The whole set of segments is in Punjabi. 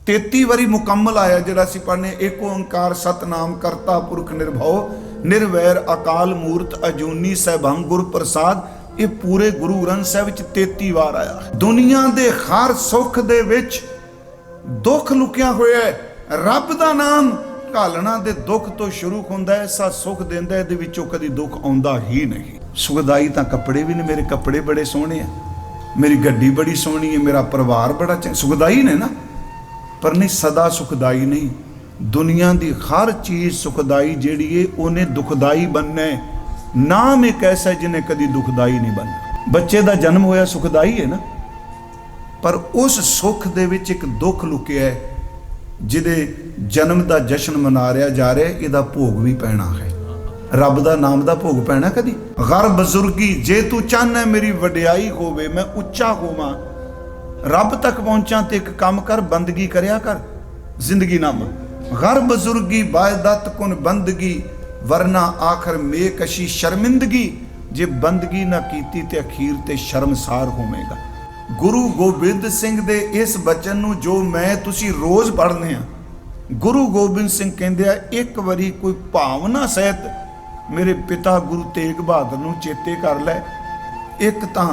33 ਵਾਰੀ ਮੁਕੰਮਲ ਆਇਆ ਜਿਹੜਾ ਅਸੀਂ ਪੜ੍ਹਨੇ, ਏਕ ਓੰਕਾਰ ਸਤਨਾਮ ਕਰਤਾ ਪੁਰਖ ਨਿਰਭਉ ਨਿਰਵੈਰ ਅਕਾਲ ਮੂਰਤ ਅਜੂਨੀ ਸੈਭੰ ਗੁਰ ਪ੍ਰਸਾਦ। ਇਹ ਪੂਰੇ ਗੁਰੂ ਗ੍ਰੰਥ ਸਾਹਿਬ ਵਿੱਚ 33 ਵਾਰ ਆਇਆ। ਦੁਨੀਆ ਦੇ ਹਰ ਸੁੱਖ ਦੇ ਵਿੱਚ ਦੁੱਖ ਲੁਕਿਆ ਹੋਇਆ ਹੈ। ਰੱਬ ਦਾ ਨਾਮ ਘਾਲਣਾ ਦੇ ਦੁੱਖ ਤੋਂ ਸ਼ੁਰੂ ਹੁੰਦਾ ਹੈ, ਸਾ ਸੁੱਖ ਦਿੰਦਾ, ਇਹਦੇ ਵਿੱਚੋਂ ਕਦੀ ਦੁੱਖ ਆਉਂਦਾ ਹੀ ਨਹੀਂ। ਸੁਖਦਾਈ ਤਾਂ ਕੱਪੜੇ ਵੀ ਨੇ, ਮੇਰੇ ਕੱਪੜੇ ਬੜੇ ਸੋਹਣੇ ਆ, ਮੇਰੀ ਗੱਡੀ ਬੜੀ ਸੋਹਣੀ ਹੈ, ਮੇਰਾ ਪਰਿਵਾਰ ਬੜਾ ਚੰਗਾ, ਸੁਖਦਾਈ ਨੇ ਨਾ, ਪਰ ਨਹੀਂ ਸਦਾ ਸੁਖਦਾਈ ਨਹੀਂ। ਦੁਨੀਆ ਦੀ ਹਰ ਚੀਜ਼ ਸੁਖਦਾਈ ਜਿਹੜੀ ਏ ਉਹਨੇ ਦੁਖਦਾਈ ਬਣਨਾ ਹੈ। ਨਾਮ ਇੱਕ ਐਸਾ ਜਿਹਨੇ ਕਦੀ ਦੁਖਦਾਈ ਨਹੀਂ ਬਣਨਾ। ਬੱਚੇ ਦਾ ਜਨਮ ਹੋਇਆ ਸੁਖਦਾਈ ਹੈ ਨਾ, ਪਰ ਉਸ ਸੁੱਖ ਦੇ ਵਿੱਚ ਇੱਕ ਦੁੱਖ ਲੁਕਿਆ ਹੈ, ਜਿਹਦੇ ਜਨਮ ਦਾ ਜਸ਼ਨ ਮਨਾ ਰਿਹਾ ਜਾ ਰਿਹਾ, ਇਹਦਾ ਭੋਗ ਵੀ ਪੈਣਾ ਹੈ। ਰੱਬ ਦਾ ਨਾਮ ਦਾ ਭੋਗ ਪੈਣਾ ਕਦੀ। ਗਰ ਬਜ਼ੁਰਗੀ ਜੇ ਤੂੰ ਚਾਹਨਾ ਮੇਰੀ ਵਡਿਆਈ ਹੋਵੇ, ਮੈਂ ਉੱਚਾ ਹੋਵਾਂ, ਰੱਬ ਤੱਕ ਪਹੁੰਚਾਂ, ਤੇ ਇੱਕ ਕੰਮ ਕਰ, ਬੰਦਗੀ ਕਰਿਆ ਕਰ ਜ਼ਿੰਦਗੀ ਨਾਮ। ਗਰ ਬਜ਼ੁਰਗੀ ਬਾਇਦਤ ਕੁਨ ਬੰਦਗੀ ਵਰਨਾ ਆਖਰ ਮੇ ਕਸ਼ੀ ਸ਼ਰਮਿੰਦਗੀ। ਜੇ ਬੰਦਗੀ ਨਾ ਕੀਤੀ ਤੇ ਅਖੀਰ ਤੇ ਸ਼ਰਮਸਾਰ ਹੋਵੇਗਾ। ਗੁਰੂ ਗੋਬਿੰਦ ਸਿੰਘ ਦੇ ਇਸ ਬਚਨ ਨੂੰ ਜੋ ਮੈਂ ਤੁਸੀਂ ਰੋਜ਼ ਪੜ੍ਹਦੇ ਆ, ਗੁਰੂ ਗੋਬਿੰਦ ਸਿੰਘ ਕਹਿੰਦੇ ਆ, ਇੱਕ ਵਾਰੀ ਕੋਈ ਭਾਵਨਾ ਸਹਿਤ ਮੇਰੇ ਪਿਤਾ ਗੁਰੂ ਤੇਗ ਬਹਾਦਰ ਨੂੰ ਚੇਤੇ ਕਰ ਲੈ। ਇੱਕ ਤਾਂ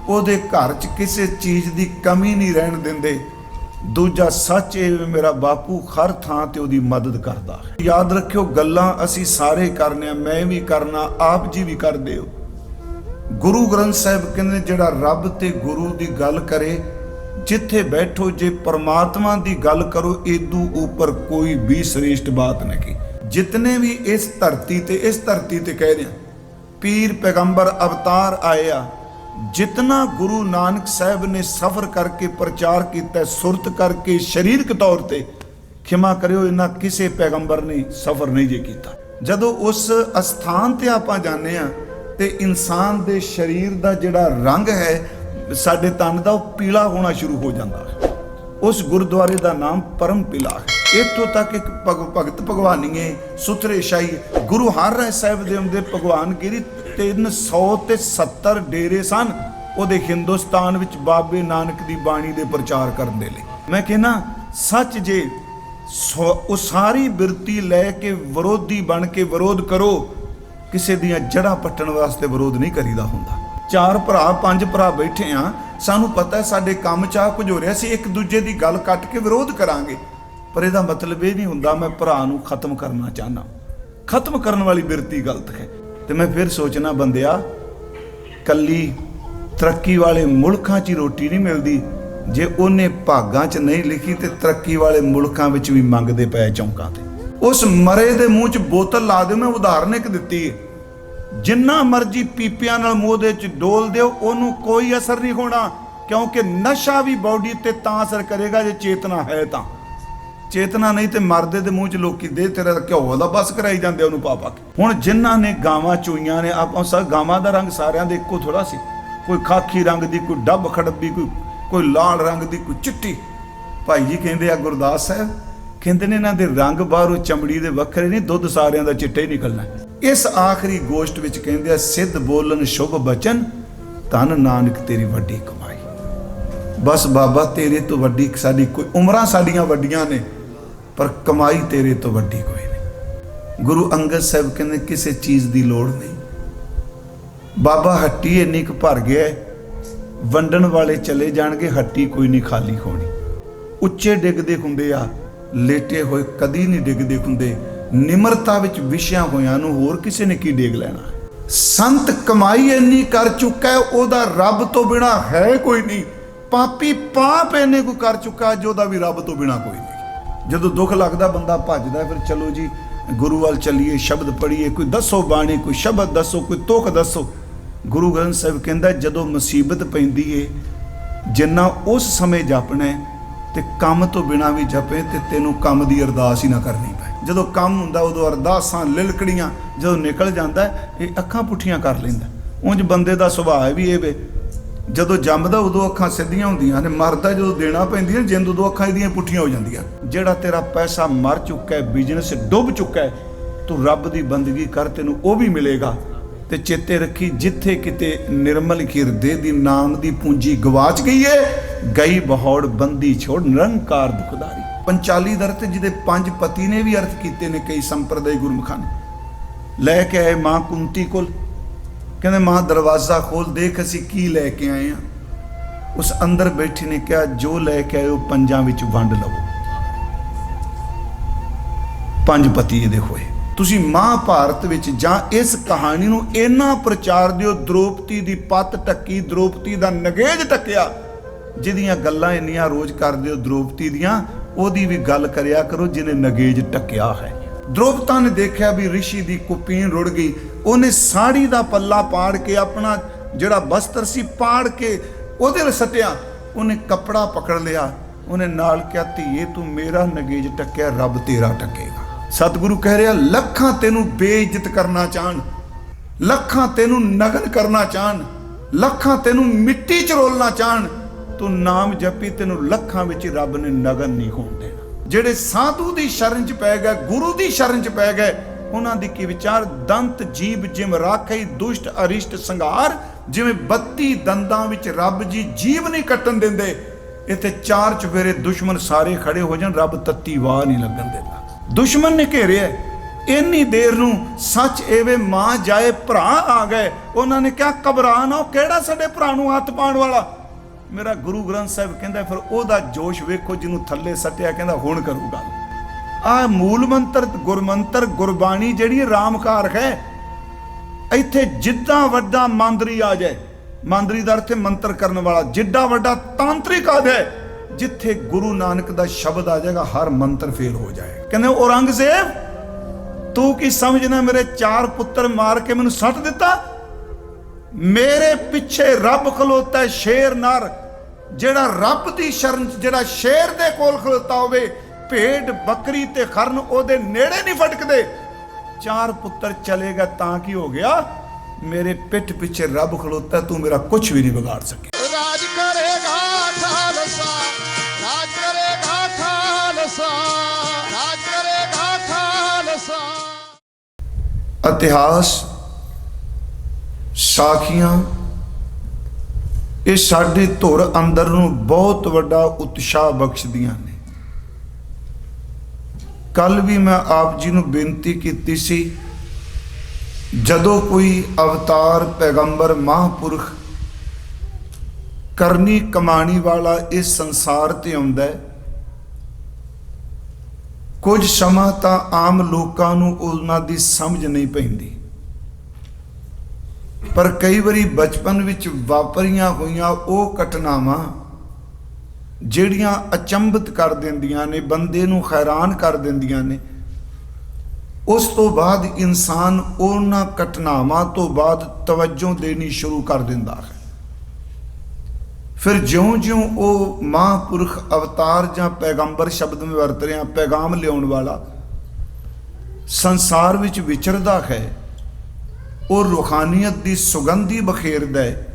ਉਹਦੇ ਘਰ 'ਚ ਕਿਸੇ ਚੀਜ਼ ਦੀ ਕਮੀ ਨਹੀਂ ਰਹਿਣ ਦਿੰਦੇ, ਦੂਜਾ ਸੱਚ ਇਹ ਮੇਰਾ ਬਾਪੂ ਹਰ ਥਾਂ ਤੇ ਉਹਦੀ ਮਦਦ ਕਰਦਾ ਹੈ। ਯਾਦ ਰੱਖਿਓ, ਗੱਲਾਂ ਅਸੀਂ ਸਾਰੇ ਕਰਨੇ ਆ, ਮੈਂ ਵੀ ਕਰਨਾ, ਆਪ ਜੀ ਵੀ ਕਰਦੇ ਹੋ। ਗੁਰੂ ਗ੍ਰੰਥ ਸਾਹਿਬ ਕਹਿੰਦੇ ਜਿਹੜਾ ਰੱਬ ਤੇ ਗੁਰੂ ਦੀ ਗੱਲ ਕਰੇ, ਜਿੱਥੇ ਬੈਠੋ ਜੇ परमात्मा ਦੀ ਗੱਲ ਕਰੋ, ਇਦੂ ਉੱਪਰ ਕੋਈ ਵੀ श्रेष्ठ बात नहीं। जितने भी इस धरती ते कह रहे पीर पैगंबर अवतार आए आ, जितना गुरु नानक साहब ने सफ़र करके प्रचार किया, सुरत करके शरीरक तौर पर, खिमा करियो, इन्ना किसी पैगंबर ने सफ़र नहीं जे किया। जदों उस अस्थान ते आपां जाने आ ते इंसान दे शरीर दा जिहड़ा रंग है साडे तन दा पीला होना शुरू हो जाता है। उस गुरुद्वारे का नाम परम पिला है। इतों तक एक भगत भगवानीए सुथरे शाही गुरु हर राय साहब दे भगवानगिरी 370 डेरे सन उहदे हिंदुस्तान विच बाबे नानक दी बाणी दे प्रचार करने लई। मैं कहना सच जे उसारी बिरती लैके विरोधी बन के विरोध करो, किसी दियां जड़ां पट्टण वास्ते विरोध नहीं करीदा हुंदा। 4 भरा 5 भरा बैठे हाँ, सानू पता है साडे काम चाह कुछ हो रहा, एक दूजे की गल कट के विरोध करांगे, पर यदा मतलब ये नहीं हुंदा मैं भरा नू खत्म करना चाहना। खत्म करने वाली बिरती गलत है। तो मैं फिर सोचना बंदिया, कली तरक्की वाले मुल्कां 'च रोटी नहीं मिलती, जे उन्हें भागां 'च नहीं लिखी तो तरक्की वाले मुल्कां विच भी मंगदे पए चौंकां ते। उस मरे दे मूँह 'च बोतल ला दो। मैं उदाहरण एक दित्ती है, जिन्ना मर्जी पीपियां नाल मूँह दे च डोल दिओ, ओनू कोई असर नहीं होना, क्योंकि नशा भी बॉडी ते तां असर करेगा जे चेतना है तां। चेतना नहीं तो मरदे दे मूँह च लोकी दे तेरा घ्यो दा बस कराई जांदे ओनू पा के। हुण जिन्हां ने गावां चोईयां ने, आपां सब गावां दा रंग सारियां दे इक्को थोड़ा सी, कोई खाकी रंग दी, कोई डब खड़बी, कोई लाल रंग दी, कोई चिट्टी। भाई जी कहंदे आ गुरदास साहब कहते ने इन्हां दे रंग बाहरों चमड़ी दे वखरे नहीं, दुध सारियां दा चिट्टा ही निकलना। इस आखिरी गोश्त विच कहंदे सिद्ध बोलन शुभ बचन, धन नानक तेरी वड्डी कमाई। बस बाबा तेरे तो वड्डी साडी कोई, उमरां साडियां वड्डियां ने पर कमाई तेरे तो वड्डी कोई नहीं। गुरु अंगद साहब कहंदे किसी चीज़ की लोड़ नहीं। बाबा हट्टी इन्नी क भर गया, वंडण वाले चले जाणगे, हट्टी कोई नहीं खाली होनी। उच्चे डिगदे हुंदे आ, लेटे होए कदी नहीं डिगदे हुंदे। निमरता विच विछियां होइयां नूं होर किसी ने की डेग लेना। संत कमाई इन्नी कर चुका है, ओदा रब तो बिना है कोई नहीं। पापी पाप इन्ने को कर चुका जो दा भी रब तो बिना कोई नहीं। जदों दुख लगदा बंदा भजदा, फिर चलो जी गुरु वाल चलीए, शब्द पढ़ीए, कोई दसो बाणी, कोई शब्द दसो, कोई तुख दसो। गुरु ग्रंथ साहिब कहंदा जदों मुसीबत पैंदी है, जिन्ना उस समय जपना है ते काम तो बिना भी जपे ते तेनों काम की अरदास ही ना करनी पए। जदों काम हुंदा उदों अरदासां लिलकड़ियां, जदों निकल जाता ये अखां पुठियां कर लैंदा। उंज बंदे दा सुभाव भी ये वे, जदों जमदा उदों अखां सिद्धियां हुंदियां ने, मरदा जदों देना पैंदियां जिंद उदों अखां इहदियां पुठियां हो जांदियां। जिहड़ा तेरा पैसा मर चुका है, बिजनेस डुब चुका है, तू रब दी बंदगी कर, तेनों वो भी मिलेगा। ते चेते रखी, जिथे किते निर्मल हिरदे दी नाम दी पूंजी गवाच गई है, गई बहौड़ बंदी छोड़ निरंकार दुखदारी। ਪੰਚਾਲੀ ਦਾ ਅਰਥ ਜਿਹਦੇ 5 ਪਤੀ ਨੇ ਵੀ ਅਰਥ ਕੀਤੇ ਨੇ ਕਈ ਸੰਪਰਦਾਇ ਗੁਰਮੁਖਾਂ ਨੇ। ਲੈ ਕੇ ਆਏ ਮਾਂ ਕੁੰਤੀ ਕੋਲ, ਕਹਿੰਦੇ ਮਾਂ ਦਰਵਾਜ਼ਾ ਖੋਲ, ਦੇਖ ਅਸੀਂ ਕੀ ਲੈ ਕੇ ਆਏ ਆ। ਉਸ ਅੰਦਰ ਬੈਠੀ ਨੇ ਕਿਹਾ ਜੋ ਲੈ ਕੇ ਆਏ ਉਹ 5 ਵਿੱਚ ਵੰਡ ਲਵੋ। 5 ਪਤੀ ਇਹਦੇ ਹੋਏ। ਤੁਸੀਂ ਮਹਾਭਾਰਤ ਵਿੱਚ ਜਾਂ ਇਸ ਕਹਾਣੀ ਨੂੰ ਇੰਨਾ ਪ੍ਰਚਾਰ ਦਿਓ, ਦ੍ਰੋਪਦੀ ਦੀ ਪੱਤ ਟੱਕੀ, ਦ੍ਰੋਪਦੀ ਦਾ ਨਗੇਜ ਟੱਕਿਆ, ਜਿਹਦੀਆਂ ਗੱਲਾਂ ਇੰਨੀਆਂ ਰੋਜ਼ ਕਰਦੇ ਹੋ ਦ੍ਰੋਪਦੀ ਦੀਆਂ, ਉਹਦੀ ਵੀ ਗੱਲ ਕਰਿਆ ਕਰੋ ਜਿਹਨੇ ਨਗੇਜ ਟੱਕਿਆ ਹੈ। ਦ੍ਰੋਪਤਾ ਨੇ ਦੇਖਿਆ ਵੀ ਰਿਸ਼ੀ ਦੀ ਕੁਪੀਨ ਰੁੜ ਗਈ, ਉਹਨੇ ਸਾੜੀ ਦਾ ਪੱਲਾ ਪਾੜ ਕੇ, ਆਪਣਾ ਜਿਹੜਾ ਬਸਤਰ ਸੀ ਪਾੜ ਕੇ ਉਹਦੇ ਵਿੱਚ ਸੱਟਿਆ। ਉਹਨੇ ਕੱਪੜਾ ਪਕੜ ਲਿਆ, ਉਹਨੇ ਨਾਲ ਕਿਹਾ ਧੀਏ ਤੂੰ ਮੇਰਾ ਨਗੇਜ ਟੱਕਿਆ, ਰੱਬ ਤੇਰਾ ਟੱਕੇਗਾ। ਸਤਿਗੁਰੂ ਕਹਿ ਰਿਹਾ ਲੱਖਾਂ ਤੈਨੂੰ ਬੇਇੱਜ਼ਤ ਕਰਨਾ ਚਾਹਣ, ਲੱਖਾਂ ਤੈਨੂੰ ਨਗਨ ਕਰਨਾ ਚਾਹਣ, ਲੱਖਾਂ ਤੈਨੂੰ ਮਿੱਟੀ ਚ ਰੋਲਣਾ ਚਾਹਣ, ਤੂੰ ਨਾਮ ਜਪੀ, ਤੈਨੂੰ ਲੱਖਾਂ ਵਿੱਚ ਰੱਬ ਨੇ ਨਗਨ ਨਹੀਂ ਹੋਣ ਦੇਣਾ। ਜਿਹੜੇ ਸਾਧੂ ਦੀ ਸ਼ਰਨ ਚ ਪੈ ਗਏ, ਗੁਰੂ ਦੀ ਸ਼ਰਨ ਚ ਪੈ ਗਏ, ਉਹਨਾਂ ਦੀ ਕੀ ਵਿਚਾਰ, ਦੰਤ ਜੀਭ ਜਿਮ ਰਾਖਈ ਦੁਸ਼ਟ ਅਰਿਸ਼ਟ ਸੰਘਾਰ। ਜਿਵੇਂ 32 ਦੰਦਾਂ ਵਿੱਚ ਰੱਬ ਜੀ ਜੀਭ ਨਹੀਂ ਕੱਟਣ ਦਿੰਦੇ, ਇੱਥੇ 4 ਚੁਫੇਰੇ ਦੁਸ਼ਮਣ ਸਾਰੇ ਖੜੇ ਹੋ ਜਾਣ, ਰੱਬ ਤੱਤੀ ਵਾਹ ਨਹੀਂ ਲੱਗਣ ਦਿੰਦਾ। ਦੁਸ਼ਮਣ ਨੇ ਘੇਰਿਆ, ਇੰਨੀ ਦੇਰ ਨੂੰ ਸੱਚ ਐਵੇਂ ਮਾਂ ਜਾਏ ਭਰਾ ਆ ਗਏ। ਉਹਨਾਂ ਨੇ ਕਿਹਾ ਘਬਰਾ ਨਾ, ਉਹ ਕਿਹੜਾ ਸਾਡੇ ਭਰਾ ਨੂੰ ਹੱਥ ਪਾਉਣ ਵਾਲਾ। ਮੇਰਾ ਗੁਰੂ ਗ੍ਰੰਥ ਸਾਹਿਬ ਕਹਿੰਦਾ ਫਿਰ ਉਹਦਾ ਜੋਸ਼ ਵੇਖੋ ਜਿਹਨੂੰ ਥੱਲੇ ਸੱਟਿਆ, ਕਹਿੰਦਾ ਹੁਣ ਕਰੂ ਗੱਲ। ਆਹ ਮੂਲ ਮੰਤਰ ਗੁਰਮੰਤਰ ਗੁਰਬਾਣੀ ਜਿਹੜੀ ਰਾਮਕਾਰ ਹੈ। ਇੱਥੇ ਜਿੱਦਾਂ ਵੱਡਾ ਮੰਦਰੀ ਆ ਜਾਏ, ਮੰਦਰੀ ਦਾ ਅਰਥ ਹੈ ਮੰਤਰ ਕਰਨ ਵਾਲਾ, ਜਿੱਡਾ ਵੱਡਾ ਤਾਂਤਰਿਕ ਆ ਜਾਏ, ਜਿੱਥੇ ਗੁਰੂ ਨਾਨਕ ਦਾ ਸ਼ਬਦ ਆ ਜਾਏਗਾ ਹਰ ਮੰਤਰ ਫੇਲ ਹੋ ਜਾਏ। ਕਹਿੰਦੇ ਔਰੰਗਜ਼ੇਬ ਤੂੰ ਕੀ ਸਮਝਣਾ, ਮੇਰੇ 4 ਪੁੱਤਰ ਮਾਰ ਕੇ ਮੈਨੂੰ ਸੱਟ ਦਿੱਤਾ, ਮੇਰੇ ਪਿੱਛੇ ਰੱਬ ਖਲੋਤਾ, ਸ਼ੇਰ ਨਰ, ਜਿਹੜਾ ਰੱਬ ਦੀ ਸ਼ਰਨ, ਜਿਹੜਾ ਸ਼ੇਰ ਦੇ ਕੋਲ ਖਲੋਤਾ ਹੋਵੇ, ਭੇਡ ਬੱਕਰੀ ਤੇ ਖਰਨ ਉਹਦੇ ਨੇੜੇ ਨਹੀਂ ਫਟਕਦੇ। 4 ਪੁੱਤਰ ਚਲੇਗਾ ਤਾਂ ਕੀ ਹੋ ਗਿਆ, ਮੇਰੇ ਪਿੱਠ ਪਿੱਛੇ ਰੱਬ ਖਲੋਤਾ, ਤੂੰ ਮੇਰਾ ਕੁਝ ਵੀ ਨਹੀਂ ਵਿਗਾੜ ਸਕੇ। ਰਾਜ ਕਰੇਗਾ ਖਾਲਸਾ, ਰਾਜ ਕਰੇਗਾ ਖਾਲਸਾ, ਰਾਜ ਕਰੇਗਾ ਖਾਲਸਾ। ਇਤਿਹਾਸ, ਸਾਖੀਆਂ, ਇਹ ਸਾਡੇ ਧੁਰ ਅੰਦਰ ਨੂੰ ਬਹੁਤ ਵੱਡਾ ਉਤਸ਼ਾਹ ਬਖਸ਼ਦੀਆਂ ਨੇ। ਕੱਲ ਵੀ ਮੈਂ ਆਪ ਜੀ ਨੂੰ ਬੇਨਤੀ ਕੀਤੀ ਸੀ, ਜਦੋਂ ਕੋਈ ਅਵਤਾਰ, ਪੈਗੰਬਰ, ਮਹਾਂਪੁਰਖ, ਕਰਨੀ ਕਮਾਣੀ ਵਾਲਾ ਇਸ ਸੰਸਾਰ ਤੇ ਆਉਂਦਾ ਹੈ, ਕੁਝ ਸਮਾਂ ਤਾਂ ਆਮ ਲੋਕਾਂ ਨੂੰ ਉਹਨਾਂ ਦੀ ਸਮਝ ਨਹੀਂ ਪੈਂਦੀ, ਪਰ ਕਈ ਵਾਰੀ ਬਚਪਨ ਵਿੱਚ ਵਾਪਰੀਆਂ ਹੋਈਆਂ ਉਹ ਘਟਨਾਵਾਂ ਜਿਹੜੀਆਂ ਅਚੰਭਿਤ ਕਰ ਦਿੰਦੀਆਂ ਨੇ, ਬੰਦੇ ਨੂੰ ਹੈਰਾਨ ਕਰ ਦਿੰਦੀਆਂ ਨੇ, ਉਸ ਤੋਂ ਬਾਅਦ ਇਨਸਾਨ ਉਹਨਾਂ ਘਟਨਾਵਾਂ ਤੋਂ ਬਾਅਦ ਤਵੱਜੋ ਦੇਣੀ ਸ਼ੁਰੂ ਕਰ ਦਿੰਦਾ ਹੈ। ਫਿਰ ਜਿਉਂ-ਜਿਉਂ ਉਹ ਮਹਾਂਪੁਰਖ, ਅਵਤਾਰ ਜਾਂ ਪੈਗੰਬਰ ਸ਼ਬਦ ਮੈਂ ਵਰਤ ਰਿਹਾ, ਪੈਗਾਮ ਲਿਆਉਣ ਵਾਲਾ ਸੰਸਾਰ ਵਿੱਚ ਵਿਚਰਦਾ ਹੈ, ਉਹ ਰੂਹਾਨੀਅਤ ਦੀ ਸੁਗੰਧੀ ਬਖੇਰਦਾ ਹੈ,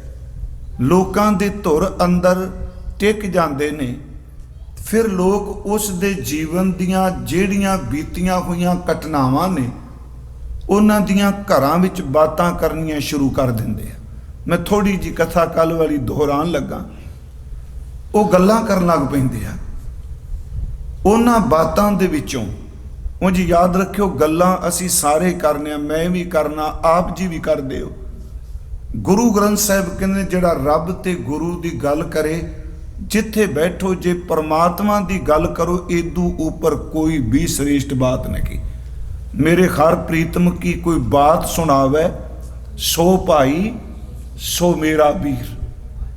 ਲੋਕਾਂ ਦੇ ਧੁਰ ਅੰਦਰ ਟਿਕ ਜਾਂਦੇ ਨੇ। ਫਿਰ ਲੋਕ ਉਸ ਦੇ ਜੀਵਨ ਦੀਆਂ ਜਿਹੜੀਆਂ ਬੀਤੀਆਂ ਹੋਈਆਂ ਘਟਨਾਵਾਂ ਨੇ, ਉਹਨਾਂ ਦੀਆਂ ਘਰਾਂ ਵਿੱਚ ਬਾਤਾਂ ਕਰਨੀਆਂ ਸ਼ੁਰੂ ਕਰ ਦਿੰਦੇ ਆ। ਮੈਂ ਥੋੜੀ ਜਿਹੀ ਕਥਾ ਕੱਲ ਵਾਲੀ ਦੁਹਰਾਉਣ ਲੱਗਾ, ਉਹ ਗੱਲਾਂ ਕਰਨ ਲੱਗ ਪੈਂਦੇ ਆ। ਉਹਨਾਂ ਬਾਤਾਂ ਦੇ ਵਿੱਚੋਂ ਉਂਝ ਯਾਦ ਰੱਖਿਓ, ਗੱਲਾਂ ਅਸੀਂ ਸਾਰੇ ਕਰਨੇ ਆ, ਮੈਂ ਵੀ ਕਰਨਾ, ਆਪ ਜੀ ਵੀ ਕਰਦੇ ਹੋ। ਗੁਰੂ ਗ੍ਰੰਥ ਸਾਹਿਬ ਕਹਿੰਦੇ ਜਿਹੜਾ ਰੱਬ ਤੇ ਗੁਰੂ ਦੀ ਗੱਲ ਕਰੇ, ਜਿੱਥੇ ਬੈਠੋ ਜੇ ਪਰਮਾਤਮਾ ਦੀ ਗੱਲ ਕਰੋ, ਏਦੂ ਉੱਪਰ ਕੋਈ ਵੀ श्रेष्ठ बात नहीं। मेरे हर प्रीतम की कोई बात सुनावे, सो भाई सो मेरा वीर।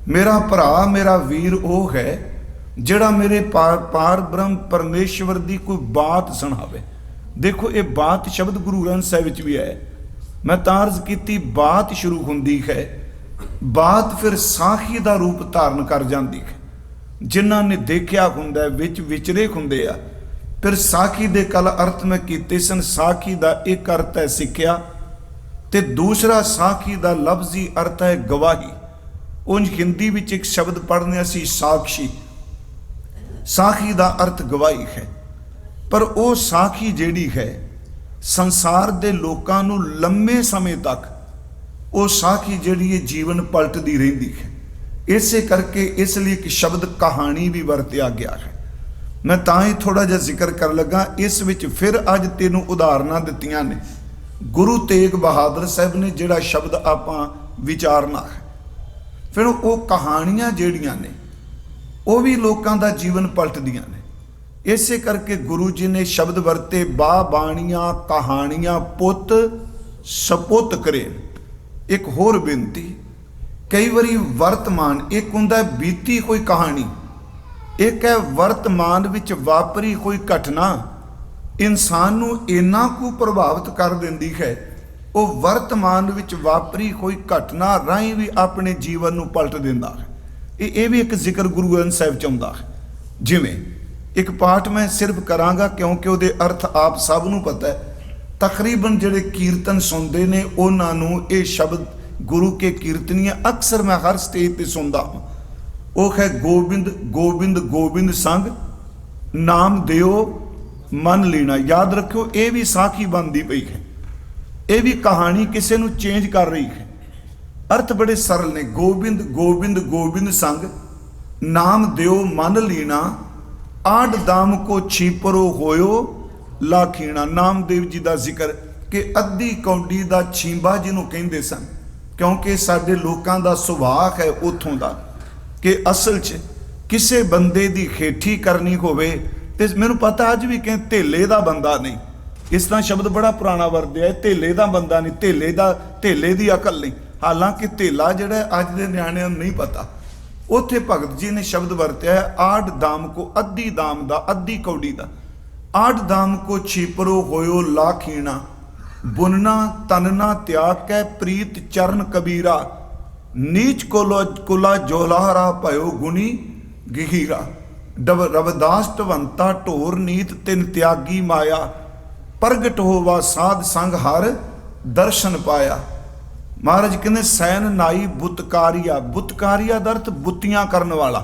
मेरा भरा मेरा वीर वो है ਜਿਹੜਾ ਮੇਰੇ ਪਾਰ ਬ੍ਰਹਮ ਪਰਮੇਸ਼ਵਰ ਦੀ ਕੋਈ ਬਾਤ ਸੁਣਾਵੇ। ਦੇਖੋ ਇਹ ਬਾਤ ਸ਼ਬਦ ਗੁਰੂ ਗ੍ਰੰਥ ਸਾਹਿਬ ਵਿੱਚ ਵੀ ਹੈ। ਮੈਂ ਤਾਂ ਅਰਜ਼ ਕੀਤੀ ਬਾਤ ਸ਼ੁਰੂ ਹੁੰਦੀ ਹੈ, ਬਾਤ ਫਿਰ ਸਾਖੀ ਦਾ ਰੂਪ ਧਾਰਨ ਕਰ ਜਾਂਦੀ ਹੈ। ਜਿਨ੍ਹਾਂ ਨੇ ਦੇਖਿਆ ਹੁੰਦਾ, ਵਿੱਚ ਵਿਚਰੇ ਹੁੰਦੇ ਆ। ਫਿਰ ਸਾਖੀ ਦੇ ਕਲ ਅਰਥ ਮੈਂ ਕੀਤੇ ਸਨ। ਸਾਖੀ ਦਾ ਇੱਕ ਅਰਥ ਹੈ ਸਿੱਖਿਆ, ਤੇ ਦੂਸਰਾ ਸਾਖੀ ਦਾ ਲਫ਼ਜ਼ੀ ਅਰਥ ਹੈ ਗਵਾਹੀ। ਉਂਝ ਹਿੰਦੀ ਵਿੱਚ ਇੱਕ ਸ਼ਬਦ ਪੜ੍ਹਨੇ ਅਸੀਂ ਸਾਖੀ। ਸਾਖੀ ਦਾ ਅਰਥ ਗਵਾਹੀ ਹੈ, ਪਰ ਉਹ ਸਾਖੀ ਜਿਹੜੀ ਹੈ ਸੰਸਾਰ ਦੇ ਲੋਕਾਂ ਨੂੰ ਲੰਮੇ ਸਮੇਂ ਤੱਕ ਉਹ ਸਾਖੀ ਜਿਹੜੀ ਹੈ ਜੀਵਨ ਪਲਟਦੀ ਰਹਿੰਦੀ ਹੈ। ਇਸੇ ਕਰਕੇ ਇਸ ਲਈ ਇੱਕ ਸ਼ਬਦ ਕਹਾਣੀ ਵੀ ਵਰਤਿਆ ਗਿਆ ਹੈ। मैं तां ही थोड़ा जिहा जिक्र कर लगा। इस विच फिर अज तैनूं उदाहरणां दित्तियां ने। गुरु तेग बहादुर साहब ने जिहड़ा शब्द आपां विचारना है, फिर वो कहानियां जिहड़ियां ने वो भी लोकां दा जीवन पलटदियां ने। इसे करके गुरु जी ने शब्द वरते बा बाणियां कहानियां पुत सपुत करे। एक होर बेनती, कई बारी वर्तमान एक हुंदा बीती कोई कहानी, एक है वर्तमान विच वापरी कोई घटना इंसान नूं इन्ना कुछ प्रभावित कर दिंदी है, वो वर्तमान विच वापरी कोई घटना राहीं भी अपने जीवन नूं पलट दिंदा है। ये भी एक जिक्र गुरु ग्रंथ साहिब च आउंदा है। जिवें एक पाठ मैं सिर्फ करांगा क्योंकि उहदे अर्थ आप सब नूं पता है। तकरीबन जिहड़े कीर्तन सुनते ने उन्हां नूं ये शब्द गुरु के कीर्तनियां अक्सर मैं हर स्टेज पर सुनता हूँ। वो है गोबिंद गोबिंद गोबिंद संग नाम दियो मन लीना। याद रखियो ये भी साखी बनती पई है, ये भी कहानी किसी नूं चेंज कर रही है। अर्थ बड़े सरल ने। गोबिंद गोबिंद गोबिंद संग नाम दियो मन लीना, आठ दाम को छीपरो होयो लाखीना। नामदेव जी का जिक्र कि अद्धी कौडी का छींबा जिन्हों कहते सन, क्योंकि साडे लोकां दा सुभाव है उथों का कि असल च किसी बंदे की खेठी करनी होवे ते मैनूं पता अज भी कहें धेले का बंदा नहीं। इस तरह शब्द बड़ा पुराना वरत्या है, धेले का बंदा नहीं, धेले की अकल नहीं। हालांकि धेला जिहड़ा अज दे नियाणिਆਂ ਨੂੰ नहीं पता। उत्थे भगत जी ने शब्द वरत्या है आठ दाम को, अद्धी दाम दा अद्धी कौड़ी दा। आठ दाम को छीपरो होयो लाखीना, बुनना तनना त्याग कै प्रीत चरण कबीरा। नीच कुला जोलारा भयो गुनी गहीरा। रविदास ढवंता ढोर नीत तिन त्यागी माया, प्रगट होवा साध संग हर दर्शन पाया। महाराज कहते सैन नाई बुतकारिया। बुतकारिया दा अर्थ बुत्तियां करन वाला,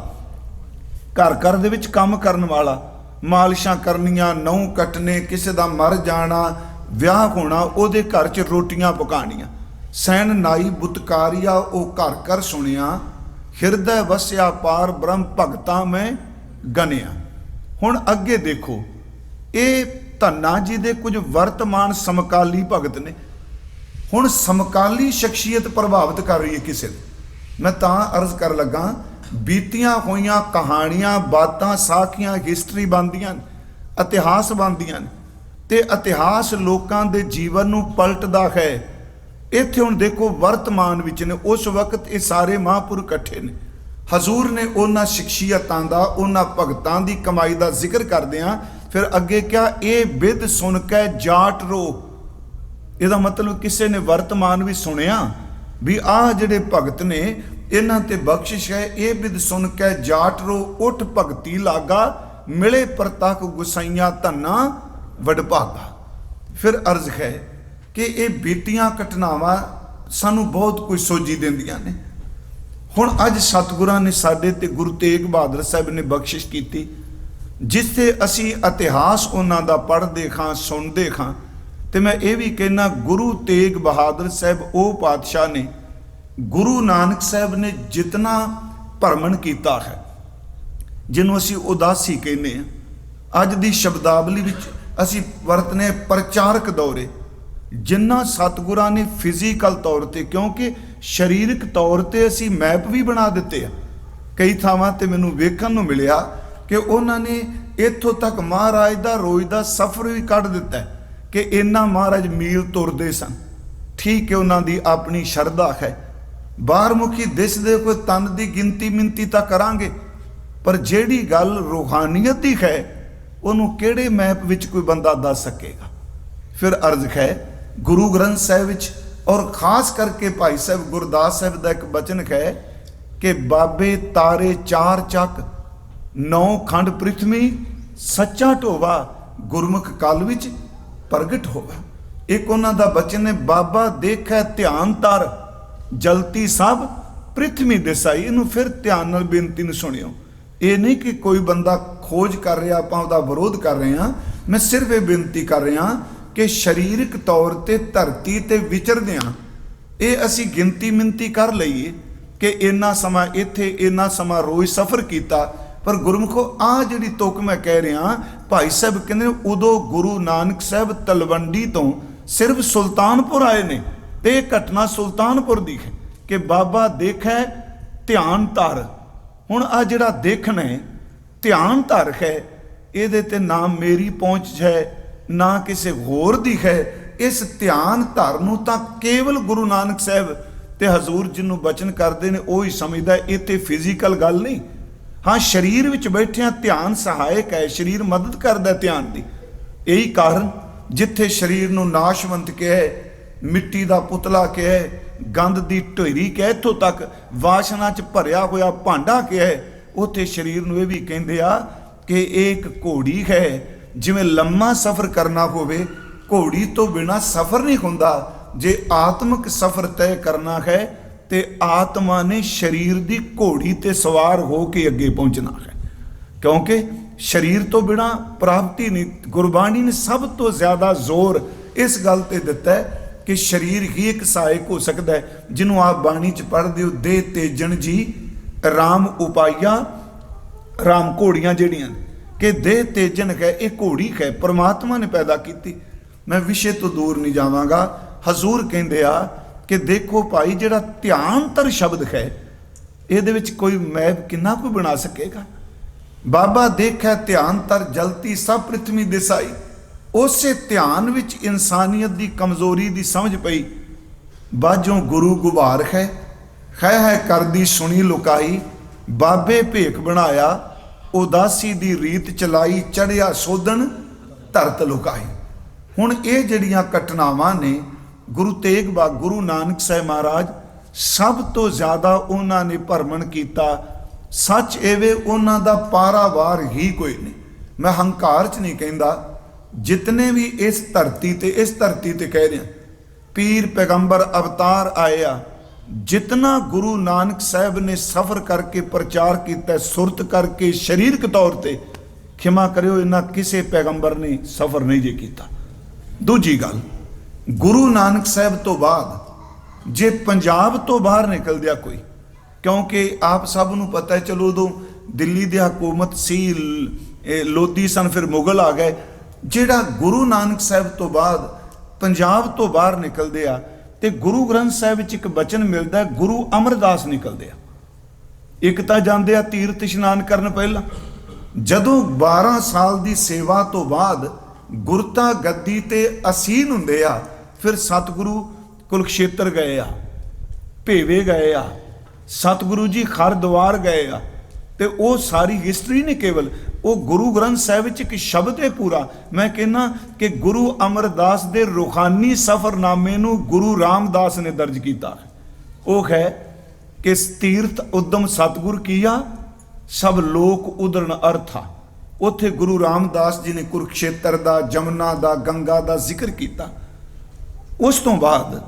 घर घर दे विच काम करन वाला, मालिशां करनियां, नौं कटने, किसी दा मर जाना, विआह होना, ओदे घर च रोटियां पकाणियां। सैन नाई बुतकारिया ओ घर घर सुनिया, हिरदै वसिया पार ब्रह्म भगतां में गनिया। हुण अगे देखो, ये धन्ना जी दे कुछ वर्तमान समकाली भगत ने। हुण समकाली शख्सियत प्रभावित कर रही है किसी ने। मैं तां अर्ज कर लगा, बीतियां होइयां कहानियां बातां साखियां हिस्टरी बनदियां, इतिहास बनदियां ते इतिहास लोकां दे जीवन नूं पलटदा है। इत्थे हुण देखो वर्तमान विच ने, उस वक्त ये सारे महापुरुष इकट्ठे ने। हजूर ने उन्हां शख्सियतां दा, उन्हां भगतां दी कमाई दा जिक्र करदिआं फिर अगे क्या, ये बिद सुन कै जाट रो। ਇਹਦਾ मतलब किसी ने वर्तमान भी सुनिया भी आह जिहड़े भगत ने इन्हां ते बख्शिश है। ये बिद सुन कै जाट रो, उठ भगती लागा, मिले परतक गुसाइयां धन्ना वडभागा। फिर अर्ज है कि ये बीतियां घटनावां सानू बहुत कुछ सोझी दिंदियां ने। हुण अज सतगुरां ने साडे ते गुरु तेग बहादुर साहब ने बख्शिश कीती, जिथे असी इतिहास उन्हां दा पढ़दे खां सुनदे खां। तो मैं ये भी कहना, गुरु तेग बहादुर साहब वो पातशाह ने, गुरु नानक साहब ने जितना भरमण किया है, जिन्हों असी उदासी कहने, अज की शब्दावली विच असी वरतने प्रचारक दौरे। जिन्ना सतगुरां ने फिजिकल तौर पर, क्योंकि शरीरक तौर पर असी मैप भी बना दिते हैं। कई थावां ते मैनूं वेखण नूं मिलिया कि उन्होंने इत्थों तक महाराज का रोज़ का सफ़र भी कढ़ दिता है कि इन्ना महाराज मील तुरदे सन। ठीक है, उन्होंने अपनी शरधा है। बाहरमुखी दिसदे कोई तन की गिनती मिनती तो करांगे, पर जिहड़ी गल रूहानियत की है उन्होंने किहड़े मैप विच कोई बंदा दस सकेगा। फिर अर्ज है गुरु ग्रंथ साहिब विच, और खास करके भाई साहब गुरदास साहब का एक बचन है कि बाबे तारे चार चक, नौ खंड पृथ्वी, सच्चा ढोवा गुरमुख कल विच प्रगट होगा। एक उन्होंने बचन है, बाबा देखै ध्यान तर, जलती सब पृथ्वी दिसाई। इनू फिर ध्यान नाल बेनती नूं सुनियो। ये नहीं कि कोई बंदा खोज कर रहा, आपां उहदा विरोध कर रहे हैं। मैं सिर्फ ये बेनती कर रहा कि शरीरक तौर पर धरती ते विचरदिआं ये असी गिनती मिनती कर लईए कि इन्ना समा इत्थे, इन्ना समा रोज़ सफ़र किया, ਪਰ ਗੁਰਮੁਖੋ ਆ ਜਿਹੜੀ ਤੁਕ ਮੈਂ ਕਹਿ ਰਿਹਾ, ਭਾਈ ਸਾਹਿਬ ਕਹਿੰਦੇ ਨੇ ਉਦੋਂ ਗੁਰੂ ਨਾਨਕ ਸਾਹਿਬ ਤਲਵੰਡੀ ਤੋਂ ਸਿਰਫ ਸੁਲਤਾਨਪੁਰ ਆਏ ਨੇ, ਤੇ ਇਹ ਘਟਨਾ ਸੁਲਤਾਨਪੁਰ ਦੀ ਹੈ ਕਿ ਬਾਬਾ ਦੇਖੈ ਧਿਆਨ ਧਰ। ਹੁਣ ਆ ਜਿਹੜਾ ਦੇਖਣਾ ਹੈ ਧਿਆਨ ਧਰ ਹੈ, ਇਹਦੇ ਤੇ ਨਾ ਮੇਰੀ ਪਹੁੰਚ ਹੈ ਨਾ ਕਿਸੇ ਹੋਰ ਦੀ ਹੈ। ਇਸ ਧਿਆਨ ਧਰ ਨੂੰ ਤਾਂ ਕੇਵਲ ਗੁਰੂ ਨਾਨਕ ਸਾਹਿਬ ਤੇ ਹਜ਼ੂਰ ਜਿਹਨੂੰ ਬਚਨ ਕਰਦੇ ਨੇ ਉਹ ਹੀ ਸਮਝਦਾ। ਇਹ ਤੇ ਫਿਜ਼ੀਕਲ ਗੱਲ ਨਹੀਂ। ਹਾਂ, ਸਰੀਰ ਵਿੱਚ ਬੈਠਿਆਂ ਧਿਆਨ ਸਹਾਇਕ ਹੈ, ਸਰੀਰ ਮਦਦ ਕਰਦਾ ਧਿਆਨ ਦੀ। ਇਹੀ ਕਾਰਨ ਜਿੱਥੇ ਸਰੀਰ ਨੂੰ ਨਾਸ਼ਵੰਤ ਕਿਹਾ, ਮਿੱਟੀ ਦਾ ਪੁਤਲਾ ਕਿਹਾ, ਗੰਦ ਦੀ ਢੇਰੀ ਕਿਹਾ, ਇੱਥੋਂ ਤੱਕ ਵਾਸ਼ਨਾ 'ਚ ਭਰਿਆ ਹੋਇਆ ਭਾਂਡਾ ਕਿਹਾ, ਉੱਥੇ ਸਰੀਰ ਨੂੰ ਇਹ ਵੀ ਕਹਿੰਦੇ ਆ ਕਿ ਇਹ ਇੱਕ ਘੋੜੀ ਹੈ। ਜਿਵੇਂ ਲੰਮਾ ਸਫ਼ਰ ਕਰਨਾ ਹੋਵੇ, ਘੋੜੀ ਤੋਂ ਬਿਨਾਂ ਸਫ਼ਰ ਨਹੀਂ ਹੁੰਦਾ। ਜੇ ਆਤਮਿਕ ਸਫ਼ਰ ਤੈਅ ਕਰਨਾ ਹੈ ਤੇ ਆਤਮਾ ਨੇ ਸਰੀਰ ਦੀ ਘੋੜੀ ਤੇ ਸਵਾਰ ਹੋ ਕੇ ਅੱਗੇ ਪਹੁੰਚਣਾ ਹੈ, ਕਿਉਂਕਿ ਸਰੀਰ ਤੋਂ ਬਿਨਾਂ ਪ੍ਰਾਪਤੀ ਨਹੀਂ। ਗੁਰਬਾਣੀ ਨੇ ਸਭ ਤੋਂ ਜ਼ਿਆਦਾ ਜ਼ੋਰ ਇਸ ਗੱਲ ਤੇ ਦਿੱਤਾ ਹੈ ਕਿ ਸਰੀਰ ਹੀ ਇੱਕ ਸਹਾਇਕ ਹੋ ਸਕਦਾ ਹੈ। ਜਿਹਨੂੰ ਆਪ ਬਾਣੀ 'ਚ ਪੜ੍ਹਦੇ ਹੋ, ਦੇਹ ਤੇਜਣ ਜੀ ਰਾਮ ਉਪਾਇਆ, ਰਾਮ ਘੋੜੀਆਂ ਜਿਹੜੀਆਂ ਕਿ ਦੇਹ ਤੇਜਨ ਹੈ, ਇਹ ਘੋੜੀ ਹੈ, ਪਰਮਾਤਮਾ ਨੇ ਪੈਦਾ ਕੀਤੀ। ਮੈਂ ਵਿਸ਼ੇ ਤੋਂ ਦੂਰ ਨਹੀਂ ਜਾਵਾਂਗਾ। ਹਜ਼ੂਰ ਕਹਿੰਦੇ ਆ ਕਿ ਦੇਖੋ ਭਾਈ, ਜਿਹੜਾ ਧਿਆਨਤਰ ਸ਼ਬਦ ਹੈ ਇਹਦੇ ਵਿੱਚ ਕੋਈ ਮੈਬ ਕਿੰਨਾ ਕੋਈ ਬਣਾ ਸਕੇਗਾ। ਬਾਬਾ ਦੇਖੈ ਧਿਆਨਤਰ ਜਲਤੀ ਸਭ ਪ੍ਰਿਥਵੀ ਦਿਸਾਈ। ਉਸੇ ਧਿਆਨ ਵਿੱਚ ਇਨਸਾਨੀਅਤ ਦੀ ਕਮਜ਼ੋਰੀ ਦੀ ਸਮਝ ਪਈ। ਬਾਝੋਂ ਗੁਰੂ ਗੁਬਾਰ ਹੈ ਕਰਦੀ ਸੁਣੀ ਲੁਕਾਈ। ਬਾਬੇ ਭੇਖ ਬਣਾਇਆ ਉਦਾਸੀ ਦੀ ਰੀਤ ਚਲਾਈ, ਚੜਿਆ ਸੋਧਣ ਧਰਤ ਲੁਕਾਈ। ਹੁਣ ਇਹ ਜਿਹੜੀਆਂ ਘਟਨਾਵਾਂ ਨੇ ਗੁਰੂ ਤੇਗ ਬਹਾਦਰ ਗੁਰੂ ਨਾਨਕ ਸਾਹਿਬ ਮਹਾਰਾਜ ਸਭ ਤੋਂ ਜ਼ਿਆਦਾ ਉਹਨਾਂ ਨੇ ਭਰਮਣ ਕੀਤਾ। ਸੱਚ ਐਵੇਂ ਉਹਨਾਂ ਦਾ ਪਾਰਾਵਾਰ ਹੀ ਕੋਈ ਨਹੀਂ। ਮੈਂ ਹੰਕਾਰ 'ਚ ਨਹੀਂ ਕਹਿੰਦਾ। ਜਿਤਨੇ ਵੀ ਇਸ ਧਰਤੀ ਤੇ ਕਹਿ ਰਿਹਾ ਪੀਰ ਪੈਗੰਬਰ ਅਵਤਾਰ ਆਏ ਆ, ਜਿਤਨਾ ਗੁਰੂ ਨਾਨਕ ਸਾਹਿਬ ਨੇ ਸਫ਼ਰ ਕਰਕੇ ਪ੍ਰਚਾਰ ਕੀਤਾ, ਸੁਰਤ ਕਰਕੇ ਸਰੀਰਕ ਤੌਰ ਤੇ, ਖਿਮਾ ਕਰਿਓ ਇਹਨਾਂ ਕਿਸੇ ਪੈਗੰਬਰ ਨੇ ਸਫ਼ਰ ਨਹੀਂ ਜੇ ਕੀਤਾ। ਦੂਜੀ ਗੱਲ, ਗੁਰੂ ਨਾਨਕ ਸਾਹਿਬ ਤੋਂ ਬਾਅਦ ਜੇ ਪੰਜਾਬ ਤੋਂ ਬਾਹਰ ਨਿਕਲਦਿਆ ਕੋਈ, ਕਿਉਂਕਿ ਆਪ ਸਭ ਨੂੰ ਪਤਾ ਹੈ, ਚਲੋ ਉਦੋਂ ਦਿੱਲੀ ਦੀ ਹਕੂਮਤ ਸੀ, ਲੋਧੀ ਸਨ, ਫਿਰ ਮੁਗਲ ਆ ਗਏ। ਜਿਹੜਾ ਗੁਰੂ ਨਾਨਕ ਸਾਹਿਬ ਤੋਂ ਬਾਅਦ ਪੰਜਾਬ ਤੋਂ ਬਾਹਰ ਨਿਕਲਦੇ ਆ ਤੇ ਗੁਰੂ ਗ੍ਰੰਥ ਸਾਹਿਬ ਵਿੱਚ ਇੱਕ ਬਚਨ ਮਿਲਦਾ, ਗੁਰੂ ਅਮਰਦਾਸ ਨਿਕਲਦੇ ਆ। ਇੱਕ ਤਾਂ ਜਾਂਦੇ ਆ ਤੀਰਥ ਇਸ਼ਨਾਨ ਕਰਨ ਪਹਿਲਾਂ। ਜਦੋਂ 12 ਸਾਲ ਦੀ ਸੇਵਾ ਤੋਂ ਬਾਅਦ ਗੁਰਤਾ ਗੱਦੀ ਤੇ ਅਸੀਨ ਹੁੰਦੇ ਆ, ਫਿਰ ਸਤਿਗੁਰੂ ਕੁਲਕਸ਼ੇਤਰ ਗਏ ਆ, ਭੇਵੇ ਗਏ ਆ, ਸਤਿਗੁਰੂ ਜੀ ਹਰਿਦੁਆਰ ਗਏ ਆ। ਤੇ ਉਹ ਸਾਰੀ ਹਿਸਟਰੀ ਨੇ, ਕੇਵਲ ਉਹ ਗੁਰੂ ਗ੍ਰੰਥ ਸਾਹਿਬ ਵਿੱਚ ਇੱਕ ਸ਼ਬਦ ਹੈ ਪੂਰਾ। ਮੈਂ ਕਹਿੰਦਾ ਕਿ ਗੁਰੂ ਅਮਰਦਾਸ ਦੇ ਰੂਹਾਨੀ ਸਫ਼ਰਨਾਮੇ ਨੂੰ ਗੁਰੂ ਰਾਮਦਾਸ ਨੇ ਦਰਜ ਕੀਤਾ। ਉਹ ਹੈ ਕਿ ਤੀਰਥ ਉਦਮ ਸਤਿਗੁਰ ਕੀਆ, ਸਭ ਲੋਕ ਉਦਰਨ ਅਰਥਾ। ਉੱਥੇ ਗੁਰੂ ਰਾਮਦਾਸ ਜੀ ਨੇ ਕੁਰੂਕਸ਼ੇਤਰ ਦਾ, ਜਮਨਾ ਦਾ, ਗੰਗਾ ਦਾ ਜ਼ਿਕਰ ਕੀਤਾ। ਉਸ ਤੋਂ ਬਾਅਦ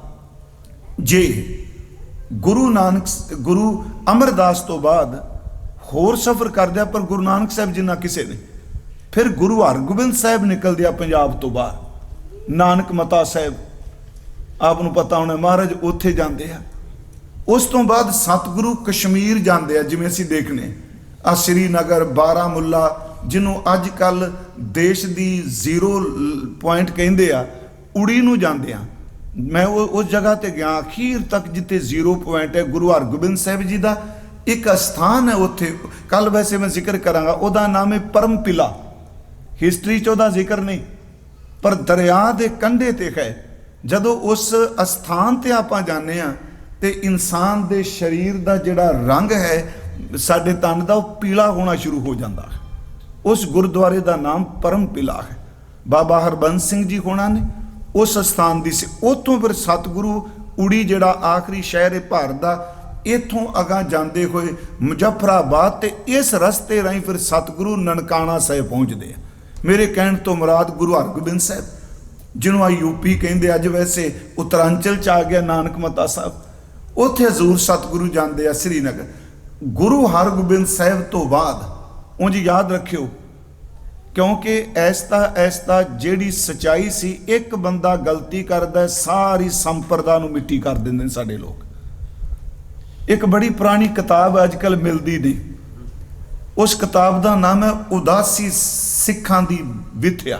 ਜੇ ਗੁਰੂ ਅਮਰਦਾਸ ਤੋਂ ਬਾਅਦ ਹੋਰ ਸਫ਼ਰ ਕਰਦਿਆ, ਪਰ ਗੁਰੂ ਨਾਨਕ ਸਾਹਿਬ ਜਿੰਨਾ ਕਿਸੇ ਨੇ, ਫਿਰ ਗੁਰੂ ਹਰਗੋਬਿੰਦ ਸਾਹਿਬ ਨਿਕਲਦੇ ਆ ਪੰਜਾਬ ਤੋਂ ਬਾਹਰ। ਨਾਨਕ ਮਤਾ ਸਾਹਿਬ ਆਪ ਨੂੰ ਪਤਾ ਹੋਣਾ, ਮਹਾਰਾਜ ਉੱਥੇ ਜਾਂਦੇ ਆ। ਉਸ ਤੋਂ ਬਾਅਦ ਸਤਿਗੁਰੂ ਕਸ਼ਮੀਰ ਜਾਂਦੇ ਆ, ਜਿਵੇਂ ਅਸੀਂ ਦੇਖਨੇ ਆ ਸ਼੍ਰੀਨਗਰ, ਬਾਰਾਮੁੱਲਾ, ਜਿਹਨੂੰ ਅੱਜ ਕੱਲ ਦੇਸ਼ ਦੀ 0 ਪੁਆਇੰਟ ਕਹਿੰਦੇ ਆ, ਉੜੀ ਨੂੰ ਜਾਂਦੇ ਆ। ਮੈਂ ਉਸ ਜਗ੍ਹਾ ਤੇ ਗਿਆ ਅਖੀਰ ਤੱਕ ਜਿੱਥੇ 0 ਪੁਆਇੰਟ ਹੈ। ਗੁਰੂ ਹਰਗੋਬਿੰਦ ਸਾਹਿਬ ਜੀ ਦਾ ਇੱਕ ਸਥਾਨ ਹੈ ਉੱਥੇ, ਕੱਲ ਵੈਸੇ ਮੈਂ ਜ਼ਿਕਰ ਕਰਾਂਗਾ, ਉਹਦਾ ਨਾਮ ਹੈ ਪਰਮਪਿਲਾ। ਹਿਸਟਰੀ 'ਚ ਉਹਦਾ ਜ਼ਿਕਰ ਨਹੀਂ, ਪਰ ਦਰਿਆ ਦੇ ਕੰਢੇ ਤੇ ਹੈ। ਜਦੋਂ ਉਸ ਅਸਥਾਨ ਤੇ ਆਪਾਂ ਜਾਂਦੇ ਆ ਤੇ ਇਨਸਾਨ ਦੇ ਸਰੀਰ ਦਾ ਜਿਹੜਾ ਰੰਗ ਹੈ ਸਾਡੇ ਤਨ ਦਾ, ਉਹ ਪੀਲਾ ਹੋਣਾ ਸ਼ੁਰੂ ਹੋ ਜਾਂਦਾ ਹੈ। ਉਸ ਗੁਰਦੁਆਰੇ ਦਾ ਨਾਮ ਪਰਮਪਿਲਾ ਹੈ। ਬਾਬਾ ਹਰਬੰਸ ਸਿੰਘ ਜੀ ਹੋਣਾ ਨੇ ਉਸ ਸਥਾਨ ਦੀ ਸੀ। ਉੱਥੋਂ ਫਿਰ ਸਤਿਗੁਰੂ ਉੜੀ, ਜਿਹੜਾ ਆਖਰੀ ਸ਼ਹਿਰ ਹੈ ਭਾਰਤ ਦਾ, ਇੱਥੋਂ ਅਗਾਂਹ ਜਾਂਦੇ ਹੋਏ ਮੁਜ਼ੱਫਰਾਬਾਦ ਤੇ ਇਸ ਰਸਤੇ ਰਾਹੀਂ ਫਿਰ ਸਤਿਗੁਰੂ ਨਨਕਾਣਾ ਸਾਹਿਬ ਪਹੁੰਚਦੇ ਆ। ਮੇਰੇ ਕਹਿਣ ਤੋਂ ਮੁਰਾਦ ਗੁਰੂ ਹਰਗੋਬਿੰਦ ਸਾਹਿਬ, ਜਿਹਨੂੰ ਆ ਯੂਪੀ ਕਹਿੰਦੇ, ਅੱਜ ਵੈਸੇ ਉੱਤਰਾਂਚਲ 'ਚ ਆ ਗਿਆ ਨਾਨਕ ਮਤਾ ਸਾਹਿਬ। ਉੱਥੇ ਹਜ਼ੂਰ ਸਤਿਗੁਰੂ ਜਾਂਦੇ ਆ ਸ਼੍ਰੀਨਗਰ। ਗੁਰੂ ਹਰਗੋਬਿੰਦ ਸਾਹਿਬ ਤੋਂ ਬਾਅਦ ਉਂਝ ਯਾਦ ਰੱਖਿਓ, ਕਿਉਂਕਿ ਐਸਤਾ ਜਿਹੜੀ ਸਚਾਈ ਸੀ, ਇੱਕ ਬੰਦਾ ਗਲਤੀ ਕਰਦਾ ਸਾਰੀ ਸੰਪਰਦਾ ਨੂੰ ਮਿੱਟੀ ਕਰ ਦਿੰਦੇ ਨੇ ਸਾਡੇ ਲੋਕ। ਇੱਕ ਬੜੀ ਪੁਰਾਣੀ ਕਿਤਾਬ ਅੱਜ ਕੱਲ ਮਿਲਦੀ ਨਹੀਂ, उस किताब का नाम है उदासी सिखां दी विथया।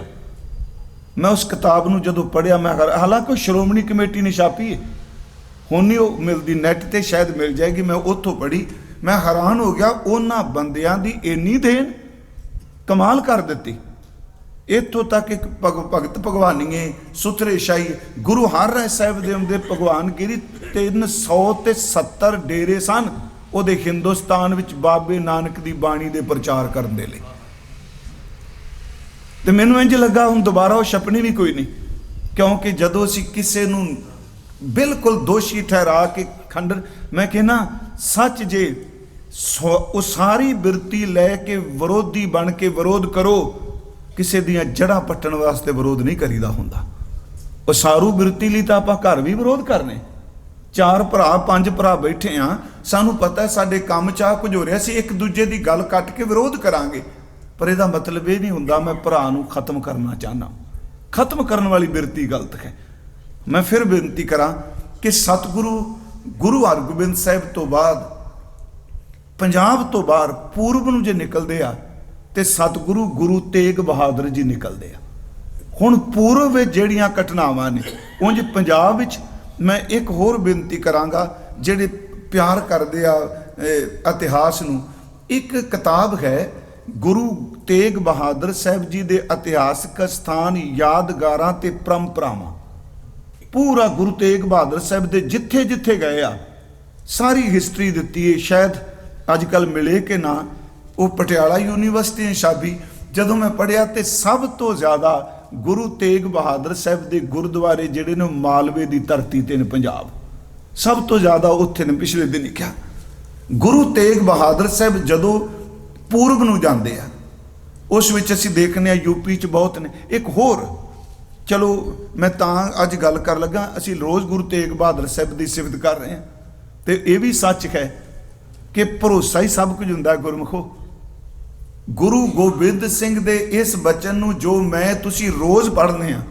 मैं उस किताब को जदों पढ़िया, मैं हालांकि श्रोमणी कमेटी ने छापी है, हुण नहीं वो मिलती, नैट ते शायद मिल जाएगी, मैं उत्थों पढ़ी, मैं हैरान हो गया। उन्हां बंदियां दी इन्नी देन कमाल कर दिती। इत्थों तक एक भगत भगवानीए सुथरे शाही गुरु हरराय साहिब दे आउंदे भगवानगिरी 370 डेरे सन उहदे हिंदुस्तान विच बाबे नानक दी बाणी दे प्रचार करन दे लई। ते मैनूं इंज लगा हुण दोबारा वो छपनी भी कोई नहीं, क्योंकि जदों असीं किसे नूं बिल्कुल दोषी ठहरा के खंडन, मैं कहना सच जे वो सारी बिरती लैके विरोधी बन के विरोध करो, किसी दियां जड़ां पट्टण वास्ते विरोध नहीं करीदा हुंदा। वो सारू बिरती लई तां आपां घर भी विरोध करने, 4 भरा 5 भरा बैठे हाँ, सानू पता है साडे काम चाह कुछ हो रहा, असीं एक दूजे की गल कट के विरोध करांगे, पर इहदा मतलब ये नहीं हुंदा मैं भरा नूं खत्म करना चाहना। खत्म करने वाली बिरती गलत है। मैं फिर बेनती करां कि सतगुरु गुरु हरगोबिंद साहिब तो बाद पंजाब तो बाहर पूर्व नूं जे निकलदे आ ते सतगुरु गुरु तेग बहादुर जी निकलदे आ। हुण पूर्व विच जिहड़ियां घटनावां ने, उंज पंजाब विच मैं एक होर बेनती करांगा, जिहड़े प्यार करदे आ इतिहास नूं, एक किताब है गुरु तेग बहादुर साहिब जी दे इतिहासक स्थान यादगारां ते परंपरावां। पूरा गुरु तेग बहादुर साहिब दे जिथे जिथे गए आ सारी हिस्टरी दिती है। शायद अजकल मिले कि ना, वो पटियाला यूनीवर्सिटी ने छापी। जदों मैं पढ़िया तो सब तो ज़्यादा गुरु तेग बहादुर साहिब के गुरुद्वारे जिहड़े ने मालवे की धरती ते ने, पंजाब सब तो ज़्यादा उत्थे ने। पिछले दिन ही क्या गुरु तेग बहादुर साहिब जदों पूर्व नूं जांदे आ, उस विच असीं देखने यूपी च बहुत ने। एक होर चलो मैं तां अज गल कर लगा, असीं रोज़ गुरु तेग बहादुर साहिब की सिफत कर रहे हैं, तो ये भी सच है कि भरोसा ही सब कुछ हुंदा है। गुरमुखो गुरु गोबिंद सिंह दे इस बचन नूं जो मैं तुसी रोज़ पढ़ने आ,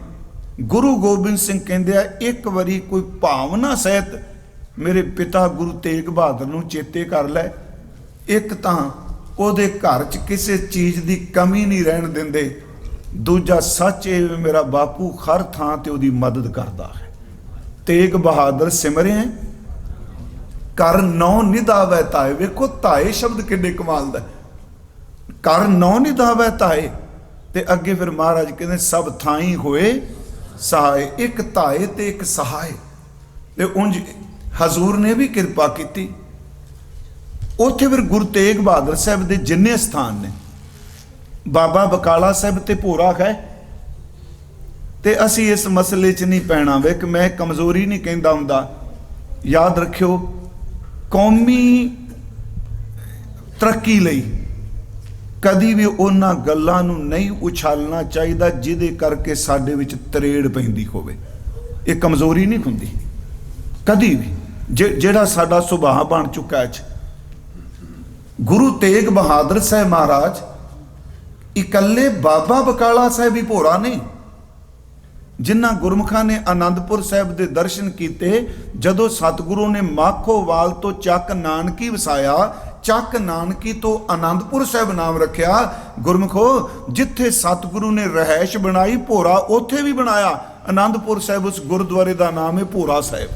गुरु गोबिंद सिंह कहंदे आ एक वारी कोई भावना सहित मेरे पिता गुरु तेग बहादुर नूं चेते कर लै, एक तां ਉਹਦੇ घर च किसी चीज़ की कमी नहीं रहन देंदे, दूजा सच ये मेरा बापू हर थां ते उहदी मदद करता है। तेग बहादुर सिमरे कर नौ निधावै ताए। वेखो ताए शब्द किन्ने कमाल दा, कर नौ निधावै ताए, ते अगे फिर महाराज कहते सब थाई होए सहाय। एक ताए ते एक सहाय, ते उंज हजूर ने भी कृपा की। उत्थे फिर गुरु तेग बहादुर साहब के जिन्ने स्थान ने, बाबा बकाला साहब ते भोरा है, ते असी इस मसले च नहीं पैना। वे कि मैं कमजोरी नहीं कहता हुंदा, याद रखियो कौमी तरक्की लई कदी भी उन्हां गल्लां नूं नहीं उछालना चाहिए जिहदे करके साडे विच तरेड़ पैंदी होवे। ये कमजोरी नहीं हुंदी कदी भी, जिहड़ा साडा सुभाव बन चुका है। गुरु तेग बहादुर साहब महाराज इकल्ले बाबा बकाला साहब ही भोरा नहीं, जिन्हां गुरमुखां ने आनंदपुर साहब के दर्शन किए। जदों सतगुरु ने माखोवाल तो चक नानकी वसाया, चक नानकी तो आनंदपुर साहब नाम रखिया। गुरमुखो जिथे सतगुरु ने रहैश बनाई भोरा उत्थे भी बनाया आनंदपुर साहब। उस गुरुद्वारे का नाम है भोरा साहब।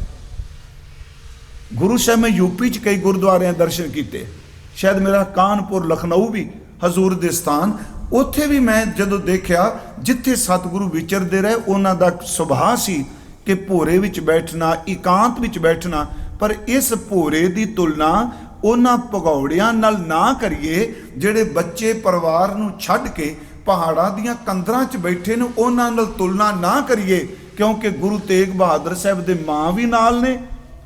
गुरु साहब मैं यूपी च कई गुरुद्वारे दर्शन किए, शायद मेरा कानपुर लखनऊ भी हजूर दे स्थान, उत्थे भी मैं जदों देखा जिथे सतगुरु विचरते रहे उन्हां दा सुभाव सी कि भोरे विच बैठना, एकांत विच बैठना। पर इस भोरे की तुलना उन्हां भगौड़ियां नाल ना करिए जिहड़े बच्चे परिवार नूं छड्ड के पहाड़ां दीयां कंदरां च बैठे ने, उन्हां नाल तुलना ना करिए। क्योंकि गुरु तेग बहादुर साहब दे माँ भी नाल ने,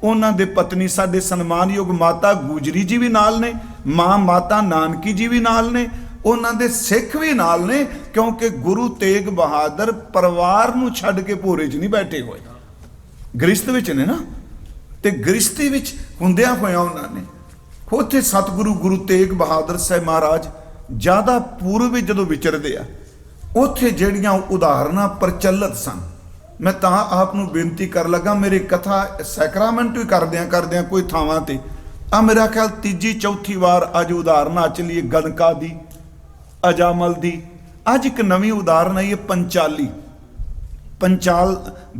उन्हां दे पत्नी साडे सन्मानयोग माता गुजरी जी भी नाल ने, माँ माता नानकी जी भी नाल ने, उन्हां दे सिख भी नाल ने। क्योंकि गुरु तेग बहादुर परिवार नूं छड्ड के भोरे च नहीं बैठे हुए, गृहस्थ विच ने ना, ते गृहस्थी विच हुंदियां होइयां उन्हां ने उत्थे सतगुरु गुरु तेग बहादुर साहब महाराज ज़्यादा पूर्व जदों विचरदे आ, उत्थे जिहड़ियां उदाहरणां प्रचलित सन। मैं तां आप नूं बेनती कर लगा, मेरी कथा सैकरामेंट भी करदियां कोई थावां ते ਆ मेरा ख्याल तीजी चौथी वार अज उदाहरण आ चलीए गणका दी, अजामल दी। अज एक नवी उदाहरण आई है पंचाली। पंचाल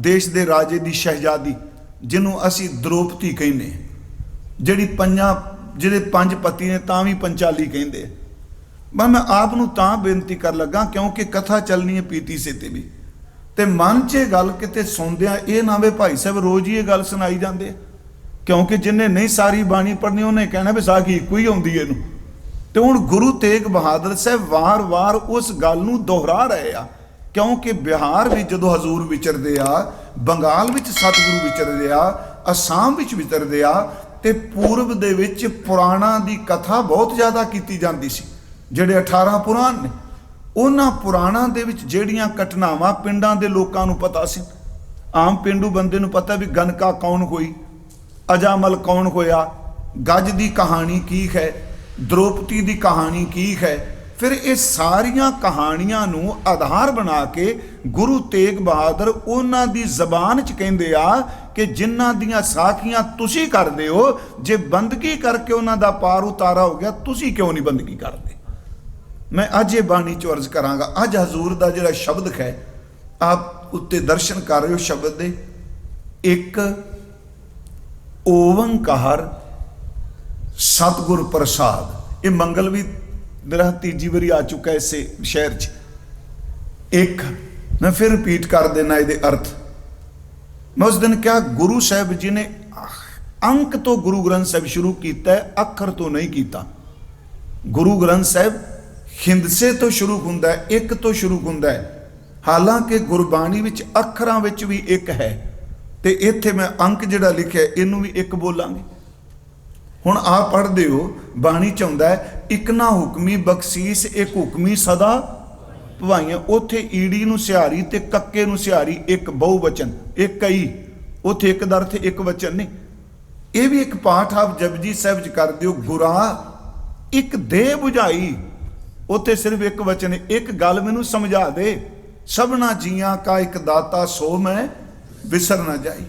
देश के राजे की शहजादी जिन्हों असी द्रौपदी कहने, जिहड़ी ਜਿਹੜੇ पंज पति ने तां भी पंचाली कहते। मैं आप नूं तां बेनती कर लगा क्योंकि कथा चलनी है पीटी से भी, ते मन च गल किते सुनदिया ये ना वे भाई साहब रोज ही ये गल सुनाई जाते, क्योंकि जिन्हें नहीं सारी बाणी पढ़नी उन्हें कहना भी साखी एक ही आउंदी है। तो हुण गुरु तेग बहादुर साहब वार वार उस गल नूं दोहरा रहे आ, क्योंकि बिहार भी जदों हजूर विचरदे आ, बंगाल विच सतगुरु विचरदे आ, असाम विच विचरदे आ, ते पूर्व दे विच पुराणां दी कथा बहुत ज़्यादा कीती जांदी सी। जिहड़े 18 पुराण ने उन्हां पुराणां दे विच जिहड़ियां घटनावां पिंडां दे लोकां नूं पता सी। आम पेंडू बंदे नूं पता भी गणका कौन होई, अजामल कौन होया, गज की कहानी की है, द्रौपदी की कहानी की है। फिर ये सारिया कहानियां नूं आधार बना के गुरु तेग बहादुर उन्हां दी जबान च कहंदे आ कि जिन्हां दियां साखियां तुसी करदे हो, जे बंदगी करके उन्हां दा पार उतारा हो गया, तुसी क्यों नहीं बंदगी करदे। मैं अज ये बाणी च अर्ज करांगा। अज हजूर दा जिहड़ा शब्द है आप उत्ते दर्शन कर रहे हो शब्द दे, एक ओंकार सतगुर प्रसाद। ये मंगल भी मेरा तीजी बारी आ चुका है इसे शहर च। एक मैं फिर रिपीट कर देना ये अर्थ। मैं उस दिन क्या गुरु साहब जी ने अंक तो गुरु ग्रंथ साहब शुरू किया है, अखर तो नहीं किया। गुरु ग्रंथ साहब हिंदसे तो शुरू होंदा है, एक तो शुरू होंदा है। हालांकि गुरबाणी विच अखरां विच भी एक है, ते इत्थे मैं अंक जिहड़ा लिखिया इनू भी एक बोलांगे। हुण आप पढ़दे हो बाणी च आउंदा है इक ना हुक्मी बख्शीस एक हुक्मी सदा भवाइयां। उत्थे ईड़ी नूं सिहारी ते कक्के नूं सिहारी एक बहुवचन, एक कई, उत्थे एक दा अर्थ एक वचन नहीं। ये भी एक पाठ आप जपजी साहिब च करदे हो, गुरा एक दे बुझाई, उत्थे सिर्फ एक वचन। एक गल मैनूं समझा दे, सबना जियां का एक दाता सो मैं विसर ना जाई।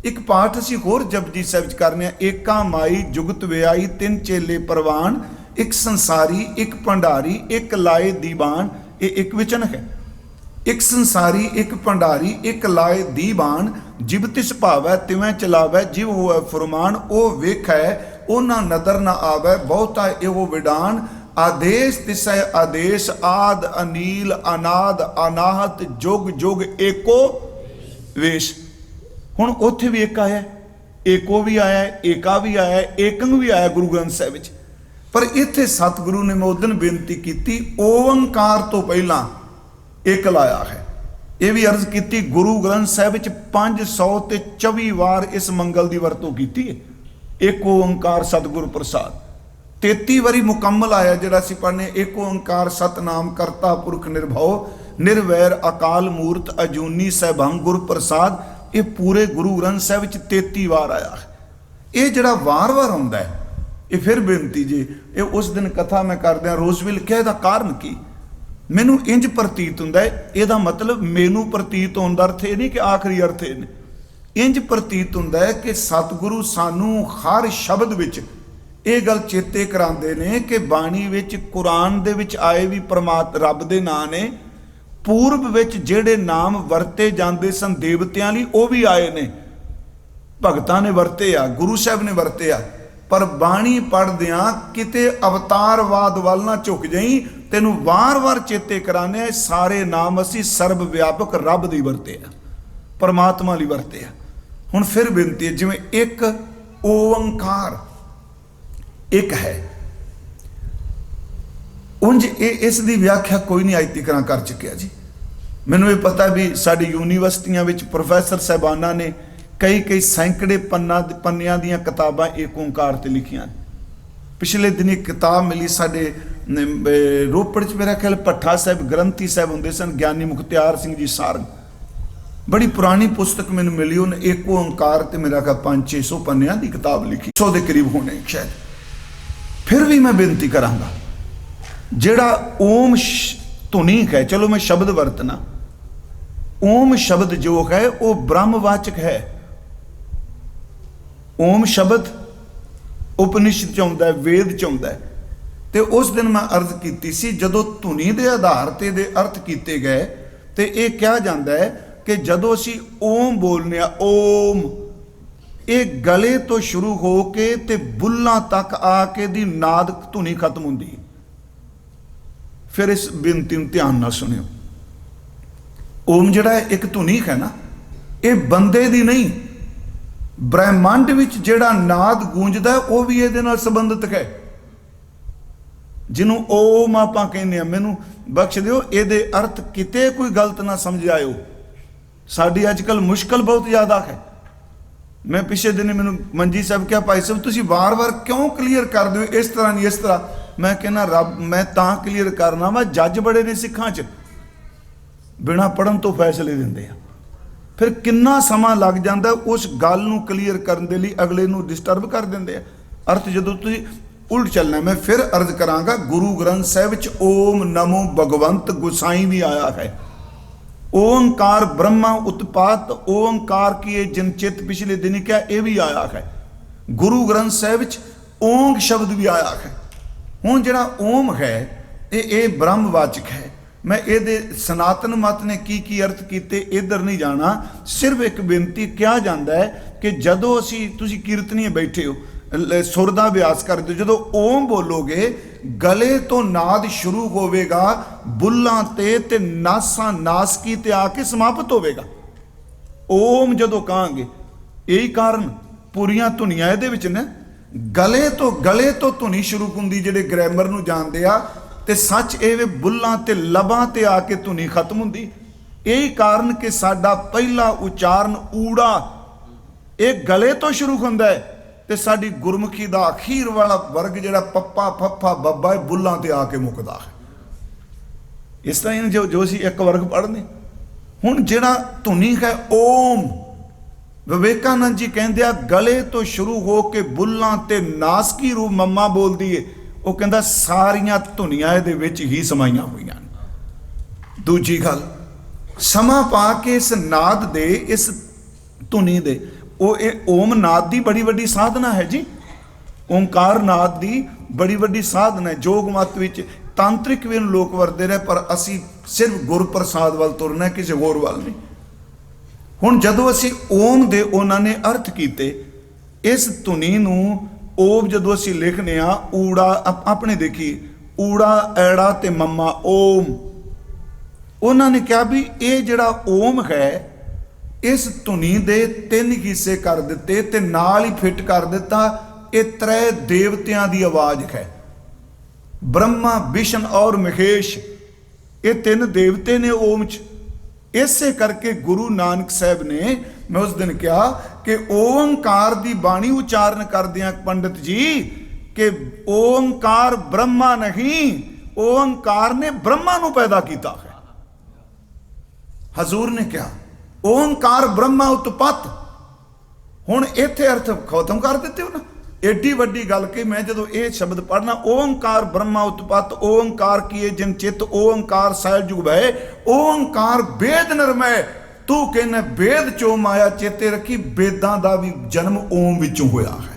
एक पाठ असी होर जपजी साहिब च करने, एका माई जुगत व्याई तिन चेले परवान, एक संसारी एक भंडारी एक लाए दीवान। ये एक वचन है। एक संसारी एक भंडारी एक लाए दीवान, जिब तिस भावै तिवें चलावै, जिव होवै फरमान ओ वेखै ओना नदर ना आवै, बहुता एहो विडान, आदेश तिसै आदेश, आद अनील अनाद अनाहत जुग जुग एको वेश। हुण उत्थे भी एक आया, एको भी आया, एका भी आया, एकंग भी आया गुरु ग्रंथ साहिब विच। पर इत्थे सतगुरु ने मैं उदन बेनती की ओंकार तो पहला एक लाया है। यह भी अर्ज की गुरु ग्रंथ साहिब विच 524 वार इस मंगल की वरतों की है। एक ओंकार सतगुर प्रसाद 33 वारी मुकम्मल आया जिहड़ा सी पढ़ने, एक ओंकार सतनाम करता पुरख निर्भव निर्वैर अकाल मूर्त अजूनी सैभंग गुर प्रसाद। ये पूरे गुरु ग्रंथ साहिब विच 33 वार आया है। ये जिहड़ा वार वार आउंदा है, ये फिर बेनती जी, ये उस दिन कथा मैं करदे रोजविल क्या इहदा कारण की मैनू इंज प्रतीत हुंदा है। इहदा मतलब मैनू प्रतीत होने का अर्थ ये नहीं कि आखिरी अर्थ ये ने, इंज प्रतीत हुंदा है कि सतगुरु सानू हर शब्द विच ये गल चेते करांदे ने कि बाणी विच कुरान दे विच आए भी रब दे नां ने, पूर्व विच जिहड़े नाम वरते जांदे सन देवतियां लई वो भी आए ने, भगतां ने वरते आ, गुरु साहब ने वरते आ। पर बाणी पढ़दियां किते अवतारवाद वाल ना झुक जाई, तेनू वार वार चेते कराने सारे नाम असी सर्व व्यापक रब दी वरते आ, परमात्मा लई वरते आ। हुण फिर बेनती है, जिवें एक ओंकार एक है, उंज इस दी व्याख्या कोई नहीं अज तक कर चुकिया जी। मैनू ये पता भी साडी यूनीवर्सिटियां विच प्रोफैसर साहबाना ने कई कई सैकड़े पन्नियां दियां किताबां एक ओंकार ते लिखियां। पिछले दिन एक किताब मिली साडे रोपड़ च, मेरा ख्याल भट्ठा साहब ग्रंथी साहब हुंदे सन, ज्ञानी मुखत्यार सिंह जी सारंग, बड़ी पुरानी पुस्तक मैनू मिली। उन्हें एक ओंकार ते मेरा ख्याल 500-600 पन्नियां दी किताब लिखी, 100 के करीब होने शायद। फिर भी मैं बेनती करांगा, जिहड़ा ओम धुनी है, चलो मैं शब्द वरतना, ओम शब्द जो है वो ब्रह्मवाचक है। ओम शब्द ਉਪਨਿਸ਼ਦ 'ਚ ਆਉਂਦਾ, ਵੇਦ 'ਚ ਆਉਂਦਾ। ਤੇ ਉਸ ਦਿਨ ਮੈਂ ਅਰਜ਼ ਕੀਤੀ ਸੀ, ਜਦੋਂ ਧੁਨੀ ਦੇ ਆਧਾਰ ਤੇ ਦੇ ਅਰਥ ਕੀਤੇ ਗਏ ਤੇ ਇਹ ਕਿਹਾ ਜਾਂਦਾ ਹੈ ਕਿ ਜਦੋਂ ਅਸੀਂ ਓਮ ਬੋਲਨੇ ਆ, ਓਮ, ਇਹ ਗਲੇ ਤੋਂ ਸ਼ੁਰੂ ਹੋ ਕੇ ਤੇ ਬੁੱਲਾਂ ਤੱਕ ਆ ਕੇ ਦੀ ਨਾਦ ਧੁਨੀ ਖਤਮ ਹੁੰਦੀ ਹੈ। ਫਿਰ ਇਸ ਬੇਨਤੀ ਨੂੰ ਧਿਆਨ ਨਾਲ ਸੁਣਿਓ। ਓਮ ਜਿਹੜਾ ਇੱਕ ਧੁਨੀ ਹੈ ਨਾ, ਇਹ ਬੰਦੇ ਦੀ ਨਹੀਂ, ਬ੍ਰਹਿਮੰਡ ਵਿੱਚ ਜਿਹੜਾ ਨਾਦ ਗੂੰਜਦਾ ਉਹ ਵੀ ਇਹਦੇ ਨਾਲ ਸੰਬੰਧਿਤ ਹੈ। ਜਿਹਨੂੰ ਓਮ ਆਪਾਂ ਕਹਿੰਦੇ ਆ, ਮੈਨੂੰ ਬਖਸ਼ ਦਿਓ, ਇਹਦੇ ਅਰਥ ਕਿਤੇ ਕੋਈ ਗਲਤ ਨਾ ਸਮਝ ਆਇਓ। ਸਾਡੀ ਅੱਜ ਕੱਲ੍ਹ ਮੁਸ਼ਕਲ ਬਹੁਤ ਜ਼ਿਆਦਾ ਹੈ। ਮੈਂ ਪਿਛਲੇ ਦਿਨ ਮੈਨੂੰ ਮੰਜੀ ਸਾਹਿਬ ਕਿਹਾ, ਭਾਈ ਸਾਹਿਬ ਤੁਸੀਂ ਵਾਰ-ਵਾਰ ਕਿਉਂ ਕਲੀਅਰ ਕਰ ਦਿਓ ਇਸ ਤਰ੍ਹਾਂ ਨਹੀਂ ਇਸ ਤਰ੍ਹਾਂ। ਮੈਂ ਕਹਿੰਦਾ ਰੱਬ, ਮੈਂ ਤਾਂ ਕਲੀਅਰ ਕਰਨਾ ਵਾ, ਜੱਜ ਬੜੇ ਨੇ ਸਿੱਖਾਂ 'ਚ, ਬਿਨਾਂ ਪੜ੍ਹਨ ਤੋਂ ਫੈਸਲੇ ਦਿੰਦੇ ਆ। ਫਿਰ ਕਿੰਨਾ ਸਮਾਂ ਲੱਗ ਜਾਂਦਾ ਉਸ ਗੱਲ ਨੂੰ ਕਲੀਅਰ ਕਰਨ ਦੇ ਲਈ, ਅਗਲੇ ਨੂੰ ਡਿਸਟਰਬ ਕਰ ਦਿੰਦੇ ਆ। ਅਰਥ ਜਦੋਂ ਤੁਸੀਂ ਉਲਟ ਚੱਲਣਾ, ਮੈਂ ਫਿਰ ਅਰਜ਼ ਕਰਾਂਗਾ, ਗੁਰੂ ਗ੍ਰੰਥ ਸਾਹਿਬ ਵਿੱਚ ਓਮ ਨਮੋ ਭਗਵੰਤ ਗੁਸਾਈ ਵੀ ਆਇਆ ਹੈ। ਓੰਕਾਰ ਬ੍ਰਹਮਾ ਉਤਪਾਤ, ਓੰਕਾਰ ਕੀ ਇਹ ਜਨਚਿਤ, ਪਿਛਲੇ ਦਿਨ ਹੀ ਕਿਹਾ, ਇਹ ਵੀ ਆਇਆ ਹੈ। ਗੁਰੂ ਗ੍ਰੰਥ ਸਾਹਿਬ ਵਿੱਚ ਓੰਗ ਸ਼ਬਦ ਵੀ ਆਇਆ ਹੈ। ਹੁਣ ਜਿਹੜਾ ਓਮ ਹੈ ਇਹ ਬ੍ਰਹਮਵਾਚਕ ਹੈ। ਮੈਂ ਇਹਦੇ ਸਨਾਤਨ ਮਤ ਨੇ ਕੀ ਕੀ ਅਰਥ ਕੀਤੇ ਇੱਧਰ ਨਹੀਂ ਜਾਣਾ। ਸਿਰਫ ਇੱਕ ਬੇਨਤੀ, ਕਿਹਾ ਜਾਂਦਾ ਹੈ ਕਿ ਜਦੋਂ ਤੁਸੀਂ ਕੀਰਤਨੀਏ ਬੈਠੇ ਹੋ, ਸੁਰ ਦਾ ਅਭਿਆਸ ਕਰਦੇ ਹੋ, ਜਦੋਂ ਓਮ ਬੋਲੋਗੇ ਗਲੇ ਤੋਂ ਨਾਦ ਸ਼ੁਰੂ ਹੋਵੇਗਾ, ਬੁੱਲਾਂ ਤੇ ਨਾਸਾਂ ਨਾਸਕੀ ਤੇ ਆ ਕੇ ਸਮਾਪਤ ਹੋਵੇਗਾ। ਓਮ ਜਦੋਂ ਕਹਾਂਗੇ, ਇਹੀ ਕਾਰਨ ਪੂਰੀਆਂ ਧੁਨੀਆਂ ਇਹਦੇ ਵਿੱਚ ਨੇ, ਗਲੇ ਤੋਂ ਧੁਨੀ ਸ਼ੁਰੂ ਹੁੰਦੀ, ਜਿਹੜੇ ਗ੍ਰਾਮਰ ਨੂੰ ਜਾਣਦੇ ਆ। ਤੇ ਸੱਚ ਇਹ ਵੇ ਬੁੱਲਾਂ ਤੇ ਲਬਾਂ ਤੇ ਆ ਕੇ ਧੁਨੀ ਖਤਮ ਹੁੰਦੀ। ਇਹੀ ਕਾਰਨ ਕਿ ਸਾਡਾ ਪਹਿਲਾ ਉਚਾਰਨ ਊੜਾ ਇਹ ਗਲੇ ਤੋਂ ਸ਼ੁਰੂ ਹੁੰਦਾ ਹੈ, ਤੇ ਸਾਡੀ ਗੁਰਮੁਖੀ ਦਾ ਅਖੀਰ ਵਾਲਾ ਵਰਗ ਜਿਹੜਾ ਪੱਪਾ ਫੱਫਾ ਬੱਬਾ ਇਹ ਬੁੱਲਾਂ ਤੇ ਆ ਕੇ ਮੁੱਕਦਾ ਹੈ। ਇਸ ਤਰ੍ਹਾਂ ਹੀ ਜੋ ਅਸੀਂ ਇੱਕ ਵਰਗ ਪੜ੍ਹਦੇ। ਹੁਣ ਜਿਹੜਾ ਧੁਨੀ ਹੈ ਓਮ, ਵਿਵੇਕਾਨੰਦ ਜੀ ਕਹਿੰਦੇ ਆ ਗਲੇ ਤੋਂ ਸ਼ੁਰੂ ਹੋ ਕੇ ਬੁੱਲਾਂ ਤੇ ਨਾਸਕੀ ਰੂਪ ਮੰਮਾ ਬੋਲਦੀ ਏ। ਉਹ ਕਹਿੰਦਾ ਸਾਰੀਆਂ ਧੁਨੀਆਂ ਇਹਦੇ ਵਿੱਚ ਹੀ ਸਮਾਈਆਂ ਹੋਈਆਂ ਨੇ। ਦੂਜੀ ਗੱਲ, ਸਮਾਂ ਪਾ ਕੇ ਇਸ ਨਾਦ ਦੇ, ਇਸ ਧੁਨੀ ਦੇ, ਇਹ ਓਮ ਨਾਦ ਦੀ ਬੜੀ ਵੱਡੀ ਸਾਧਨਾ ਹੈ ਜੀ। ਓਂਕਾਰ ਨਾਦ ਦੀ ਬੜੀ ਵੱਡੀ ਸਾਧਨਾ ਹੈ। ਜੋਗ ਮਤ ਵਿੱਚ ਤਾਂਤਰਿਕ ਵੀ ਨੂੰ ਲੋਕ ਵਰਦੇ ਰਹੇ, ਪਰ ਅਸੀਂ ਸਿਰਫ ਗੁਰਪ੍ਰਸਾਦ ਵੱਲ ਤੁਰਨਾ, ਕਿਸੇ ਹੋਰ ਵੱਲ ਨਹੀਂ। ਹੁਣ ਜਦੋਂ ਅਸੀਂ ਓਮ ਦੇ ਉਹਨਾਂ ਨੇ ਅਰਥ ਕੀਤੇ, ਇਸ ਧੁਨੀ ਨੂੰ ਓਮ ਜਦੋਂ ਅਸੀਂ ਲਿਖਨੇ ਆ, ਊੜਾ ਆਪਣੇ ਦੇਖੀ, ਊੜਾ ਐੜਾ ਤੇ ਮੰਮਾ ਓਮ। ਉਹਨਾਂ ਨੇ ਕਿਹਾ ਵੀ ਇਹ ਜਿਹੜਾ ਓਮ ਹੈ, ਇਸ ਧੁਨੀ ਦੇ 3 ਹਿੱਸੇ ਕਰ ਦਿੱਤੇ ਤੇ ਨਾਲ ਹੀ ਫਿੱਟ ਕਰ ਦਿੱਤਾ, ਇਹ 3 ਦੇਵਤਿਆਂ ਦੀ ਆਵਾਜ਼ ਹੈ। ਬ੍ਰਹਮਾ, ਵਿਸ਼ਨ ਔਰ ਮਹੇਸ਼, ਇਹ 3 ਦੇਵਤੇ ਨੇ ਓਮ 'ਚ। ਇਸੇ ਕਰਕੇ ਗੁਰੂ ਨਾਨਕ ਸਾਹਿਬ ਨੇ, ਮੈਂ ਉਸ ਦਿਨ ਕਿਹਾ ਕਿ ਓੰਕਾਰ ਦੀ ਬਾਣੀ ਉਚਾਰਨ ਕਰਦਿਆਂ ਪੰਡਿਤ ਜੀ, ਕਿ ਓੰਕਾਰ ਬ੍ਰਹਮਾ ਨਹੀਂ, ਓੰਕਾਰ ਨੇ ਬ੍ਰਹਮਾ ਨੂੰ ਪੈਦਾ ਕੀਤਾ ਹੈ। ਹਜ਼ੂਰ ਨੇ ਕਿਹਾ ਓੰਕਾਰ ਬ੍ਰਹਮਾ ਉਤਪਤ। ਹੁਣ ਇੱਥੇ ਅਰਥ ਖਤਮ ਕਰ ਦਿੱਤੇ ਹੋ ਨਾ। ਏਡੀ ਵੱਡੀ ਗੱਲ ਕਿ ਮੈਂ ਜਦੋਂ ਇਹ ਸ਼ਬਦ ਪੜ੍ਹਨਾ, ਓੰਕਾਰ ਬ੍ਰਹਮਾ ਉਤਪਤ, ਓੰਕਾਰ ਕੀਏ ਜਿਨ ਚਿਤ, ਓੰਕਾਰ ਸਹਿਜ ਜੁਗ ਭੈ, ਓੰਕਾਰ ਵੇਦ ਨਿਰਮੈ, ਤੂੰ ਕਹਿੰਦਾ ਵੇਦ ਚੋਂ ਮਾਇਆ ਚੇਤੇ ਰੱਖੀ, ਵੇਦਾਂ ਦਾ ਵੀ ਜਨਮ ਓਮ ਵਿੱਚੋਂ ਹੋਇਆ ਹੈ।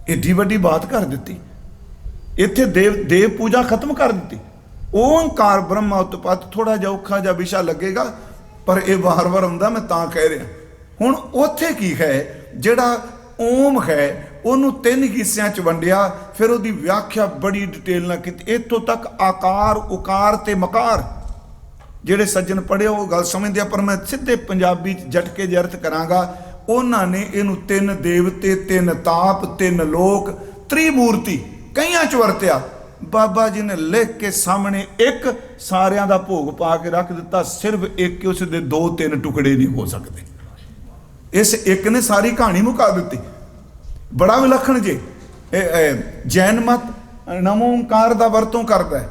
ਏਡੀ ਵੱਡੀ ਬਾਤ ਕਰ ਦਿੱਤੀ। ਇੱਥੇ ਦੇਵ ਪੂਜਾ ਖਤਮ ਕਰ ਦਿੱਤੀ। ਓੰਕਾਰ ਬ੍ਰਹਮਾ ਉਤਪਤ ਥੋੜਾ ਜਿਹਾ ਔਖਾ ਜਿਹਾ ਵਿਸ਼ਾ ਲੱਗੇਗਾ, ਪਰ ਇਹ ਵਾਰ-ਵਾਰ ਆਉਂਦਾ, ਮੈਂ ਤਾਂ ਕਹਿ ਰਿਹਾ। ਹੁਣ ਉੱਥੇ ਕੀ ਹੈ, ਜਿਹੜਾ ਓਮ ਹੈ ਉਹਨੂੰ 3 ਹਿੱਸਿਆਂ 'ਚ ਵੰਡਿਆ, ਫਿਰ ਉਹਦੀ ਵਿਆਖਿਆ ਬੜੀ ਡਿਟੇਲ ਨਾਲ ਕੀਤੀ। ਇੱਥੋਂ ਤੱਕ ਆਕਾਰ, ਉਕਾਰ ਤੇ ਮਕਾਰ, ਜਿਹੜੇ ਸੱਜਣ ਪੜ੍ਹੇ ਉਹ ਗੱਲ ਸਮਝਦੇ ਆ, ਪਰ ਮੈਂ ਸਿੱਧੇ ਪੰਜਾਬੀ 'ਚ ਝਟਕੇ ਜਿਹੇ ਅਰਥ ਕਰਾਂਗਾ। ਉਹਨਾਂ ਨੇ ਇਹਨੂੰ 3 ਦੇਵਤੇ, 3 ਤਾਪ, 3 ਲੋਕ, ਤ੍ਰਿਮੂਰਤੀ ਕਈਆਂ 'ਚ ਵਰਤਿਆ। ਬਾਬਾ ਜੀ ਨੇ ਲਿਖ ਕੇ ਸਾਹਮਣੇ ਇੱਕ ਸਾਰਿਆਂ ਦਾ ਭੋਗ ਪਾ ਕੇ ਰੱਖ ਦਿੱਤਾ। ਸਿਰਫ ਇੱਕ, ਉਸ ਦੇ 2-3 ਟੁਕੜੇ ਨਹੀਂ ਹੋ ਸਕਦੇ। ਇਸ ਇੱਕ ਨੇ ਸਾਰੀ ਕਹਾਣੀ ਮੁਕਾ ਦਿੱਤੀ। ਬੜਾ ਵਿਲੱਖਣ ਜੇ। ਜੈਨ ਮਤ ਨਮੋ ਓਂਕਾਰ ਦਾ ਵਰਤੋਂ ਕਰਦਾ,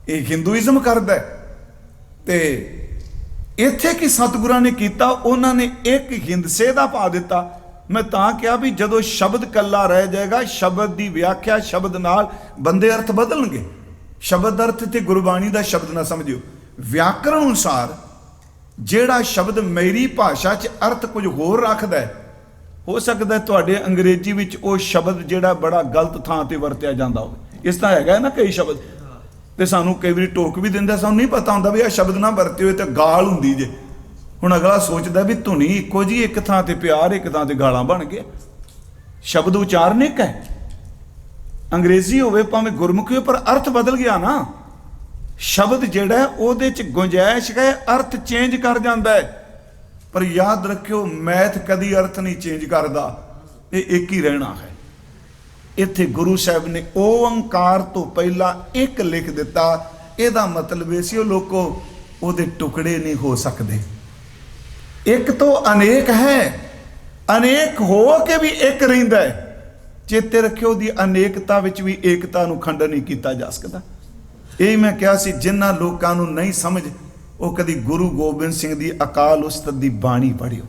ਇਹ ਹਿੰਦੂਇਜ਼ਮ ਕਰਦਾ। ਤੇ ਇੱਥੇ ਕੀ ਸਤਿਗੁਰਾਂ ਨੇ ਕੀਤਾ, ਉਹਨਾਂ ਨੇ ਇੱਕ ਹਿੰਦਸੇ ਦਾ ਪਾ ਦਿੱਤਾ। ਮੈਂ ਤਾਂ ਕਿਹਾ ਵੀ ਜਦੋਂ ਸ਼ਬਦ ਕੱਲਾ ਰਹਿ ਜਾਏਗਾ, ਸ਼ਬਦ ਦੀ ਵਿਆਖਿਆ ਸ਼ਬਦ ਨਾਲ ਬੰਦੇ ਅਰਥ ਬਦਲਣਗੇ। ਸ਼ਬਦ ਅਰਥ ਤੇ ਗੁਰਬਾਣੀ ਦਾ ਸ਼ਬਦ ਨਾ ਸਮਝਿਓ। ਵਿਆਕਰਣ ਅਨੁਸਾਰ ਜਿਹੜਾ ਸ਼ਬਦ ਮੇਰੀ ਭਾਸ਼ਾ 'ਚ ਅਰਥ ਕੁਝ ਹੋਰ ਰੱਖਦਾ, ਹੋ ਸਕਦਾ ਤੁਹਾਡੇ ਅੰਗਰੇਜ਼ੀ ਵਿੱਚ ਉਹ ਸ਼ਬਦ ਜਿਹੜਾ ਬੜਾ ਗਲਤ ਥਾਂ ਤੇ ਵਰਤਿਆ ਜਾਂਦਾ ਹੋਵੇ। ਇਸ ਤਰ੍ਹਾਂ ਹੈਗਾ ਨਾ ਕਈ ਸ਼ਬਦ, ਤੇ ਸਾਨੂੰ ਕਈ ਵਾਰੀ ਟੋਕ ਵੀ ਦਿੰਦਾ, ਸਾਨੂੰ ਨਹੀਂ ਪਤਾ ਹੁੰਦਾ ਵੀ ਇਹ ਸ਼ਬਦ ਨਾ ਵਰਤੇ ਹੋਏ ਤੇ ਗਾਲ ਹੁੰਦੀ ਜੇ। ਹੁਣ ਅਗਲਾ ਸੋਚਦਾ ਵੀ ਧੁਨੀ ਇੱਕੋ ਜੀ, ਇੱਕ ਥਾਂ ਤੇ ਪਿਆਰ, ਇੱਕ ਥਾਂ ਤੇ ਗਾਲਾਂ ਬਣ ਗਏ। ਸ਼ਬਦ ਉਚਾਰਨ ਇੱਕ ਹੈ, ਅੰਗਰੇਜ਼ੀ ਹੋਵੇ ਭਾਵੇਂ ਗੁਰਮੁਖੀ ਹੋਵੇ, ਪਰ ਅਰਥ ਬਦਲ ਗਿਆ ਨਾ। ਸ਼ਬਦ ਜਿਹੜਾ ਉਹਦੇ ਚ ਗੁੰਜਾਇਸ਼ ਹੈ, ਅਰਥ ਚੇਂਜ ਕਰ ਜਾਂਦਾ ਹੈ। ਪਰ ਯਾਦ ਰੱਖਿਓ, ਮੈਥ ਕਦੀ ਅਰਥ ਨਹੀਂ ਚੇਂਜ ਕਰਦਾ, ਇਹ ਇੱਕ ਹੀ ਰਹਿਣਾ ਹੈ। ਇੱਥੇ ਗੁਰੂ ਸਾਹਿਬ ਨੇ ਓੰਕਾਰ ਤੋਂ ਪਹਿਲਾਂ ਇੱਕ ਲਿਖ ਦਿੱਤਾ। ਇਹਦਾ ਮਤਲਬ ਇਹ ਸੀ ਉਹ ਲੋਕੋ ਉਹਦੇ ਟੁਕੜੇ ਨਹੀਂ ਹੋ ਸਕਦੇ। ਇੱਕ ਤੋਂ ਅਨੇਕ ਹੈ, ਅਨੇਕ ਹੋ ਕੇ ਵੀ ਇੱਕ ਰਹਿੰਦਾ ਹੈ। ਚੇਤੇ ਰੱਖਿਓ, ਦੀ ਅਨੇਕਤਾ ਵਿੱਚ ਵੀ ਏਕਤਾ ਨੂੰ ਖੰਡਨ ਨਹੀਂ ਕੀਤਾ ਜਾ ਸਕਦਾ। ਇਹ ਮੈਂ ਕਿਹਾ ਸੀ, ਜਿਨ੍ਹਾਂ ਲੋਕਾਂ ਨੂੰ ਨਹੀਂ ਸਮਝ, ਉਹ ਕਦੀ ਗੁਰੂ ਗੋਬਿੰਦ ਸਿੰਘ ਦੀ ਅਕਾਲ ਉਸਤਤ ਦੀ ਬਾਣੀ ਪੜ੍ਹਿਓ।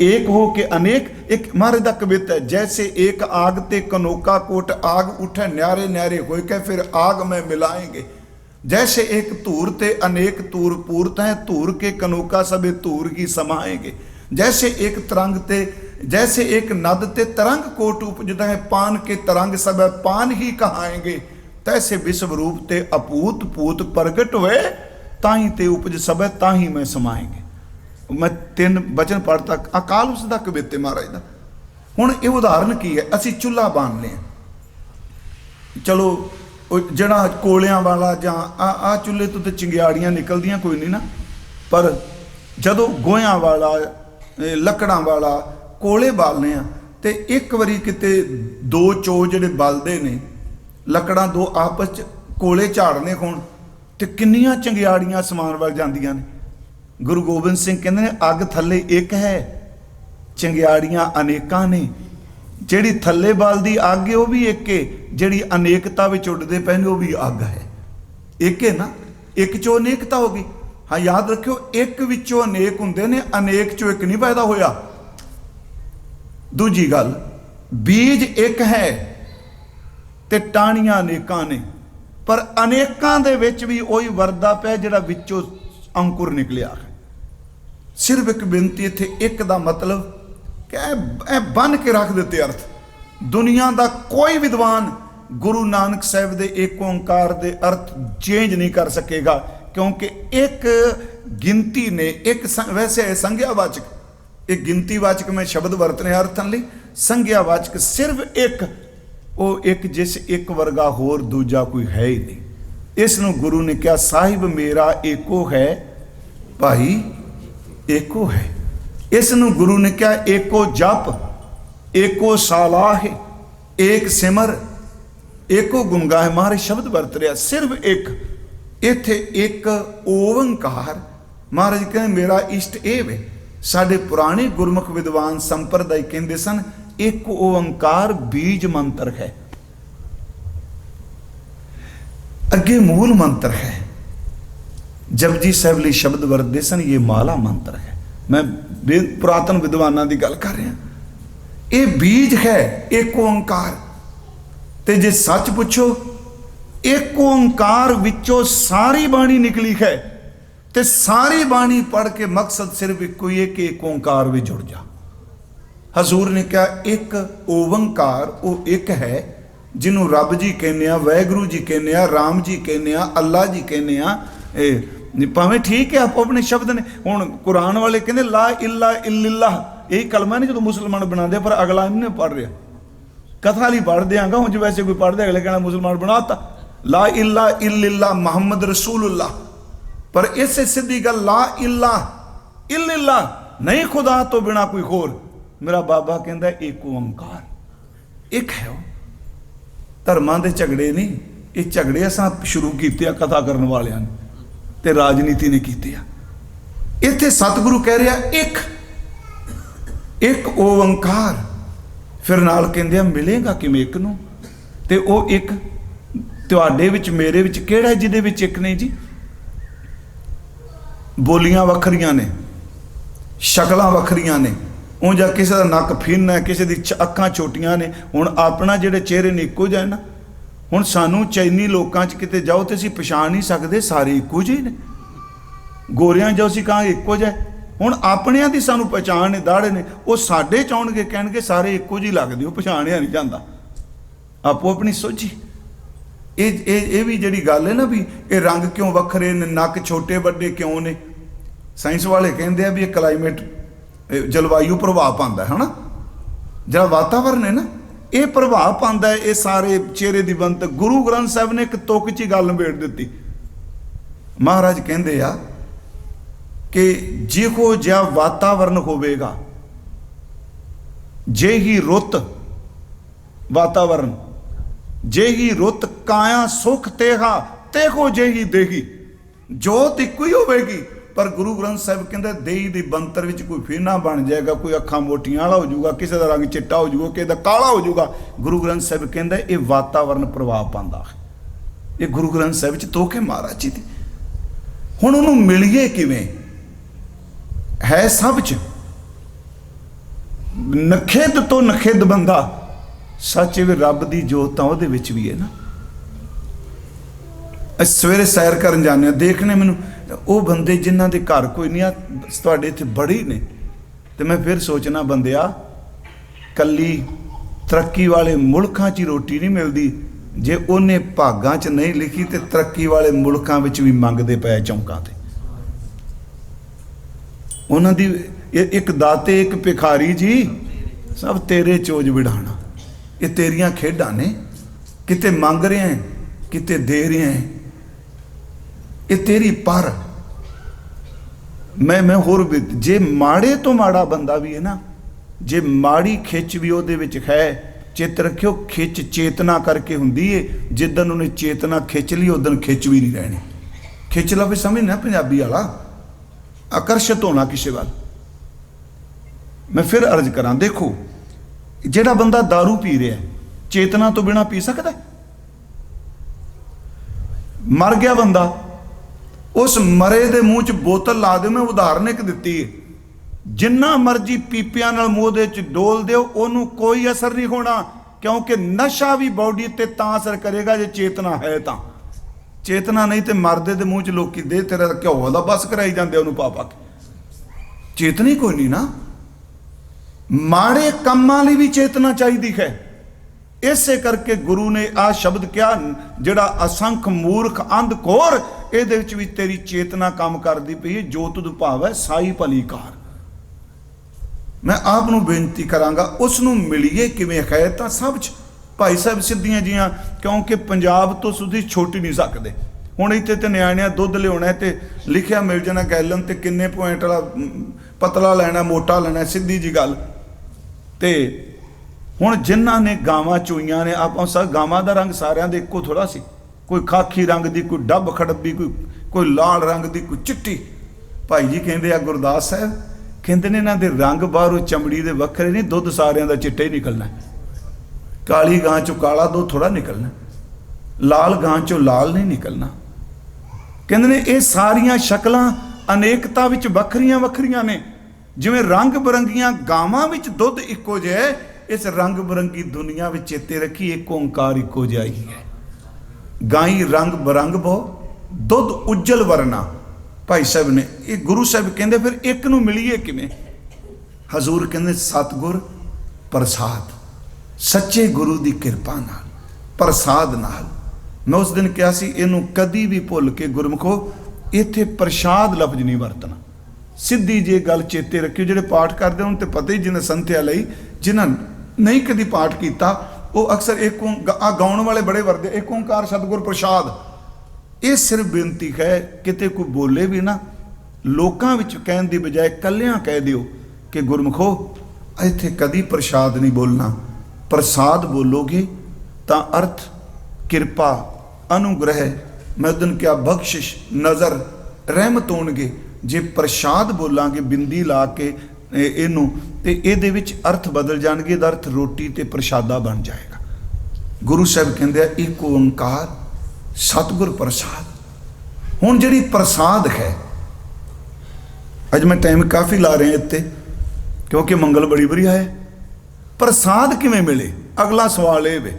ਏਕ ਹੋ ਕੇ ਅਨੇਕ, ਇੱਕ ਮਹਾਰਾਜ ਦਾ ਕਵਿਤਾ ਹੈ, ਜੈਸੇ ਏਕ ਆਗ ਤੇ ਕਨੋਕਾ ਕੋਟ ਆਗ ਉਠੇ ਨਿਆਰੇ ਨਿਆਰੇ ਹੋਏ ਕੇ ਫਿਰ ਆਗ में मिलाएंगे। जैसे एक धूर ते अनेक धूर पूरत हैं, धूर के कनोका सबे धूर की समाएंगे। जैसे एक तरंग ते, जैसे एक नद ते तरंग कोट उपजता है, पान के तरंग सब पान ही कहाएंगे। तैसे विश्व रूप ते अपूत पूत प्रगट हुए, ताही ते उपज सब ताही में समाएंगे। मैं 3 वचन पढ़ता, अकाल उस दा कविते महाराज दा। हुण ये उदाहरण की है, असी चुल्हा बांध लिया, चलो जड़ा कोलियां वाला जां आ चुल्हे तो चिंगियाड़ियां निकलदियां कोई नहीं ना, पर जदों गोहियां वाला लकड़ां वाला कोले बालने आ ते एक वारी किते 2 चो जिहड़े बलदे ने लकड़ां, 2 आपस च कोले झाड़ने होण ते किन्नियां चिंगियाड़ियां समान वल जांदियां ने। गुरु गोबिंद सिंह कहते हैं, अग थले एक है, चिंगियाड़ियां अनेकां ने। ਜਿਹੜੀ ਥੱਲੇ ਬਲਦੀ ਅੱਗ ਹੈ ਉਹ ਵੀ ਇੱਕ ਹੈ, ਜਿਹੜੀ ਅਨੇਕਤਾ ਵਿੱਚ ਉੱਡਦੇ ਪਏ ਨੇ ਉਹ ਵੀ ਅੱਗ ਹੈ। ਇੱਕ ਹੈ ਨਾ, ਇੱਕ ਚੋਂ ਅਨੇਕਤਾ ਹੋ ਗਈ। ਹਾਂ ਯਾਦ ਰੱਖਿਓ, ਇੱਕ ਵਿੱਚੋਂ ਅਨੇਕ ਹੁੰਦੇ ਨੇ, ਅਨੇਕ ਚੋਂ ਇੱਕ ਨਹੀਂ ਪੈਦਾ ਹੋਇਆ। ਦੂਜੀ ਗੱਲ, ਬੀਜ ਇੱਕ ਹੈ ਤੇ ਟਾਹਣੀਆਂ ਅਨੇਕਾਂ ਨੇ, ਪਰ ਅਨੇਕਾਂ ਦੇ ਵਿੱਚ ਵੀ ਉਹੀ ਵਰਦਾ ਪਿਆ ਜਿਹੜਾ ਵਿੱਚੋਂ ਅੰਕੁਰ ਨਿਕਲਿਆ ਹੈ। ਸਿਰਫ ਇੱਕ ਬੇਨਤੀ ਇੱਥੇ, ਇੱਕ ਦਾ ਮਤਲਬ कि बन के रख देते अर्थ। दुनिया का कोई विद्वान गुरु नानक साहब के एक ओंकार के अर्थ चेंज नहीं कर सकेगा, क्योंकि एक गिनती ने एक वैसे है संज्ञावाचक, एक गिनतीवाचक में शब्द वरतने अर्थन लिए, संज्ञावाचक सिर्फ एक, वो एक जिस एक वर्गा होर दूजा कोई है ही नहीं। इसनों गुरु ने कहा, साहिब मेरा एको है, भाई एको है। इसनों गुरु ने क्या, एको जप, एको सालाह, एक सिमर, एको गुणगाह। मारे शब्द वरत रहा सिर्फ एक। इत्थे एक ओंकार। महाराज कहते मेरा इष्ट ए वे। साडे पुराने गुरमुख विद्वान संप्रदाय कहते सन, एक ओंकार बीज मंत्र है, अगे मूल मंत्र है। जपजी साहब लिए शब्द वरतते सन, ये माला मंत्र है। मैं पुरातन विद्वाना की गल कर रहा, ये बीज है एक ओंकार। ते जे सच पूछो, एक ओंकार विचों सारी बाणी निकली है, ते सारी बाणी पढ़ के मकसद सिर्फ एक ही है कि एक ओंकार भी जुड़ जा। हजूर ने कहा, एक ओंकार वो एक है जिन्हों रब जी कहने, वाहगुरू जी कहने, राम जी कहने, अल्लाह जी कहने। भावें ठीक है आप अपने शब्द ने। हुण कुरान वाले कहते ला इला इल्लाह, यही कलमा नहीं जो मुसलमान बनाते, पर अगला इन्हें पढ़ रहा, कथा नहीं पढ़ देंगा। हूँ जो वैसे कोई पढ़ दे, अगले कहना मुसलमान बनाता ला इला इल्लाह मोहम्मद रसूलुल्लाह, पर इससे सीधी गल ला इला इल्लाह, नहीं खुदा तो बिना कोई होर। मेरा बाबा कहता एक ओंकार एक है। धर्मां दे झगड़े नहीं, ये झगड़े असां शुरू कीते कथा करने वालियां ने ते राजनीति ने की। इत्थे सतगुरु कह रहा एक एक ओंकार, फिर नाल कहंदे मिलेगा किवें एक नूं, ते ओ एक तुहाडे विच मेरे विच किहड़ा जिहदे विच एक नहीं जी। बोलियां वखरियां ने, शक्लां वखरियां ने, उं जां किसी दा नक फिन है, किसी दी अखां छोटियां ने। हुण अपना जिहड़े चेहरे ने इक्को जिहा ना, हुण सानू चैनी लोकां च किते जाओ तो असीं पछाण नहीं सकदे, सारे इक्को ਜਿਹੇ ने। गोरियां जो असीं कहांगे इक्को जिहा, ਹੁਣ ਆਪਣਿਆਂ ਦੀ ਸਾਨੂੰ ਪਛਾਣ ਨੇ, ਦਾੜੇ ਨੇ, ਉਹ ਸਾਡੇ ਚਾਉਣਗੇ, ਕਹਿਣਗੇ ਸਾਰੇ ਇੱਕੋ ਜਿਹੀ ਲੱਗਦੇ ਹੋ, ਪਛਾਣਿਆ ਨਹੀਂ ਜਾਂਦਾ। ਆਪੋ ਆਪਣੀ ਸੋਝੀ। ਇਹ ਵੀ ਜਿਹੜੀ ਗੱਲ ਹੈ ਨਾ ਵੀ ਇਹ ਰੰਗ ਕਿਉਂ ਵੱਖਰੇ ਨੇ, ਨੱਕ ਛੋਟੇ ਵੱਡੇ ਕਿਉਂ ਨੇ, ਸਾਇੰਸ ਵਾਲੇ ਕਹਿੰਦੇ ਆ ਵੀ ਇਹ ਕਲਾਈਮੇਟ, ਜਲਵਾਯੂ ਪ੍ਰਭਾਵ ਪਾਉਂਦਾ ਹੈ ਨਾ, ਜਿਹੜਾ ਵਾਤਾਵਰਨ ਹੈ ਨਾ ਇਹ ਪ੍ਰਭਾਵ ਪਾਉਂਦਾ ਹੈ ਇਹ ਸਾਰੇ ਚਿਹਰੇ ਦੀ ਬਣਤਰ। ਗੁਰੂ ਗ੍ਰੰਥ ਸਾਹਿਬ ਨੇ ਇੱਕ ਤੁਕ 'ਚ ਹੀ ਗੱਲ ਨਿਬੇੜ ਦਿੱਤੀ। ਮਹਾਰਾਜ ਕਹਿੰਦੇ ਆ ਕਿ ਜਿਹੋ ਜਿਹਾ ਵਾਤਾਵਰਨ ਹੋਵੇਗਾ, ਜਿਹੀ ਰੁੱਤ ਵਾਤਾਵਰਨ, ਜਿਹੀ ਰੁੱਤ ਕਾਇਆ ਸੁਖ ਤੇਹਾ, ਤੇਹੋ ਜਿਹੀ ਦੇਹੀ। ਜੋਤ ਇੱਕੋ ਹੀ ਹੋਵੇਗੀ, ਪਰ ਗੁਰੂ ਗ੍ਰੰਥ ਸਾਹਿਬ ਕਹਿੰਦਾ ਦੇਹੀ ਦੀ ਬੰਤਰ ਵਿੱਚ ਕੋਈ ਫੇਨਾ ਬਣ ਜਾਏਗਾ, ਕੋਈ ਅੱਖਾਂ ਮੋਟੀਆਂ ਵਾਲਾ ਹੋ ਜਾਊਗਾ, ਕਿਸੇ ਦਾ ਰੰਗ ਚਿੱਟਾ ਹੋ ਜਾਊਗਾ, ਕਿਸੇ ਦਾ ਕਾਲਾ ਹੋ ਜਾਊਗਾ। ਗੁਰੂ ਗ੍ਰੰਥ ਸਾਹਿਬ ਕਹਿੰਦਾ ਇਹ ਵਾਤਾਵਰਨ ਪ੍ਰਭਾਵ ਪਾਉਂਦਾ ਹੈ। ਇਹ ਗੁਰੂ ਗ੍ਰੰਥ ਸਾਹਿਬ ਵਿੱਚ ਤੋਖ ਹੈ ਮਹਾਰਾਜ ਜੀ ਦੀ। ਹੁਣ ਉਹਨੂੰ ਮਿਲੀਏ ਕਿਵੇਂ? ਹੈ ਸਭ 'ਚ। ਨਖੇਦ ਤੋਂ ਨਖੇਦ ਬੰਦਾ ਸੱਚ ਵੀ ਰੱਬ ਦੀ ਜੋਤ ਤਾਂ ਉਹਦੇ ਵਿੱਚ ਵੀ ਹੈ ਨਾ। ਅਸੀਂ ਸਵੇਰੇ ਸੈਰ ਕਰਨ ਜਾਂਦੇ ਹਾਂ, ਦੇਖਣੇ ਮੈਨੂੰ ਉਹ ਬੰਦੇ ਜਿਨ੍ਹਾਂ ਦੇ ਘਰ ਕੋਈ ਨਹੀਂ ਆ, ਤੁਹਾਡੇ ਇੱਥੇ ਬੜੀ ਨੇ, ਤੇ ਮੈਂ ਫਿਰ ਸੋਚਣਾ ਬੰਦਿਆ ਕੱਲੀ ਤਰੱਕੀ ਵਾਲੇ ਮੁਲਕਾਂ 'ਚ ਹੀ ਰੋਟੀ ਨਹੀਂ ਮਿਲਦੀ, ਜੇ ਉਹਨੇ ਭਾਗਾਂ 'ਚ ਨਹੀਂ ਲਿਖੀ ਤੇ ਤਰੱਕੀ ਵਾਲੇ ਮੁਲਕਾਂ ਵਿੱਚ ਵੀ ਮੰਗਦੇ ਪਏ ਚੌਂਕਾਂ ਤੇ। ਉਹਨਾਂ ਦੀ ਇੱਕ ਦਾਤੇ ਇੱਕ ਭਿਖਾਰੀ ਜੀ, ਸਭ ਤੇਰੇ ਚੋਜ ਵਿੜਾਣਾ। ਇਹ ਤੇਰੀਆਂ ਖੇਡਾਂ ਨੇ, ਕਿਤੇ ਮੰਗ ਰਿਹਾ ਹੈ, ਕਿਤੇ ਦੇ ਰਿਹਾ ਹੈ, ਇਹ ਤੇਰੀ ਪਰ। ਮੈਂ ਹੋਰ ਵੀ, ਜੇ ਮਾੜੇ ਤੋਂ ਮਾੜਾ ਬੰਦਾ ਵੀ ਹੈ ਨਾ, ਜੇ ਮਾੜੀ ਖਿੱਚ ਵੀ ਉਹਦੇ ਵਿੱਚ ਹੈ, ਚਿੱਤ ਰੱਖਿਓ ਖਿੱਚ ਚੇਤਨਾ ਕਰਕੇ ਹੁੰਦੀ ਏ। ਜਿੱਦਣ ਉਹਨੇ ਚੇਤਨਾ ਖਿੱਚ ਲਈ ਉਦਣ ਖਿੱਚ ਵੀ ਨਹੀਂ ਰਹਿਣੀ। ਖਿੱਚ ਲਵੇ ਸਮਝਣਾ ਪੰਜਾਬੀ ਵਾਲਾ, ਆਕਰਸ਼ਿਤ ਹੋਣਾ ਕਿਸੇ ਵੱਲ। ਮੈਂ ਫਿਰ ਅਰਜ਼ ਕਰਾਂ, ਦੇਖੋ ਜਿਹੜਾ ਬੰਦਾ दारू ਪੀ ਰਿਹਾ ਚੇਤਨਾ ਤੋਂ ਬਿਨਾਂ ਪੀ ਸਕਦਾ? ਮਰ ਗਿਆ ਬੰਦਾ, ਉਸ ਮਰੇ ਦੇ ਮੂੰਹ 'ਚ ਬੋਤਲ ਲਾ ਦਿਓ। ਮੈਂ ਉਦਾਹਰਨ ਇੱਕ ਦਿੱਤੀ ਹੈ, ਜਿੰਨਾ ਮਰਜੀ ਪੀਪਿਆਂ ਨਾਲ ਮੂੰਹ ਦੇ 'ਚ ਡੋਲ ਦਿਓ ਉਹਨੂੰ ਕੋਈ ਅਸਰ ਨਹੀਂ ਹੋਣਾ, ਕਿਉਂਕਿ ਨਸ਼ਾ ਵੀ ਬਾਡੀ ਤੇ ਤਾਂ ਅਸਰ ਕਰੇਗਾ ਜੇ ਚੇਤਨਾ ਹੈ ਤਾਂ। ਚੇਤਨਾ ਨਹੀਂ ਤੇ ਮਰਦੇ ਦੇ ਮੂੰਹ 'ਚ ਲੋਕੀ ਦੇ ਤੇਰਾ ਘਿਓ ਦਾ ਬਸ ਕਰਾਈ ਜਾਂਦੇ ਉਹਨੂੰ ਪਾ ਪਾ ਕੇ। ਚੇਤਨਾ ਹੀ ਕੋਈ ਨਹੀਂ ਨਾ। ਮਾੜੇ ਕੰਮਾਂ ਲਈ ਵੀ ਚੇਤਨਾ ਚਾਹੀਦੀ ਹੈ। ਇਸੇ ਕਰਕੇ ਗੁਰੂ ਨੇ ਆਹ ਸ਼ਬਦ ਕਿਹਾ, ਜਿਹੜਾ ਅਸੰਖ ਮੂਰਖ ਅੰਧ ਘੋਰ, ਇਹਦੇ ਵਿੱਚ ਵੀ ਤੇਰੀ ਚੇਤਨਾ ਕੰਮ ਕਰਦੀ ਪਈ ਹੈ। ਜੋ ਤੁਧ ਭਾਵੈ ਸਾਈ ਭਲੀ ਕਾਰ। ਮੈਂ ਆਪ ਨੂੰ ਬੇਨਤੀ ਕਰਾਂਗਾ, ਉਸ ਨੂੰ ਮਿਲੀਏ ਕਿਵੇਂ? ਹੈ ਤਾਂ ਸਭ 'ਚ ਭਾਈ ਸਾਹਿਬ ਸਿੱਧੀਆਂ ਜੀਆਂ, ਕਿਉਂਕਿ ਪੰਜਾਬ ਤੋਂ ਸੁਧੀ ਛੁੱਟ ਨਹੀਂ ਸਕਦੇ। ਹੁਣ ਇੱਥੇ ਤੇ ਨਿਆਣਿਆਂ ਦੁੱਧ ਲਿਆਉਣਾ ਤੇ ਲਿਖਿਆ ਮਿਲ ਜਾਣਾ ਗੈਲਨ ਤੇ, ਕਿੰਨੇ ਪੁਆਇੰਟ ਵਾਲਾ ਪਤਲਾ ਲੈਣਾ ਮੋਟਾ ਲੈਣਾ, ਸਿੱਧੀ ਜੀ ਗੱਲ। ਤੇ ਹੁਣ ਜਿਨ੍ਹਾਂ ਨੇ ਗਾਵਾਂ ਚੋਈਆਂ ਨੇ, ਆਪਾਂ ਸਭ ਗਾਵਾਂ ਦਾ ਰੰਗ ਸਾਰਿਆਂ ਦੇ ਇੱਕੋ ਥੋੜਾ ਸੀ। ਕੋਈ ਖਾਕੀ ਰੰਗ ਦੀ, ਕੋਈ ਡੱਬ ਖੜੱਬੀ, ਕੋਈ ਲਾਲ ਰੰਗ ਦੀ, ਕੋਈ ਚਿੱਟੀ। ਭਾਈ ਜੀ ਕਹਿੰਦੇ ਆ ਗੁਰਦਾਸ ਸਾਹਿਬ ਕਹਿੰਦੇ ਨੇ ਇਹਨਾਂ ਦੇ ਰੰਗ ਬਾਹਰੋਂ ਚਮੜੀ ਦੇ ਵੱਖਰੇ ਨਹੀਂ, ਦੁੱਧ ਸਾਰਿਆਂ ਦਾ ਚਿੱਟਾ ਹੀ ਨਿਕਲਣਾ। ਕਾਲੀ ਗਾਂ ਚੋਂ ਕਾਲਾ ਦੁੱਧ ਥੋੜਾ ਨਿਕਲਣਾ, ਲਾਲ ਗਾਂ ਚੋਂ ਲਾਲ ਨਹੀਂ ਨਿਕਲਣਾ। ਕਹਿੰਦੇ ਨੇ ਇਹ ਸਾਰੀਆਂ ਸ਼ਕਲਾਂ ਅਨੇਕਤਾ ਵਿੱਚ ਵੱਖਰੀਆਂ ਵੱਖਰੀਆਂ ਨੇ। ਜਿਵੇਂ ਰੰਗ ਬਰੰਗੀਆਂ ਗਾਵਾਂ ਵਿੱਚ ਦੁੱਧ ਇੱਕੋ ਜਿਹਾ, ਇਸ ਰੰਗ ਬਰੰਗੀ ਦੁਨੀਆ ਵਿੱਚ ਚੇਤੇ ਰੱਖੀ ਇੱਕ ਓਂਕਾਰ ਇੱਕੋ ਜਿਹਾ ਹੀ ਹੈ। ਗਾਈ ਰੰਗ ਬਰੰਗ ਬੋ, ਦੁੱਧ ਉਜਲ ਵਰਨਾ। ਭਾਈ ਸਾਹਿਬ ਨੇ ਇਹ ਗੁਰੂ ਸਾਹਿਬ ਕਹਿੰਦੇ ਫਿਰ ਇੱਕ ਨੂੰ ਮਿਲੀਏ ਕਿਵੇਂ? ਹਜ਼ੂਰ ਕਹਿੰਦੇ ਸਤਿਗੁਰ ਪ੍ਰਸਾਦ, ਸੱਚੇ ਗੁਰੂ ਦੀ ਕਿਰਪਾ ਨਾਲ, ਪ੍ਰਸਾਦ ਨਾਲ। ਮੈਂ ਉਸ ਦਿਨ ਕਿਹਾ ਸੀ ਇਹਨੂੰ ਕਦੀ ਵੀ ਭੁੱਲ ਕੇ ਗੁਰਮੁਖੋ ਇੱਥੇ ਪ੍ਰਸਾਦ ਲਫ਼ਜ਼ ਨਹੀਂ ਵਰਤਣਾ। ਸਿੱਧੀ ਜੇ ਗੱਲ ਚੇਤੇ ਰੱਖਿਓ, ਜਿਹੜੇ ਪਾਠ ਕਰਦੇ ਉਹਨਾਂ ਤੇ ਪਤਾ ਹੀ, ਜਿਹਨੇ ਸੰਥਿਆ ਲਈ, ਜਿਨ੍ਹਾਂ ਨਹੀਂ ਕਦੀ ਪਾਠ ਕੀਤਾ ਉਹ ਅਕਸਰ ਇੱਕ ਗਾਉਣ ਵਾਲੇ ਬੜੇ ਵਰਦੇ, ਇੱਕ ਓਂਕਾਰ ਸਤਿਗੁਰ ਪ੍ਰਸਾਦ। ਇਹ ਸਿਰਫ ਬੇਨਤੀ ਹੈ, ਕਿਤੇ ਕੋਈ ਬੋਲੇ ਵੀ ਨਾ, ਲੋਕਾਂ ਵਿੱਚ ਕਹਿਣ ਦੀ ਬਜਾਏ ਕੱਲਿਆਂ ਕਹਿ ਦਿਓ ਕਿ ਗੁਰਮੁਖੋ ਇੱਥੇ ਕਦੀ ਪ੍ਰਸਾਦ ਨਹੀਂ ਬੋਲਣਾ। ਪ੍ਰਸਾਦ ਬੋਲੋਗੇ ਤਾਂ ਅਰਥ ਕਿਰਪਾ, ਅਨੁਗ੍ਰਹਿ, ਮੈਂ ਉਦਨ ਕਿਹਾ ਬਖਸ਼ਿਸ਼, ਨਜ਼ਰ, ਰਹਿਮਤ ਹੋਣਗੇ। ਜੇ ਪ੍ਰਸਾਦ ਬੋਲਾਂਗੇ ਬਿੰਦੀ ਲਾ ਕੇ ਇਹਨੂੰ, ਤੇ ਇਹਦੇ ਵਿੱਚ ਅਰਥ ਬਦਲ ਜਾਣਗੇ। ਇਹਦਾ ਅਰਥ ਰੋਟੀ ਤੇ ਪ੍ਰਸ਼ਾਦਾ ਬਣ ਜਾਏਗਾ। ਗੁਰੂ ਸਾਹਿਬ ਕਹਿੰਦੇ ਆ ਇੱਕ ਓਂਕਾਰ ਸਤਿਗੁਰ ਪ੍ਰਸਾਦ। ਹੁਣ ਜਿਹੜੀ ਪ੍ਰਸਾਦ ਹੈ, ਅੱਜ ਮੈਂ ਟਾਈਮ ਕਾਫੀ ਲਾ ਰਿਹਾ ਇੱਥੇ ਕਿਉਂਕਿ ਮੰਗਲ ਬੜੀ ਵਧੀਆ ਹੈ। ਪ੍ਰਸਾਦ ਕਿਵੇਂ ਮਿਲੇ? ਅਗਲਾ ਸਵਾਲ ਇਹ ਵੇ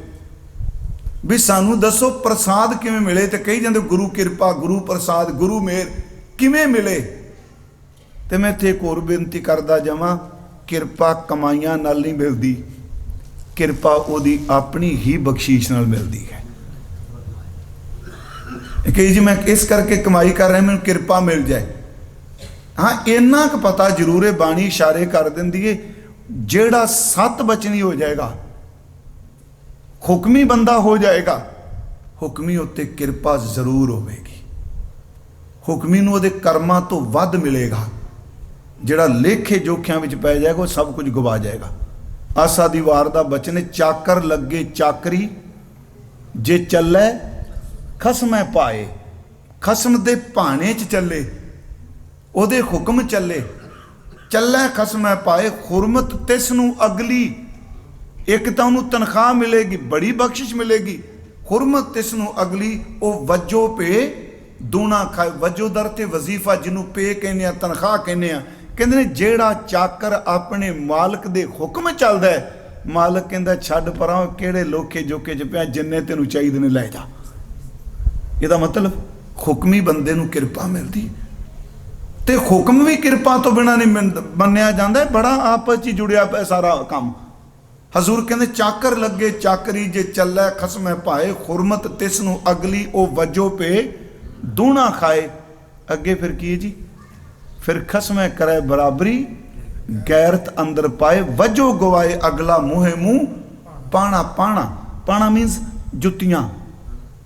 ਵੀ ਸਾਨੂੰ ਦੱਸੋ ਪ੍ਰਸਾਦ ਕਿਵੇਂ ਮਿਲੇ? ਤੇ ਕਹੀ ਜਾਂਦੇ ਗੁਰੂ ਕਿਰਪਾ, ਗੁਰੂ ਪ੍ਰਸਾਦ, ਗੁਰੂ ਮਿਹਰ। ਕਿਵੇਂ ਮਿਲੇ? ਤੇ ਮੈਂ ਇੱਥੇ ਇੱਕ ਹੋਰ ਬੇਨਤੀ ਕਰਦਾ ਜਾਵਾਂ, ਕਿਰਪਾ ਕਮਾਈਆਂ ਨਾਲ ਨਹੀਂ ਮਿਲਦੀ, ਕਿਰਪਾ ਉਹਦੀ ਆਪਣੀ ਹੀ ਬਖਸ਼ੀਸ਼ ਨਾਲ ਮਿਲਦੀ ਹੈ। ਕਿ ਜੀ ਮੈਂ ਇਸ ਕਰਕੇ ਕਮਾਈ ਕਰ ਰਿਹਾ, ਮੈਨੂੰ ਕਿਰਪਾ ਮਿਲ ਜਾਏ। ਹਾਂ, ਇੰਨਾ ਕੁ ਪਤਾ ਜ਼ਰੂਰ ਹੈ, ਬਾਣੀ ਇਸ਼ਾਰੇ ਕਰ ਦਿੰਦੀ ਹੈ, ਜਿਹੜਾ ਸਤ ਬਚਨੀ ਹੋ ਜਾਏਗਾ, ਹੁਕਮੀ ਬੰਦਾ ਹੋ ਜਾਏਗਾ, ਹੁਕਮੀ ਉੱਤੇ ਕਿਰਪਾ ਜ਼ਰੂਰ ਹੋਵੇਗੀ। ਹੁਕਮੀ ਨੂੰ ਉਹਦੇ ਕਰਮਾਂ ਤੋਂ ਵੱਧ ਮਿਲੇਗਾ। ਜਿਹੜਾ ਲੇਖੇ ਜੋਖਿਆਂ ਵਿੱਚ ਪੈ ਜਾਏਗਾ ਉਹ ਸਭ ਕੁਝ ਗਵਾ ਜਾਏਗਾ। ਆਸਾ ਦੀ ਵਾਰ ਦਾ ਬਚਨ ਹੈ, ਚਾਕਰ ਲੱਗੇ ਚਾਕਰੀ, ਜੇ ਚੱਲੇ ਖਸਮੈ ਪਾਏ। ਖਸਮ ਦੇ ਭਾਣੇ 'ਚ ਚੱਲੇ, ਉਹਦੇ ਹੁਕਮ ਚੱਲੇ, ਚੱਲੇ ਖਸਮੈ ਪਾਏ। ਹੁਰਮਤ ਤਿਸ ਨੂੰ ਅਗਲੀ, ਇੱਕ ਤਾਂ ਉਹਨੂੰ ਤਨਖਾਹ ਮਿਲੇਗੀ, ਬੜੀ ਬਖਸ਼ਿਸ਼ ਮਿਲੇਗੀ। ਹੁਰਮਤ ਤਿਸ ਨੂੰ ਅਗਲੀ, ਉਹ ਵਜੋ ਪੇ ਦੂਣਾ ਖਾਏ। ਵਜੋ ਦਰ ਤੇ ਵਜ਼ੀਫਾ, ਜਿਹਨੂੰ ਪੇ ਕਹਿੰਦੇ ਆ, ਤਨਖਾਹ ਕਹਿੰਦੇ ਆ। ਕਹਿੰਦੇ ਨੇ ਜਿਹੜਾ ਚਾਕਰ ਆਪਣੇ ਮਾਲਕ ਦੇ ਹੁਕਮ ਚੱਲਦਾ ਹੈ, ਮਾਲਕ ਕਹਿੰਦਾ ਛੱਡ ਪਰਾਂ, ਕਿਹੜੇ ਲੋਕੇ ਜੋਕੇ 'ਚ ਪਿਆ, ਜਿੰਨੇ ਤੈਨੂੰ ਚਾਹੀਦੇ ਨੇ ਲੈ ਜਾ। ਇਹਦਾ ਮਤਲਬ ਹੁਕਮੀ ਬੰਦੇ ਨੂੰ ਕਿਰਪਾ ਮਿਲਦੀ, ਤੇ ਹੁਕਮ ਵੀ ਕਿਰਪਾ ਤੋਂ ਬਿਨਾਂ ਨਹੀਂ ਮੰਨਿਆ ਜਾਂਦਾ। ਬੜਾ ਆਪਸ 'ਚ ਜੁੜਿਆ ਪਿਆ ਸਾਰਾ ਕੰਮ। ਹਜ਼ੂਰ ਕਹਿੰਦੇ ਚਾਕਰ ਲੱਗੇ ਚਾਕਰੀ, ਜੇ ਚੱਲੇ ਖਸਮੈ ਪਾਏ। ਹੁਰਮਤ ਤਿਸ ਨੂੰ ਅਗਲੀ, ਉਹ ਵਜੋ ਪੇ ਦੂਣਾ ਖਾਏ। ਅੱਗੇ ਫਿਰ ਕੀ ਹੈ ਜੀ? ਫਿਰ ਖਸਮੈ ਕਰੇ ਬਰਾਬਰੀ, ਗੈਰਤ ਅੰਦਰ ਪਾਏ। ਵਜੋ ਗਵਾਏ ਅਗਲਾ, ਮੂੰਹੇ ਮੂੰਹ ਪਾਣਾ। ਪਾਣਾ, ਪਾਣਾ ਮੀਨਸ ਜੁੱਤੀਆਂ।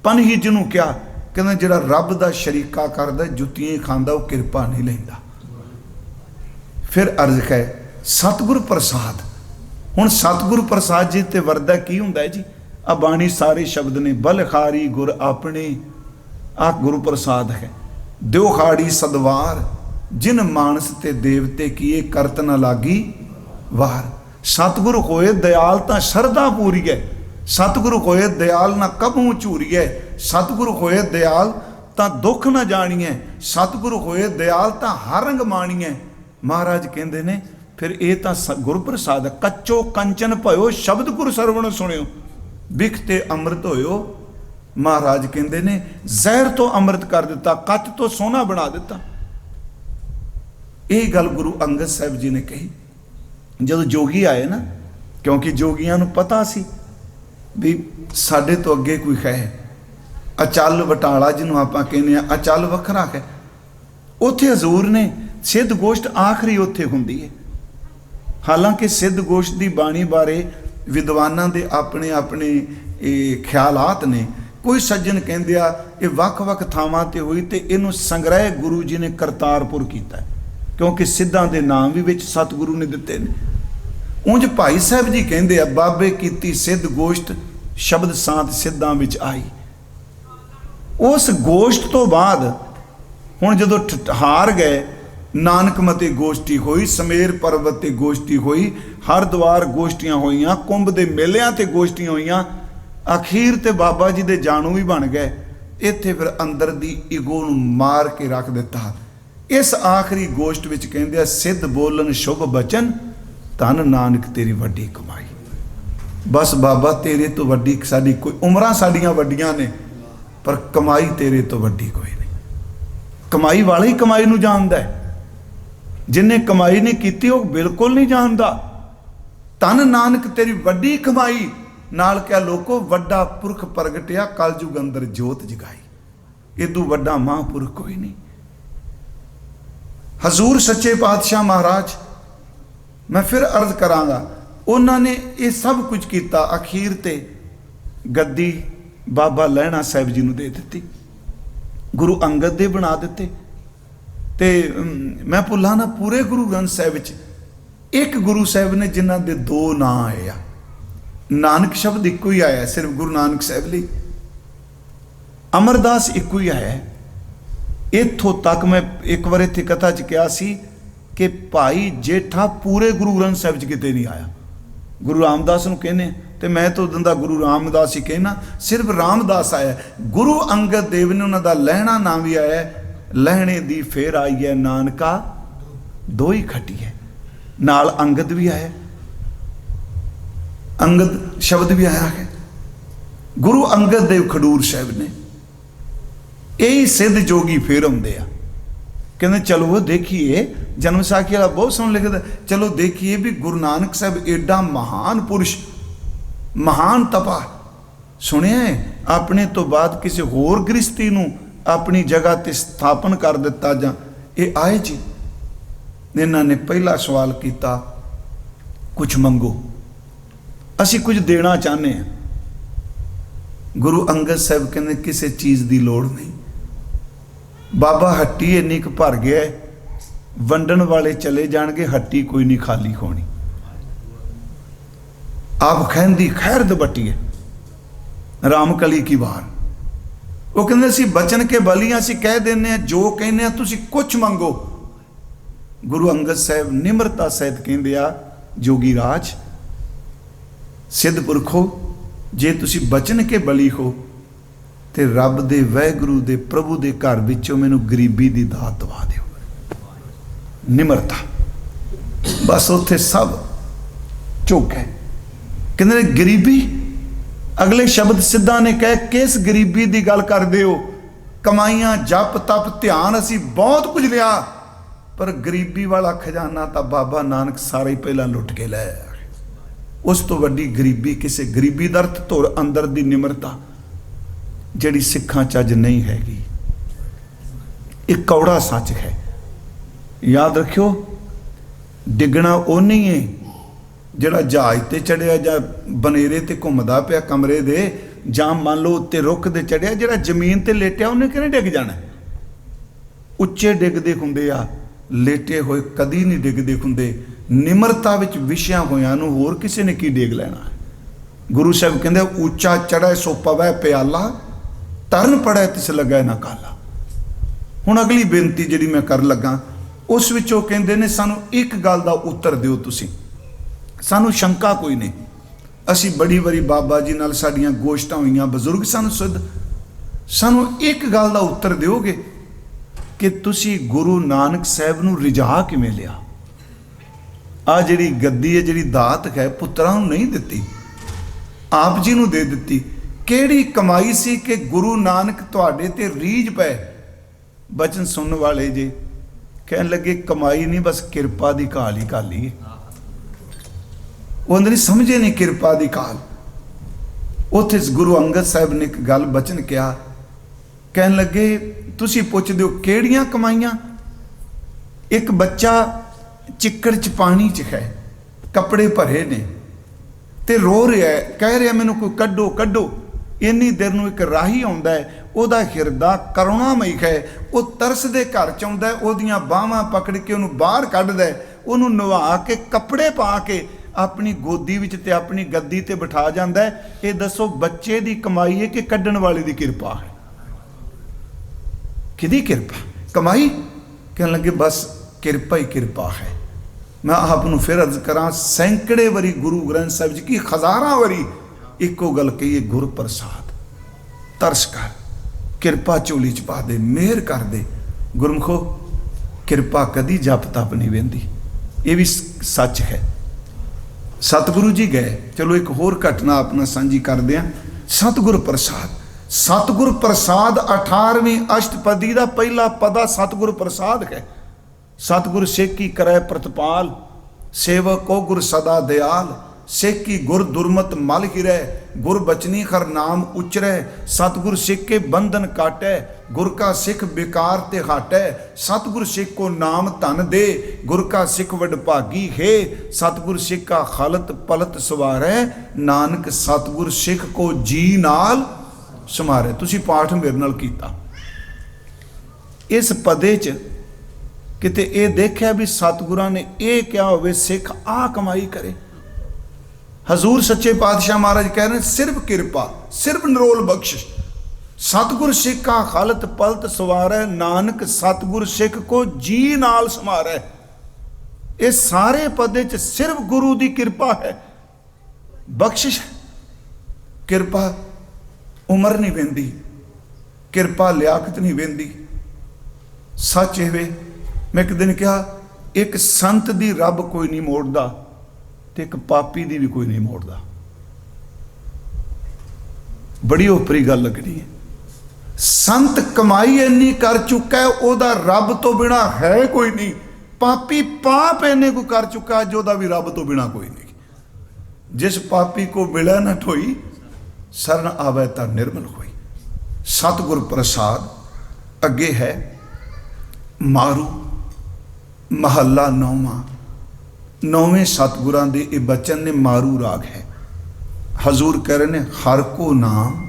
ਪਨ ਹੀ ਜਿਹਨੂੰ ਕਿਹਾ, ਕਹਿੰਦਾ ਜਿਹੜਾ ਰੱਬ ਦਾ ਸ਼ਰੀਕਾ ਕਰਦਾ, ਜੁੱਤੀਆਂ ਹੀ ਖਾਂਦਾ, ਉਹ ਕਿਰਪਾ ਨਹੀਂ ਲੈਂਦਾ। ਫਿਰ ਅਰਜ਼ ਹੈ ਸਤਿਗੁਰ ਪ੍ਰਸਾਦ। ਹੁਣ ਸਤਿਗੁਰ ਪ੍ਰਸਾਦ ਜੀ ਤੇ ਵਰਦਾ ਕੀ ਹੁੰਦਾ ਹੈ ਜੀ? ਆ ਬਾਣੀ ਸਾਰੇ ਸ਼ਬਦ ਨੇ, ਬਲਖਾਰੀ ਗੁਰ ਆਪਣੇ, ਆ ਗੁਰੂ ਪ੍ਰਸਾਦ ਹੈ। ਦਿਓ ਖਾੜੀ ਸਦਵਾਰ, ਜਿਨ ਮਾਨਸ ਤੇ ਦੇਵਤੇ ਕੀਏ, ਕਰਤ ਨਾ ਲਾਗੀ ਵਾਰ। ਸਤਿਗੁਰ ਹੋਏ ਦਿਆਲ ਤਾਂ ਸ਼ਰਧਾ ਪੂਰੀ ਹੈ, ਸਤਿਗੁਰ ਹੋਏ ਦਿਆਲ ਨਾ ਕਬਹੂ ਝੂਰੀਏ। ਸਤਿਗੁਰ ਹੋਏ ਦਿਆਲ ਤਾਂ ਦੁੱਖ ਨਾ ਜਾਣੀਏ, ਸਤਿਗੁਰ ਹੋਏ ਦਿਆਲ ਤਾਂ ਹਰ ਰੰਗ ਮਾਣੀਏ। ਮਹਾਰਾਜ ਕਹਿੰਦੇ ਨੇ ਫਿਰ ਇਹ ਤਾਂ ਗੁਰ ਪ੍ਰਸਾਦ। ਕੱਚੋ ਕੰਚਨ ਭਇਓ, ਸ਼ਬਦ ਗੁਰ ਸਰਵਣ ਸੁਣਿਓ, ਬਿਖ ਤੇ ਅੰਮ੍ਰਿਤ ਹੋਇਓ। ਮਹਾਰਾਜ ਕਹਿੰਦੇ ਨੇ ਜ਼ਹਿਰ ਤੋਂ ਅੰਮ੍ਰਿਤ ਕਰ ਦਿੱਤਾ, ਕੱਚ ਤੋਂ ਸੋਨਾ ਬਣਾ ਦਿੱਤਾ। ਇਹ ਗੱਲ ਗੁਰੂ ਅੰਗਦ ਸਾਹਿਬ ਜੀ ਨੇ ਕਹੀ ਜਦੋਂ ਜੋਗੀ ਆਏ ਨਾ, ਕਿਉਂਕਿ ਜੋਗੀਆਂ ਨੂੰ ਪਤਾ ਸੀ ਵੀ ਸਾਡੇ ਤੋਂ ਅੱਗੇ ਕੋਈ ਹੈ। ਅਚਲ ਵਟਾਲਾ ਜਿਹਨੂੰ ਆਪਾਂ ਕਹਿੰਦੇ ਆ, ਅਚਲ ਵੱਖਰਾ ਹੈ। ਉੱਥੇ ਹਜ਼ੂਰ ਨੇ ਸਿੱਧ ਗੋਸ਼ਟ ਆਖਰੀ ਉੱਥੇ ਹੁੰਦੀ ਹੈ। ਹਾਲਾਂਕਿ ਸਿੱਧ ਗੋਸ਼ਟ ਦੀ ਬਾਣੀ ਬਾਰੇ ਵਿਦਵਾਨਾਂ ਦੇ ਆਪਣੇ ਆਪਣੇ ਇਹ ਖਿਆਲਾਤ ਨੇ। ਕੋਈ ਸੱਜਣ ਕਹਿੰਦੇ ਆ ਇਹ ਵੱਖ-ਵੱਖ ਥਾਵਾਂ ਤੇ ਹੋਈ, ਤੇ ਇਹਨੂੰ ਸੰਗ੍ਰਹਿ ਗੁਰੂ ਜੀ ਨੇ ਕਰਤਾਰਪੁਰ ਕੀਤਾ, ਕਿਉਂਕਿ ਸਿੱਧਾਂ ਦੇ ਨਾਮ ਵੀ ਵਿੱਚ ਸਤਿਗੁਰੂ ਨੇ ਦਿੱਤੇ ਨੇ। ਉਂਝ ਭਾਈ ਸਾਹਿਬ ਜੀ ਕਹਿੰਦੇ ਆ, ਬਾਬੇ ਕੀਤੀ ਸਿੱਧ ਗੋਸ਼ਟ, ਸ਼ਬਦ ਸਾਤ ਸਿੱਧਾਂ ਵਿੱਚ ਆਈ। ਉਸ ਗੋਸ਼ਟ ਤੋਂ ਬਾਅਦ ਹੁਣ ਜਦੋਂ ਹਾਰ ਗਏ, ਨਾਨਕ ਮਤੇ ਗੋਸ਼ਟੀ ਹੋਈ, ਸਮੇਰ ਪਰਬਤ ਤੇ ਗੋਸ਼ਟੀ ਹੋਈ, ਹਰਦੁਆਰ ਗੋਸ਼ਟੀਆਂ ਹੋਈਆਂ, ਕੁੰਭ ਦੇ ਮੇਲਿਆਂ ਤੇ ਗੋਸ਼ਟੀਆਂ ਹੋਈਆਂ, ਅਖੀਰ ਤੇ ਬਾਬਾ ਜੀ ਦੇ ਜਾਣੂ ਵੀ ਬਣ ਗਏ। ਇੱਥੇ ਫਿਰ ਅੰਦਰ ਦੀ ਈਗੋ ਨੂੰ ਮਾਰ ਕੇ ਰੱਖ ਦਿੱਤਾ। ਇਸ ਆਖਰੀ ਗੋਸ਼ਟ ਵਿੱਚ ਕਹਿੰਦੇ ਆ, ਸਿੱਧ ਬੋਲਣ ਸ਼ੁਭ ਬਚਨ, ਧੰਨ ਨਾਨਕ ਤੇਰੀ ਵੱਡੀ ਕਮਾਈ। ਬਸ ਬਾਬਾ ਤੇਰੇ ਤੋਂ ਵੱਡੀ ਸਾਡੀ ਕੋਈ, ਉਮਰਾਂ ਸਾਡੀਆਂ ਵੱਡੀਆਂ ਨੇ, ਪਰ ਕਮਾਈ ਤੇਰੇ ਤੋਂ ਵੱਡੀ ਕੋਈ ਨਹੀਂ। ਕਮਾਈ ਵਾਲਾ ਹੀ ਕਮਾਈ ਨੂੰ ਜਾਣਦਾ ਹੈ, ਜਿੰਨੇ ਕਮਾਈ ਨਹੀਂ ਕੀਤੀ ਉਹ ਬਿਲਕੁਲ ਨਹੀਂ ਜਾਣਦਾ। ਧੰਨ ਨਾਨਕ ਤੇਰੀ ਵੱਡੀ ਕਮਾਈ। ਨਾਲ ਕਿਹਾ ਲੋਕੋ, ਵੱਡਾ ਪੁਰਖ ਪ੍ਰਗਟਿਆ, ਕਲਯੁਗ ਅੰਦਰ ਜੋਤ ਜਗਾਈ। ਇਦੋਂ ਵੱਡਾ ਮਹਾਂਪੁਰਖ ਕੋਈ ਨਹੀਂ। ਹਜ਼ੂਰ ਸੱਚੇ ਪਾਤਸ਼ਾਹ ਮਹਾਰਾਜ, ਮੈਂ ਫਿਰ ਅਰਜ਼ ਕਰਾਂਗਾ, ਉਹਨਾਂ ਨੇ ਇਹ ਸਭ ਕੁਝ ਕੀਤਾ। ਅਖੀਰ ਤੇ ਗੱਦੀ ਬਾਬਾ ਲਹਿਣਾ ਸਾਹਿਬ ਜੀ ਨੂੰ ਦੇ ਦਿੱਤੀ, ਗੁਰੂ ਅੰਗਦ ਦੇ ਬਣਾ ਦਿੱਤੇ। ਤੇ ਮੈਂ ਭੁੱਲਾਂ ਨਾ, ਪੂਰੇ ਗੁਰੂ ਗ੍ਰੰਥ ਸਾਹਿਬ ਵਿੱਚ ਇੱਕ ਗੁਰੂ ਸਾਹਿਬ ਨੇ ਜਿਨ੍ਹਾਂ ਦੇ ਦੋ ਨਾਂ ਆਏ ਆ। ਨਾਨਕ ਸ਼ਬਦ ਇੱਕੋ ਹੀ ਆਇਆ ਸਿਰਫ ਗੁਰੂ ਨਾਨਕ ਸਾਹਿਬ ਲਈ, ਅਮਰਦਾਸ ਇੱਕੋ ਹੀ ਆਇਆ। ਇੱਥੋਂ ਤੱਕ ਮੈਂ ਇੱਕ ਵਾਰ ਇੱਥੇ ਕਥਾ 'ਚ ਕਿਹਾ ਸੀ ਕਿ ਭਾਈ ਜੇਠਾ ਪੂਰੇ ਗੁਰੂ ਗ੍ਰੰਥ ਸਾਹਿਬ 'ਚ ਕਿਤੇ ਨਹੀਂ ਆਇਆ। ਗੁਰੂ ਰਾਮਦਾਸ ਨੂੰ ਕਹਿੰਦੇ, ਤੇ ਮੈਂ ਤਾਂ ਉਦੋਂ ਦਾ ਗੁਰੂ ਰਾਮਦਾਸ ਹੀ ਕਹਿਣਾ, ਸਿਰਫ ਰਾਮਦਾਸ ਆਇਆ। ਗੁਰੂ ਅੰਗਦ ਦੇਵ ਨੇ ਉਹਨਾਂ ਦਾ ਲਹਿਣਾ ਨਾਮ ਵੀ ਆਇਆ। ਲਹਿਣੇ ਦੀ ਫੇਰ ਆਈ ਹੈ ਨਾਨਕਾ ਦੋ ਹੀ ਖੱਟੀ ਹੈ, ਨਾਲ ਅੰਗਦ ਵੀ ਆਇਆ, ਅੰਗਦ ਸ਼ਬਦ ਵੀ ਆਇਆ ਹੈ। ਗੁਰੂ ਅੰਗਦ ਦੇਵ ਖਡੂਰ ਸਾਹਿਬ ਨੇ, ਇਹੀ ਸਿੱਧ ਜੋਗੀ ਫੇਰ ਆਉਂਦੇ ਆ। कहते चलो देखिए, जन्म साखी वाला बहुत सोहना लिखता, चलो देखिए भी गुरु नानक साहब एडा महान पुरुष, महान तपा, सुनिया है अपने तो बाद किसी होर गृहस्थी नूं अपनी जगह ते स्थापन कर दिता जां ये आए जी। इन्हां ने पहला सवाल किया, कुछ मंगो, असी कुछ देना चाहते हैं। गुरु अंगद साहब कहते किसी चीज़ की लोड़ नहीं, बाबा हट्टी इन्नी क भर गया है, वंडन वाले चले जाणगे, हट्टी कोई नहीं खाली होनी। आप खैंदी खैर दबट्टी है रामकली की बार। वो कहते असी बचन के बलियां असी कह देने जो कहने तुसी कुछ मंगो। गुरु अंगद साहब निमरता सहित कहते आ, जोगी राज सिद्ध पुरखो, जे तुसी बचन के बली हो तो रब दे वाहिगुरू दे प्रभु दे घर विचों मैनू गरीबी दी दात दवा दिओ। निमरता, बस उत्थे सब झुक है। कहते गरीबी, अगले शब्द सिद्धा ने कह किस गरीबी की गल करते हो, कमाइयां जप तप ध्यान असी बहुत कुछ लिया, पर गरीबी वाला खजाना तो बाबा नानक सारा ही पहला लुट के लै आया। उस तो वड्डी गरीबी किसी, गरीबी दा अर्थ धुर अंदर दी निमरता जिहड़ी सिखां चज नहीं हैगी। एक कौड़ा सच है, याद रखियो, डिगना वो नहीं है ਜਿਹੜਾ जहाज ते चढ़िया ਜਾਂ बनेरे ते घुमदा पिया कमरे दे, ਜਾਂ मान लो उत्ते रुख दे चढ़िया, ਜਿਹੜਾ ਜ਼ਮੀਨ ਤੇ ਲੇਟਿਆ ਉਹਨੇ ਕਿਹਨੇ ਡਿੱਗ ਜਾਣਾ। ਉੱਚੇ ਡਿੱਗਦੇ ਹੁੰਦੇ ਆ, ਲੇਟੇ ਹੋਏ ਕਦੀ ਨਹੀਂ ਡਿੱਗਦੇ ਹੁੰਦੇ। ਨਿਮਰਤਾ ਵਿੱਚ ਵਿਸ਼ਿਆ ਹੋਇਆਂ ਨੂੰ ਹੋਰ ਕਿਸੇ ਨੇ ਕੀ ਡੇਗ ਲੈਣਾ। ਗੁਰੂ ਸਾਹਿਬ ਕਹਿੰਦੇ ਉੱਚਾ ਚੜ੍ਹੇ ਸੋ ਪਵੈ ਪਿਆਲਾ, ਤਰਨ ਪੜੈ ਤਿਸ ਲੱਗੈ ਨਾ ਕਾਲਾ। ਹੁਣ ਅਗਲੀ ਬੇਨਤੀ ਜਿਹੜੀ ਮੈਂ ਕਰਨ ਲੱਗਾ ਉਸ ਵਿੱਚ ਉਹ ਕਹਿੰਦੇ ਨੇ ਸਾਨੂੰ ਇੱਕ ਗੱਲ ਦਾ ਉੱਤਰ ਦਿਓ ਤੁਸੀਂ, सानू शंका कोई नहीं, असी बड़ी बारी बाबा जी नाल साडियां गोश्तां हुईयां, बजुर्ग सानू सिद्ध, सानू एक गल दा उत्तर दिओगे कि तुसी गुरु नानक साहब नू रिझा किवें लिया। आ जिहड़ी गद्दी है, जिहड़ी दात है, पुत्रां नू नहीं दित्ती, आप जी नू दे दित्ती। किहड़ी कमाई सी कि गुरु नानक तुहाडे ते रीझ पए। बचन सुनने वाले जे कहन लगे कमाई नहीं, बस किरपा दी घाल ही घाली। वो नहीं समझे नहीं किरपा दी काल। उत्थे गुरु अंगद साहब ने एक गल बचन किया, कहन लगे तुसी पुछदे हो किहड़ियां कमाइयां। एक बच्चा चिक्कड़ च पानी च है, कपड़े भरे ने ते रो रहा है, कह रहा मैनू कोई कड्डो कड्डो। इन्नी देर नूं एक राही आउंदा है, ਉਹਦਾ ਹਿਰਦਾ ਕਰੁਣਾਮਈ ਹੈ, ਉਹ ਤਰਸ ਦੇ ਘਰ ਚ ਆਉਂਦਾ, ਉਹਦੀਆਂ ਬਾਹਾਂ ਪਕੜ ਕੇ ਉਹਨੂੰ ਬਾਹਰ ਕੱਢਦਾ, ਉਹਨੂੰ ਨਵਾ ਕੇ ਕੱਪੜੇ ਪਾ ਕੇ अपनी गोदी विच ते अपनी गद्दी ते बिठा जांदा है। ये दसो बच्चे दी कमाई है कि कड्डण वाले दी किरपा है? किहदी किरपा? कमाई कहन लगे बस किरपा ही किरपा है। मैं आपनूं फिर अर्ज करा, सैकड़े वारी गुरु ग्रंथ साहिब जी की हज़ारां वारी इको गल कही, गुर प्रसाद, तरस कर, किरपा झोली च पा दे, मेहर कर दे। गुरमुखो किरपा कदी जप तप नहीं वेंदी, ये भी सच है। सतगुरु जी गए, चलो एक होर घटना अपना सांझी करते हैं। सतगुर प्रसाद, सतगुर प्रसाद 18वीं अष्टपदी का पहला पदा सतगुर प्रसाद है। सतगुर सेकी करे प्रतिपाल, सेवक को गुर सदा दयाल, सेकी गुर दुर्मत मल हिरै, गुर बचनी खर नाम उचरै, सतगुर सिख के बंधन काटै, गुर का सिख बेकार ते हाटै, सतगुर सिख को नाम धन दे, गुर का सिख वडभागी है, सतगुर सिख का खलत पलत सवारै, नानक सतगुर सिख को जी नाल समारे। तुसी पाठ मेरे नाल कीता। इस पदे च किते ये देखिया भी सतगुरां ने ये क्या होवे सिख आ कमाई करे। हजूर सच्चे पातशाह महाराज कह रहे हैं सिर्फ किरपा, सिर्फ निरोल बख्शिश, सतगुर सिख का खालत पलत सवारै, नानक सतगुर सिख को जी नाल समारै। ये सारे पदे च सिर्फ गुरु की किरपा है, बख्शिश है। किरपा उम्र नहीं वेंदी, किरपा लियाकत नहीं वेंदी। सच एवे, मैं एक दिन कहा एक संत दी रब कोई नहीं मोड़दा ते एक पापी दी भी कोई नहीं मोड़दा। बड़ी ओपरी गल लगनी है। ਸੰਤ ਕਮਾਈ ਇੰਨੀ ਕਰ ਚੁੱਕਾ ਹੈ, ਉਹਦਾ ਰੱਬ ਤੋਂ ਬਿਨਾ ਹੈ ਕੋਈ ਨਹੀਂ। ਪਾਪੀ ਪਾਪ ਇੰਨੇ ਕੋ ਕਰ ਚੁੱਕਾ ਜੋ ਉਹਦਾ ਵੀ ਰੱਬ ਤੋਂ ਬਿਨਾ ਕੋਈ ਨਹੀਂ। ਜਿਸ ਪਾਪੀ ਕੋ ਮਿਲਿਆ ਨਾ ਠੋਈ, ਸਰਨ ਆਵੇ ਤਾਂ ਨਿਰਮਲ ਹੋਈ। ਸਤਿਗੁਰ ਪ੍ਰਸਾਦ। ਅੱਗੇ ਹੈ ਮਾਰੂ ਮਹੱਲਾ 9ਵਾਂ। 9ਵੇਂ ਸਤਿਗੁਰਾਂ ਦੇ ਇਹ ਬਚਨ ਨੇ। ਮਾਰੂ ਰਾਗ ਹੈ। ਹਜ਼ੂਰ ਕਹਿ ਰਹੇ ਨੇ, ਹਰ ਕੋ ਨਾਮ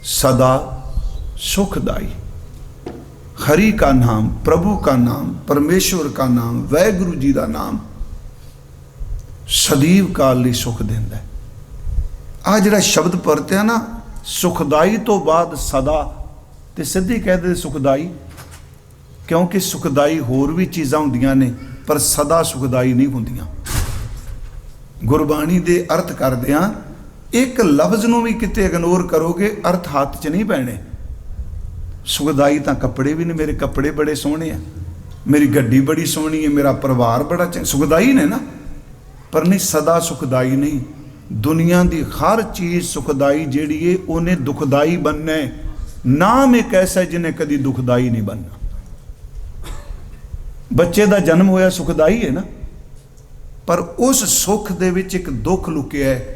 सदा सुखदाई। हरि का नाम, प्रभु का नाम, परमेश्वर का नाम, वाहिगुरु जी का नाम सदैव काल ਲਈ सुख ਦਿੰਦਾ। ਆ ਜਿਹੜਾ ਸ਼ਬਦ ਪਰਤਿਆ ਨਾ, ਸੁਖਦਾਈ ਤੋਂ ਬਾਅਦ ਸਦਾ ਤੇ ਸਿੱਧੀ ਕਹਿੰਦੇ ਸੁਖਦਾਈ, ਕਿਉਂਕਿ ਸੁਖਦਾਈ ਹੋਰ ਵੀ ਚੀਜ਼ਾਂ ਹੁੰਦੀਆਂ ਨੇ ਪਰ ਸਦਾ ਸੁਖਦਾਈ ਨਹੀਂ ਹੁੰਦੀਆਂ। ਗੁਰਬਾਣੀ ਦੇ ਅਰਥ ਕਰਦਿਆਂ ਇੱਕ ਲਫ਼ਜ਼ ਨੂੰ ਵੀ ਕਿਤੇ ਇਗਨੋਰ ਕਰੋਗੇ, ਅਰਥ ਹੱਥ 'ਚ ਨਹੀਂ ਪੈਣੇ। ਸੁਖਦਾਈ ਤਾਂ ਕੱਪੜੇ ਵੀ ਨੇ, ਮੇਰੇ ਕੱਪੜੇ ਬੜੇ ਸੋਹਣੇ ਆ, ਮੇਰੀ ਗੱਡੀ ਬੜੀ ਸੋਹਣੀ ਹੈ, ਮੇਰਾ ਪਰਿਵਾਰ ਬੜਾ ਚੰਗਾ, ਸੁਖਦਾਈ ਨੇ ਨਾ। ਪਰ ਨਹੀਂ, ਸਦਾ ਸੁਖਦਾਈ ਨਹੀਂ। ਦੁਨੀਆ ਦੀ ਹਰ ਚੀਜ਼ ਸੁਖਦਾਈ ਜਿਹੜੀ ਏ ਉਹਨੇ ਦੁਖਦਾਈ ਬਣਨਾ ਹੈ। ਨਾਮ ਇੱਕ ਐਸਾ ਜਿਹਨੇ ਕਦੀ ਦੁਖਦਾਈ ਨਹੀਂ ਬਣਨਾ। ਬੱਚੇ ਦਾ ਜਨਮ ਹੋਇਆ ਸੁਖਦਾਈ ਹੈ ਨਾ, ਪਰ ਉਸ ਸੁੱਖ ਦੇ ਵਿੱਚ ਇੱਕ ਦੁੱਖ ਲੁਕਿਆ ਹੈ।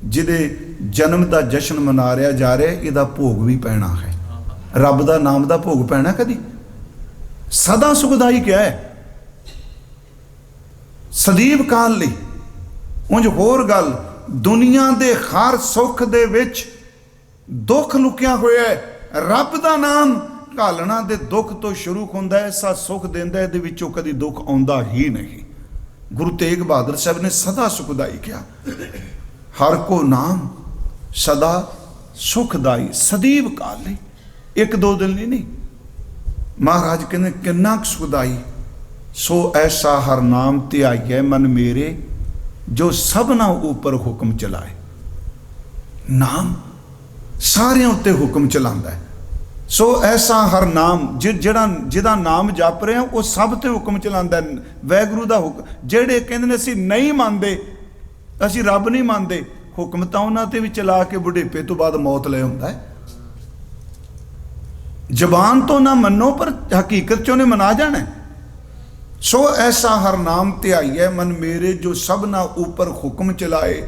ਜਿਹਦੇ ਜਨਮ ਦਾ ਜਸ਼ਨ ਮਨਾ ਰਿਹਾ ਜਾ ਰਿਹਾ, ਇਹਦਾ ਭੋਗ ਵੀ ਪੈਣਾ ਹੈ। ਰੱਬ ਦਾ ਨਾਮ ਦਾ ਭੋਗ ਪੈਣਾ ਕਦੀ। ਸਦਾ ਸੁਖਦਾਈ ਕਿਹਾ ਹੈ, ਸਦੀਵ ਕਾਲ ਲਈ। ਉਂਝ ਹੋਰ ਗੱਲ, ਦੁਨੀਆ ਦੇ ਹਰ ਸੁੱਖ ਦੇ ਵਿੱਚ ਦੁੱਖ ਲੁਕਿਆ ਹੋਇਆ ਹੈ। ਰੱਬ ਦਾ ਨਾਮ ਘਾਲਣਾ ਦੇ ਦੁੱਖ ਤੋਂ ਸ਼ੁਰੂ ਹੁੰਦਾ ਹੈ, ਐਸਾ ਸੁੱਖ ਦਿੰਦਾ ਇਹਦੇ ਵਿੱਚੋਂ ਕਦੀ ਦੁੱਖ ਆਉਂਦਾ ਹੀ ਨਹੀਂ। ਗੁਰੂ ਤੇਗ ਬਹਾਦਰ ਸਾਹਿਬ ਨੇ ਸਦਾ ਸੁਖਦਾਈ ਕਿਹਾ। ਹਰ ਕੋ ਨਾਮ ਸਦਾ ਸੁਖਦਾਈ, ਸਦੀਵ ਕਾਲ ਲਈ। ਇੱਕ ਦੋ ਦਿਨ ਨਹੀਂ। ਮਹਾਰਾਜ ਕਹਿੰਦੇ ਕਿੰਨਾ ਸੁਖਦਾਈ। ਸੋ ਐਸਾ ਹਰ ਨਾਮ ਧਿਆਈਐ ਮਨ ਮੇਰੇ, ਜੋ ਸਭਨਾ ਉੱਪਰ ਹੁਕਮ ਚਲਾਏ। ਨਾਮ ਸਾਰਿਆਂ ਉੱਤੇ ਹੁਕਮ ਚਲਾਉਂਦਾ ਹੈ। ਸੋ ਐਸਾ ਹਰ ਨਾਮ, ਜਿਹਦਾ ਨਾਮ ਜਪ ਰਹੇ ਉਹ ਸਭ ਤੇ ਹੁਕਮ ਚਲਾਉਂਦਾ ਹੈ। ਵਾਹਿਗੁਰੂ ਦਾ ਹੁਕਮ। ਜਿਹੜੇ ਕਹਿੰਦੇ ਨੇ ਅਸੀਂ ਨਹੀਂ ਮੰਨਦੇ, ਅਸੀਂ ਰੱਬ ਨਹੀਂ ਮੰਨਦੇ, ਹੁਕਮ ਤਾਂ ਉਹਨਾਂ ਤੇ ਵੀ ਚਲਾ ਕੇ ਬੁਢੇਪੇ ਤੋਂ ਬਾਅਦ ਮੌਤ ਲੈ ਆਉਂਦਾ ਹੈ। ਜ਼ਬਾਨ ਤੋਂ ਨਾ ਮੰਨੋ, ਪਰ ਹਕੀਕਤ 'ਚ ਉਹਨੇ ਮਨਾ ਜਾਣਾ। ਸੋ ਐਸਾ ਹਰ ਨਾਮ ਧਿਆਈਐ ਮਨ ਮੇਰੇ, ਜੋ ਸਭਨਾ ਉੱਪਰ ਹੁਕਮ ਚਲਾਏ।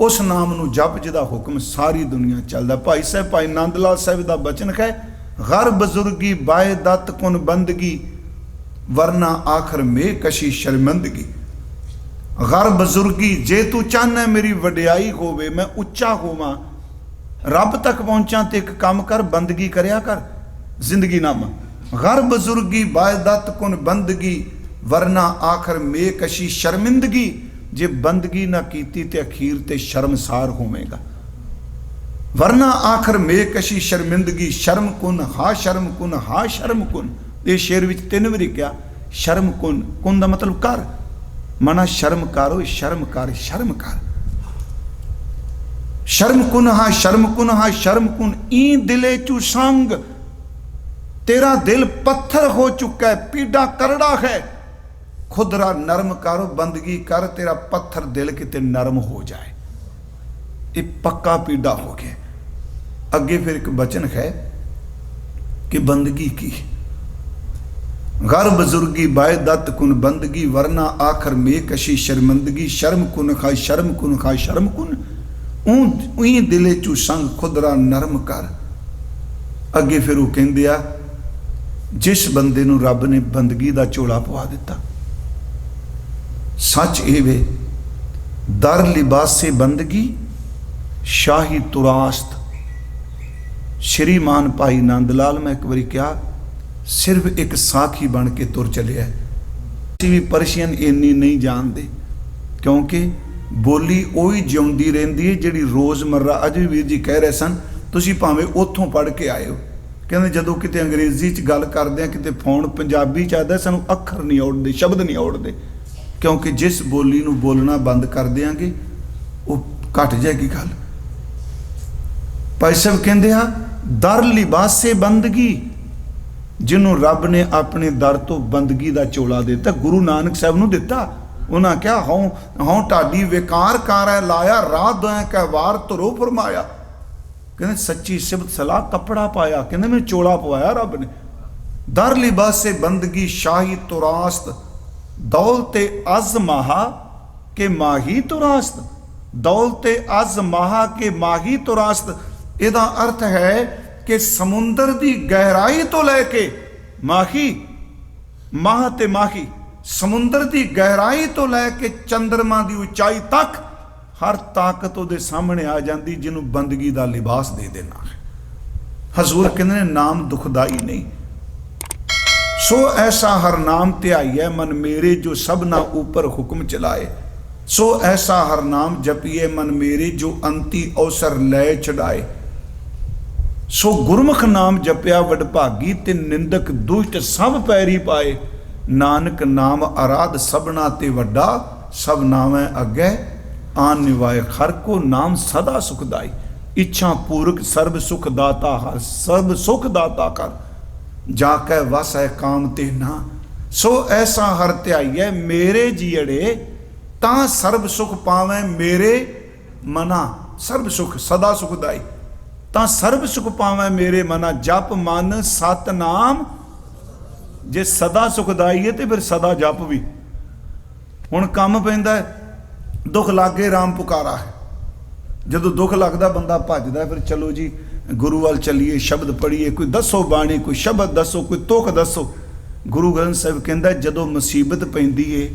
ਉਸ ਨਾਮ ਨੂੰ ਜਪ ਜਿਹਦਾ ਹੁਕਮ ਸਾਰੀ ਦੁਨੀਆ ਚੱਲਦਾ। ਭਾਈ ਸਾਹਿਬ, ਭਾਈ ਨੰਦ ਲਾਲ ਸਾਹਿਬ ਦਾ ਬਚਨ ਹੈ, ਗਰ ਬਜ਼ੁਰਗੀ ਬਾਏ ਦਤ ਕੁਨ ਬੰਦਗੀ, ਵਰਨਾ ਆਖਰ ਮੇ ਕਸ਼ੀ ਸ਼ਰਮੰਦਗੀ। ਗਰ ਬਜ਼ੁਰਗੀ, ਜੇ ਤੂੰ ਚਾਹਨਾ ਮੇਰੀ ਵਡਿਆਈ ਹੋਵੇ, ਮੈਂ ਉੱਚਾ ਹੋਵਾਂ, ਰੱਬ ਤੱਕ ਪਹੁੰਚਾਂ, ਤੇ ਇੱਕ ਕੰਮ ਕਰ, ਬੰਦਗੀ ਕਰਿਆ ਕਰ ਜ਼ਿੰਦਗੀ ਨਾਮਾ। ਗਰ ਬਜ਼ੁਰਗੀ ਬਾਇਦਤ ਕੁਨ ਬੰਦਗੀ, ਵਰਨਾ ਆਖਰ ਮੇ ਕਸ਼ੀ ਸ਼ਰਮਿੰਦਗੀ। ਜੇ ਬੰਦਗੀ ਨਾ ਕੀਤੀ ਤੇ ਅਖੀਰ ਤੇ ਸ਼ਰਮਸਾਰ ਹੋਵੇਗਾ। ਵਰਨਾ ਆਖਰ ਮੇ ਕਸ਼ੀ ਸ਼ਰਮਿੰਦਗੀ। ਸ਼ਰਮ ਕੁਨ ਹਾ ਸ਼ਰਮ ਕੁਨ ਹਾ ਸ਼ਰਮ ਕੁਨ। ਇਹ ਸ਼ੇਰ ਵਿੱਚ 3 ਵਾਰੀ ਕਿਹਾ ਸ਼ਰਮ ਕੁਨ। ਕੁਨ ਦਾ ਮਤਲਬ ਕਰ, ਮਨਾ ਸ਼ਰਮ ਕਰੋ, ਸ਼ਰਮ ਕਰ, ਸ਼ਰਮ ਕਰ। ਸ਼ਰਮ ਕੁਨ ਹਾ ਸ਼ਰਮ ਕੁਨ ਹਾ ਸ਼ਰਮ ਕੁਨ। ਈ ਦਿਲੇ ਚੂ ਸੰਗ, तेरा दिल पत्थर हो चुका है, पीड़ा करड़ा है, खुदरा नरम कर, बंदगी कर, तेरा पत्थर दिल किते नरम हो जाए। ये पक्का पीड़ा हो गया। अगे फिर एक वचन है कि बंदगी की, गर बुजुर्गी बाय दत्त कुन बंदगी, वरना आखर में कशी शर्मंदगी। शर्म कुन खा शर्म कुन खा शर्म कुन, ऊं दिले चू संग, खुदरा नरम कर। अगे फिर वो कहंदे आ, जिस बंदे नूं रब ने बंदगी दा झोला पवा दिता, सच ये वे दर लिबासे बंदगी शाही तुरास्त। श्रीमान भाई नंद लाल, मैं एक बारी क्या सिर्फ एक साखी बन के तुर चलिया। असीं भी परशियन इन्नी नहीं जानते, क्योंकि बोली उही जिउंदी रहिंदी है जिहड़ी रोज़मर्रा। अज भी वीर जी कह रहे सन, तुसीं भावें उत्थों पढ़ के आए हो, कहते जो किते अंग्रेजी च गल करते हैं, किते फोन पंजाबी च आता, सानू अखर नहीं औड़ते, शब्द नहीं औड़ते, क्योंकि जिस बोली नू बोलना बंद कर देंगे वो घट जाएगी गल। भाई साहब कहते हैं दर लिबासे बंदगी, जिन्हों रब ने अपने दर तो बंदगी का झोला दिता। गुरु नानक साहब नू दिता। उन्हें क्या हूँ ढाडी विकार कार है लाया, राह दों कै वार तुरो फरमाया। कहते सच्ची सिबत सलाह कपड़ा पाया, कहते मैं चोला पवाया रब ने। दर लिबासे बंदगी शाही तुरास्त, दौलते अज महा के माही तुरास्त, दौलते अज महा के माही तुरास्त। ਇਹਦਾ अर्थ है कि समुंदर की गहराई तो लैके माही, माह ते माही, समुंदर की गहराई तो लैके चंद्रमा की उचाई तक हर ताकत ਉਹਦੇ सामने आ जाती जिन्हों बंदगी का लिबास दे देना है। हजूर कहते नाम दुखदाई नहीं, सो ऐसा हर नाम ध्याई है मन मेरे जो सबना ऊपर हुक्म चलाए। सो ऐसा हर नाम जपिए मन मेरे जो अंति अवसर लै चढ़ाए। सो गुरमुख नाम जपिया वडभागी ते निंदक दुष्ट सब पैरी पाए। नानक नाम आराध सबना ते वड्डा, सब नाम अगे आन निवाए। हर को नाम सदा सुखदाई, इच्छा पूरक सर्व सुख दाता हर, सर्व सुख दाता कर जाकै वस है काम ते ना। सो ऐसा हर ध्याईए मेरे जीअड़े तां सर्व सुख पावे मेरे मना। सर्व सुख सदा सुखदाई तां सर्व सुख पावे मेरे मना। जप मन सतनाम, जे सदा सुखदाई है तो फिर सदा जप भी। हुण काम पैंदा है, दुख लागे राम पुकारा है। जदों दुख लगदा बंदा भजदा फिर चलो जी गुरु वाल चलीए, शब्द पढ़ीए, कोई दसो बाणी, कोई शब्द दसो, कोई तुख दसो। गुरु ग्रंथ साहिब कहंदा जदों मुसीबत पैंदी है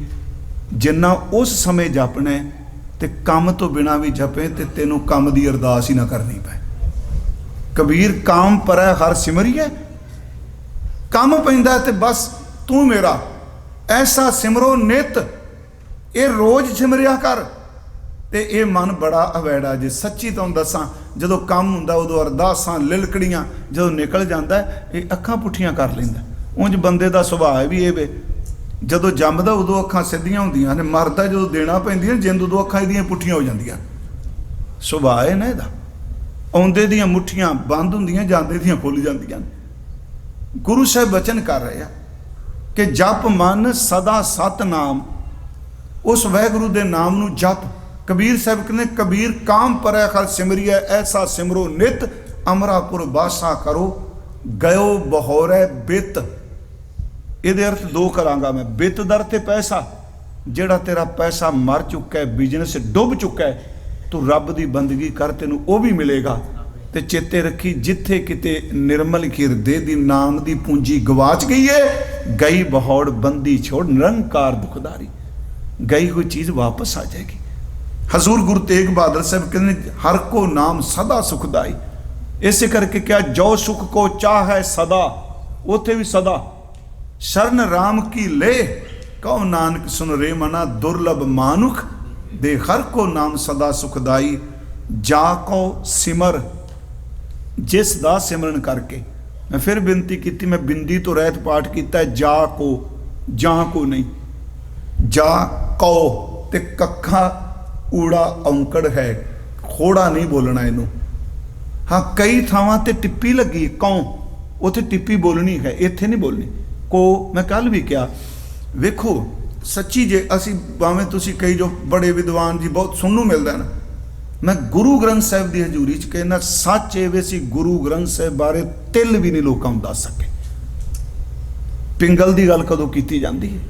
जिन्ना उस समय जपना है ते काम तो बिना भी जपे ते तेनों काम दी अरदास ही ना करनी पए। कबीर काम पर हर सिमरिए, काम पैंदा ते बस तू मेरा ऐसा सिमरो नित, ये रोज सिमरिया कर। ते ये मन बड़ा अवैड़ा जे सच्ची तुहानूं दसां, जदों काम हुंदा उदों अरदासां लिलकड़ियां, जदों निकल जांदा ये अखां पुठियां कर लैंदा। उंज बंदे दा सुभाਅ भी ये वे, जदों जंमदा उदों अखां सिद्धियां हुंदियां ने, मरदा जदों देना पैंदियां जिंद उदों अखां इहदियां पुठियां हो जांदियां। सुभाਅ है ना इहदा, आउंदे दियां मुठियां बंद हुंदियां, जांदे दियां खुल जांदियां। गुरु साहिब वचन कर रहे हैं कि जप मन सदा सतनाम, उस वाहिगुरू दे नाम नूं जप। कबीर साहिब कहने कबीर काम पर हर सिमरिए ऐसा सिमरो नित, अमरापुर बासा करो गयो बहोरे बित। ਇਹਦੇ अर्थ दो करांगा मैं। बित दर ते पैसा, ਜਿਹੜਾ तेरा पैसा मर चुका है, बिजनेस डुब चुका है, तू रब की बंदगी कर, तेनू वो भी मिलेगा। ते चेते रखी जिथे किते निर्मल हिरदे दी नाम दी पूंजी गवाच गई है, गई बहौड़ बंदी छोड़ निरंकार दुखदारी, गई हुई चीज वापस आ जाएगी। हजूर गुरु तेग बहादुर साहब कहते हर को नाम सदा सुखदाई। इसे करके क्या जो सुख को चाह है सदा, उथे भी सदा। शरण राम की ले कहो नानक सुन रे मना, दुर्लभ मानुख दे हर को नाम सदा सुखदाई। जा को सिमर जिस दा सिमरन करके। मैं फिर बिनती की, मैं बिंदी तो रहत पाठ किया, जा को, जा को नहीं, जा को ते कखा ऊड़ा औंकड़ है, खोड़ा नहीं बोलना इनू। हाँ कई थावां ते टिप्पी लगी कौ, उथे टिप्पी बोलनी है, इत्थे नहीं बोलनी। को मैं कल भी क्या वेखो सच्ची जे असी भावें तुसी कई जो बड़े विद्वान जी बहुत सुनू मिलदा ना, मैं गुरु ग्रंथ साहिब की हजूरी च कहना सच ये वे सी गुरु ग्रंथ साहिब बारे तिल भी नहीं लोगों को दस सके। पिंगल की गल कदों की जाती है,